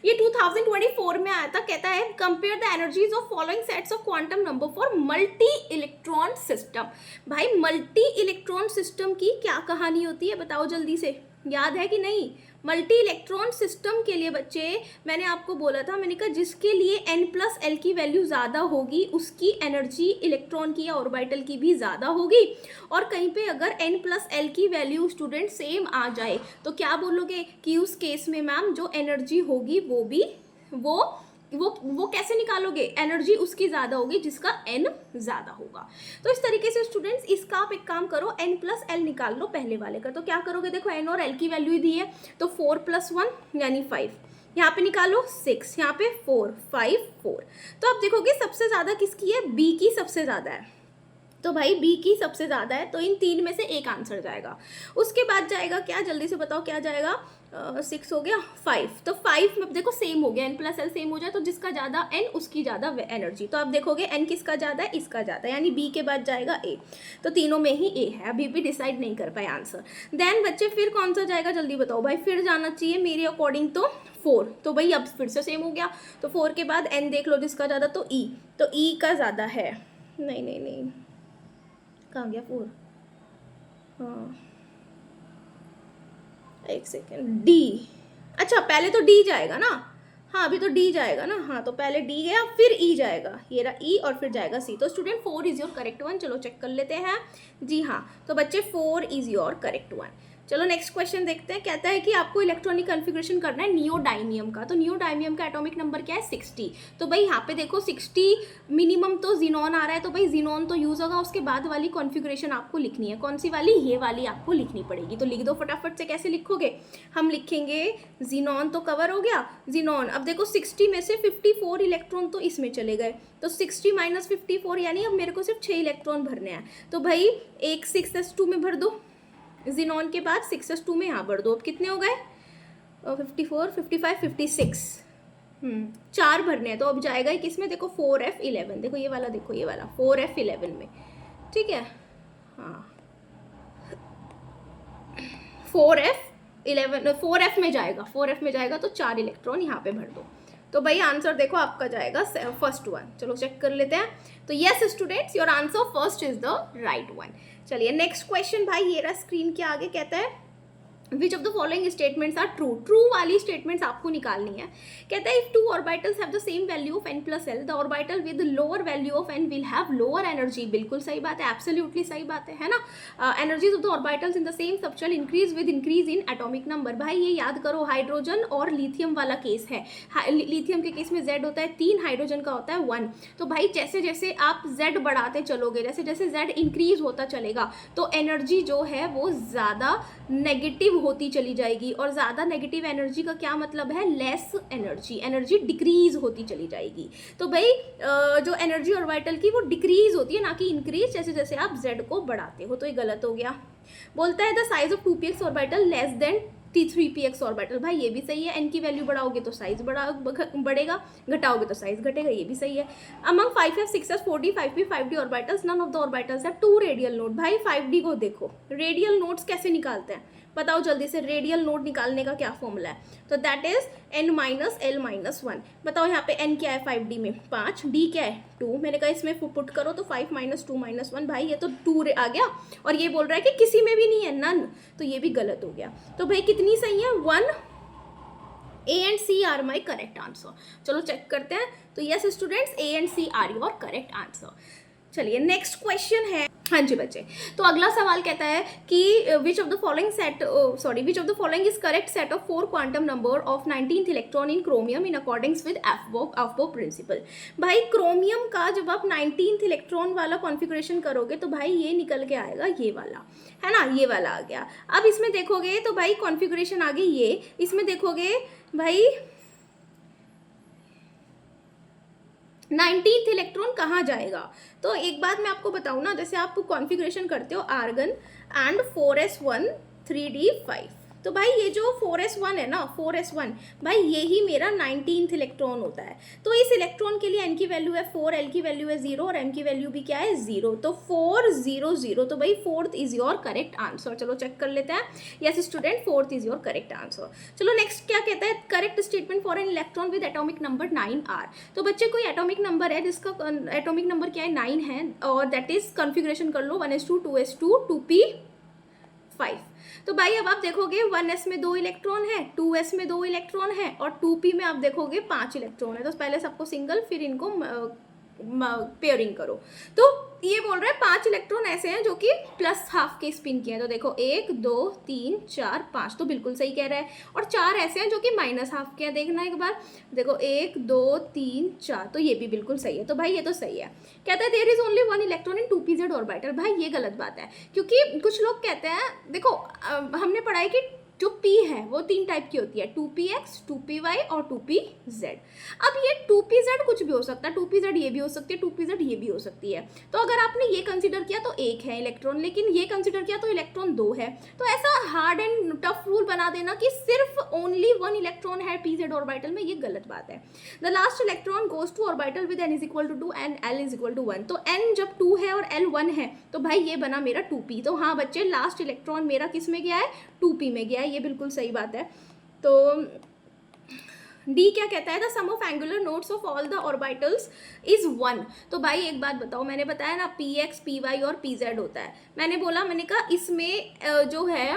ये 2024 में आया था, कहता है compare the energies of following sets of quantum number for multi electron system. भाई मल्टी इलेक्ट्रॉन सिस्टम की क्या कहानी होती है, बताओ जल्दी से, याद है कि नहीं। मल्टी इलेक्ट्रॉन सिस्टम के लिए बच्चे मैंने आपको बोला था, मैंने कहा जिसके लिए n+l की वैल्यू ज़्यादा होगी उसकी एनर्जी इलेक्ट्रॉन की या ऑर्बिटल की भी ज़्यादा होगी, और कहीं पे अगर n+l की वैल्यू स्टूडेंट सेम आ जाए तो क्या बोलोगे कि उस केस में मैम जो एनर्जी होगी वो भी वो कैसे निकालोगे, एनर्जी उसकी ज़्यादा होगी जिसका n ज़्यादा होगा। तो इस तरीके से स्टूडेंट्स इसका आप एक काम करो, n+l निकाल लो पहले वाले का। तो क्या करोगे, देखो n और l की वैल्यू ही दी है, तो 4 + 1 यानी 5, यहाँ पे निकालो 6, यहाँ पे 4 5 4। तो आप देखोगे सबसे ज़्यादा किसकी है, b की सबसे ज़्यादा है, तो भाई b की सबसे ज़्यादा है, तो इन तीन में से एक आंसर जाएगा। उसके बाद जाएगा क्या, जल्दी से बताओ क्या जाएगा, 6 हो गया 5, तो 5 में देखो सेम हो गया, n+l सेम हो जाए तो जिसका ज़्यादा n उसकी ज़्यादा एनर्जी। तो आप देखोगे n किसका ज़्यादा है, इसका ज़्यादा, यानी b के बाद जाएगा a, तो तीनों में ही a है, अभी भी डिसाइड नहीं कर पाए आंसर। देन बच्चे फिर कौन सा जाएगा, जल्दी बताओ भाई, फिर जाना चाहिए मेरे अकॉर्डिंग तो 4, तो भाई अब फिर से सेम हो गया, तो 4 के बाद n देख लो जिसका ज़्यादा, तो e का ज़्यादा है, नहीं कहाँ गया 4, हाँ एक सेकेंड, डी, अच्छा पहले तो डी जाएगा ना, हाँ अभी तो डी जाएगा ना, हाँ तो पहले डी गया फिर ई जाएगा, ये रहा ई और फिर जाएगा सी। तो student 4 is your correct one. चलो चेक कर लेते हैं। जी हाँ, तो बच्चे 4 इज योर करेक्ट वन। चलो नेक्स्ट क्वेश्चन देखते हैं। कहता है कि आपको इलेक्ट्रॉनिक कन्फिग्रेशन करना है नियोडाइमियम का। तो नियोडाइमियम का एटॉमिक नंबर क्या है, 60। तो भाई यहाँ पे देखो 60 मिनिमम तो जीनॉन आ रहा है, तो भाई जीनॉन तो यूज होगा, उसके बाद वाली कॉन्फ़िगरेशन आपको लिखनी है। कौन सी वाली, ये वाली आपको लिखनी पड़ेगी। तो लिख दो फटाफट से। कैसे लिखोगे, हम लिखेंगे जीनॉन तो कवर हो गया, जीनॉन। अब देखो 60 में से 54 इलेक्ट्रॉन तो इसमें चले गए, तो 60 - 54 यानी अब मेरे को सिर्फ 6 इलेक्ट्रॉन भरने हैं। तो भाई एक 6s2 में भर दो, जीनॉन के बाद 6s2 में यहाँ भर दो। अब कितने हो गए, 54 55 56, 4 भरने हैं। तो अब जाएगा किस में, देखो 4f11, देखो ये वाला, देखो ये वाला 4f11 में, ठीक है, हाँ 4f 11 4f में जाएगा, 4f में जाएगा तो 4 इलेक्ट्रॉन यहाँ पे भर दो। तो भाई आंसर देखो आपका जाएगा फर्स्ट वन। चलो चेक कर लेते हैं। तो yes students, your answer first is the right one. चलिए नेक्स्ट क्वेश्चन भाई, ये रहा स्क्रीन के आगे, कहता है which of the following statements are true. True वाली स्टेटमेंट्स आपको निकालनी है। कहता है if two orbitals have the same value of n plus l, the orbital with lower value of n will have lower energy. बिल्कुल सही बात है, एब्सोल्युटली सही बात है ना। Energies of the orbitals in the same subshell increase with increase in atomic number. भाई ये याद करो, हाइड्रोजन और लिथियम वाला केस है। लिथियम के केस में z होता है 3, हाइड्रोजन का होता है 1। तो भाई जैसे जैसे आप z बढ़ाते चलोगे, जैसे जैसे z इंक्रीज होता चलेगा, तो एनर्जी जो है वो ज़्यादा नेगेटिव होती चली जाएगी। और ज़्यादा नेगेटिव एनर्जी का क्या मतलब है, लेस एनर्जी, एनर्जी डिक्रीज होती चली जाएगी। तो भाई जो एनर्जी ऑर्बिटल की वो डिक्रीज होती है, ना कि इंक्रीज, जैसे जैसे आप z को बढ़ाते हो। तो ये गलत हो गया। बोलता है the size of 2px orbital less than 3px orbital. भाई ये भी सही है, n की वैल्यू बढ़ाओगे तो साइज बढ़ेगा, घटाओगे तो साइज घटेगा, ये भी सही है। Among 5f 6s 4d 5p 5d orbitals none of the orbitals have 2 radial node. भाई 5d को देखो, रेडियल नोड्स कैसे निकालते हैं बताओ जल्दी से। रेडियल नोड निकालने का क्या फॉर्मूला है, तो that is n minus l minus 1। बताओ यहाँ पे n क्या है 5d में 5, d क्या है 2। मैंने कहा इसमें पुट करो तो 5 माइनस 2 माइनस 1। भाई ये तो 2 आ गया, और ये बोल रहा है कि किसी में भी नहीं है, नन, तो ये भी गलत हो गया। तो भाई कितनी सही है, 1, A and C are my correct answer. चलो चेक करते हैं। तो yes students, A and C are your correct answer. चलिए नेक्स्ट क्वेश्चन है, हाँ जी बच्चे। तो अगला सवाल कहता है कि which of the following following is correct set of 4 quantum number of 19th electron in chromium in accordings with aufbau principle. भाई क्रोमियम का जब आप 19th इलेक्ट्रॉन वाला कॉन्फ़िगरेशन करोगे तो भाई ये निकल के आएगा, ये वाला है ना, ये वाला आ गया। अब इसमें देखोगे तो भाई कॉन्फ़िगरेशन आ गई ये, इसमें देखोगे भाई 19th इलेक्ट्रॉन कहाँ जाएगा। तो एक बात मैं आपको बताऊँ ना, जैसे आप कॉन्फ़िगरेशन करते हो आर्गन एंड 4s1 3d5, तो भाई ये जो 4s1 है ना, 4s1 भाई ये ही मेरा 19th इलेक्ट्रॉन होता है। तो इस इलेक्ट्रॉन के लिए n की वैल्यू है 4, l की वैल्यू है 0 और m की वैल्यू भी क्या है 0। तो 4 0 0, तो भाई 4th is your correct answer. चलो चेक कर लेते हैं। Yes student, 4th is your correct answer. चलो नेक्स्ट क्या कहता है, correct statement for an electron with atomic number 9r। तो बच्चे कोई एटॉमिक नंबर है जिसका एटॉमिक नंबर क्या है 9 है, और दैट इज कॉन्फ़िगरेशन कर लो 1s2 2s2 2p5। तो भाई अब आप देखोगे 1s में 2 इलेक्ट्रॉन है, 2s में 2 इलेक्ट्रॉन है, और 2p में आप देखोगे 5 इलेक्ट्रॉन है। तो पहले सबको सिंगल, फिर इनको पेयरिंग करो। तो ये बोल रहा है 5 इलेक्ट्रॉन ऐसे हैं जो कि प्लस हाफ के स्पिन किए हैं। तो देखो 1 2 3 4 5, तो बिल्कुल सही कह रहा है। और 4 ऐसे हैं जो कि माइनस हाफ के हैं, देखना एक बार, देखो 1 2 3 4, तो ये भी बिल्कुल सही है। तो भाई ये तो सही है। कहता है there is only 1 electron in 2pz orbital. भाई ये गलत बात है, क्योंकि कुछ लोग कहते हैं, देखो हमने पढ़ा है कि जो p है वो 3 टाइप की होती है, 2px 2py और 2pz। अब ये 2pz कुछ भी हो सकता है, 2pz ये भी हो सकती है, 2pz ये भी हो सकती है। तो अगर आपने ये कंसीडर किया तो 1 है इलेक्ट्रॉन, लेकिन ये कंसीडर किया तो इलेक्ट्रॉन 2 है। तो ऐसा हार्ड एंड टफ रूल बना देना कि सिर्फ ओनली 1 इलेक्ट्रॉन है pz ऑर्बिटल में, ये गलत बात है। The last electron goes to orbital with n is equal to 2 and l is equal to 1। तो n जब 2 है और l 1 है, तो भाई ये बना मेरा 2p। तो हाँ बच्चे, लास्ट इलेक्ट्रॉन मेरा किस में गया है, 2p में गया है, ये बिल्कुल सही बात है। तो डी क्या कहता है, the sum of angular nodes of all the orbitals is 1। तो भाई एक बात बताओ, मैंने बताया ना px py और pz होता है। मैंने कहा इसमें जो है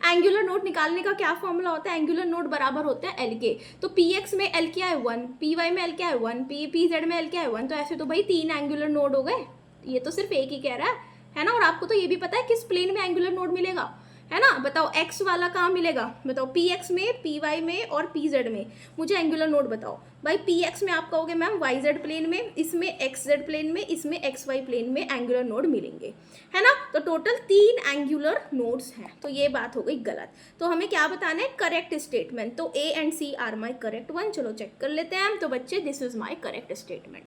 एंगुलर नोड निकालने का क्या फॉर्मूला होता है, एंगुलर नोड बराबर होते हैं l के। तो px में l क्या है 1, py में l क्या है 1, pz में l क्या है 1। तो ऐसे तो भाई 3 एंगुलर नोड हो गए, ये तो सिर्फ एक ही कह रहा है ना। और आपको तो ये भी पता है किस प्लेन में एंगुलर नोड मिलेगा, है ना। बताओ x वाला कहाँ मिलेगा, बताओ px में, py में और pz में। मुझे एंगुलर नोड बताओ। भाई px में आप कहोगे मैम yz प्लेन में, इसमें xz प्लेन में, इसमें xy प्लेन में एंगुलर नोड मिलेंगे, है ना। तो टोटल 3 एंगुलर नोड्स हैं। तो ये बात हो गई गलत। तो हमें क्या बताना है, करेक्ट स्टेटमेंट। तो A and C are my correct one. चलो चेक कर लेते हैं। तो बच्चे this is my correct statement.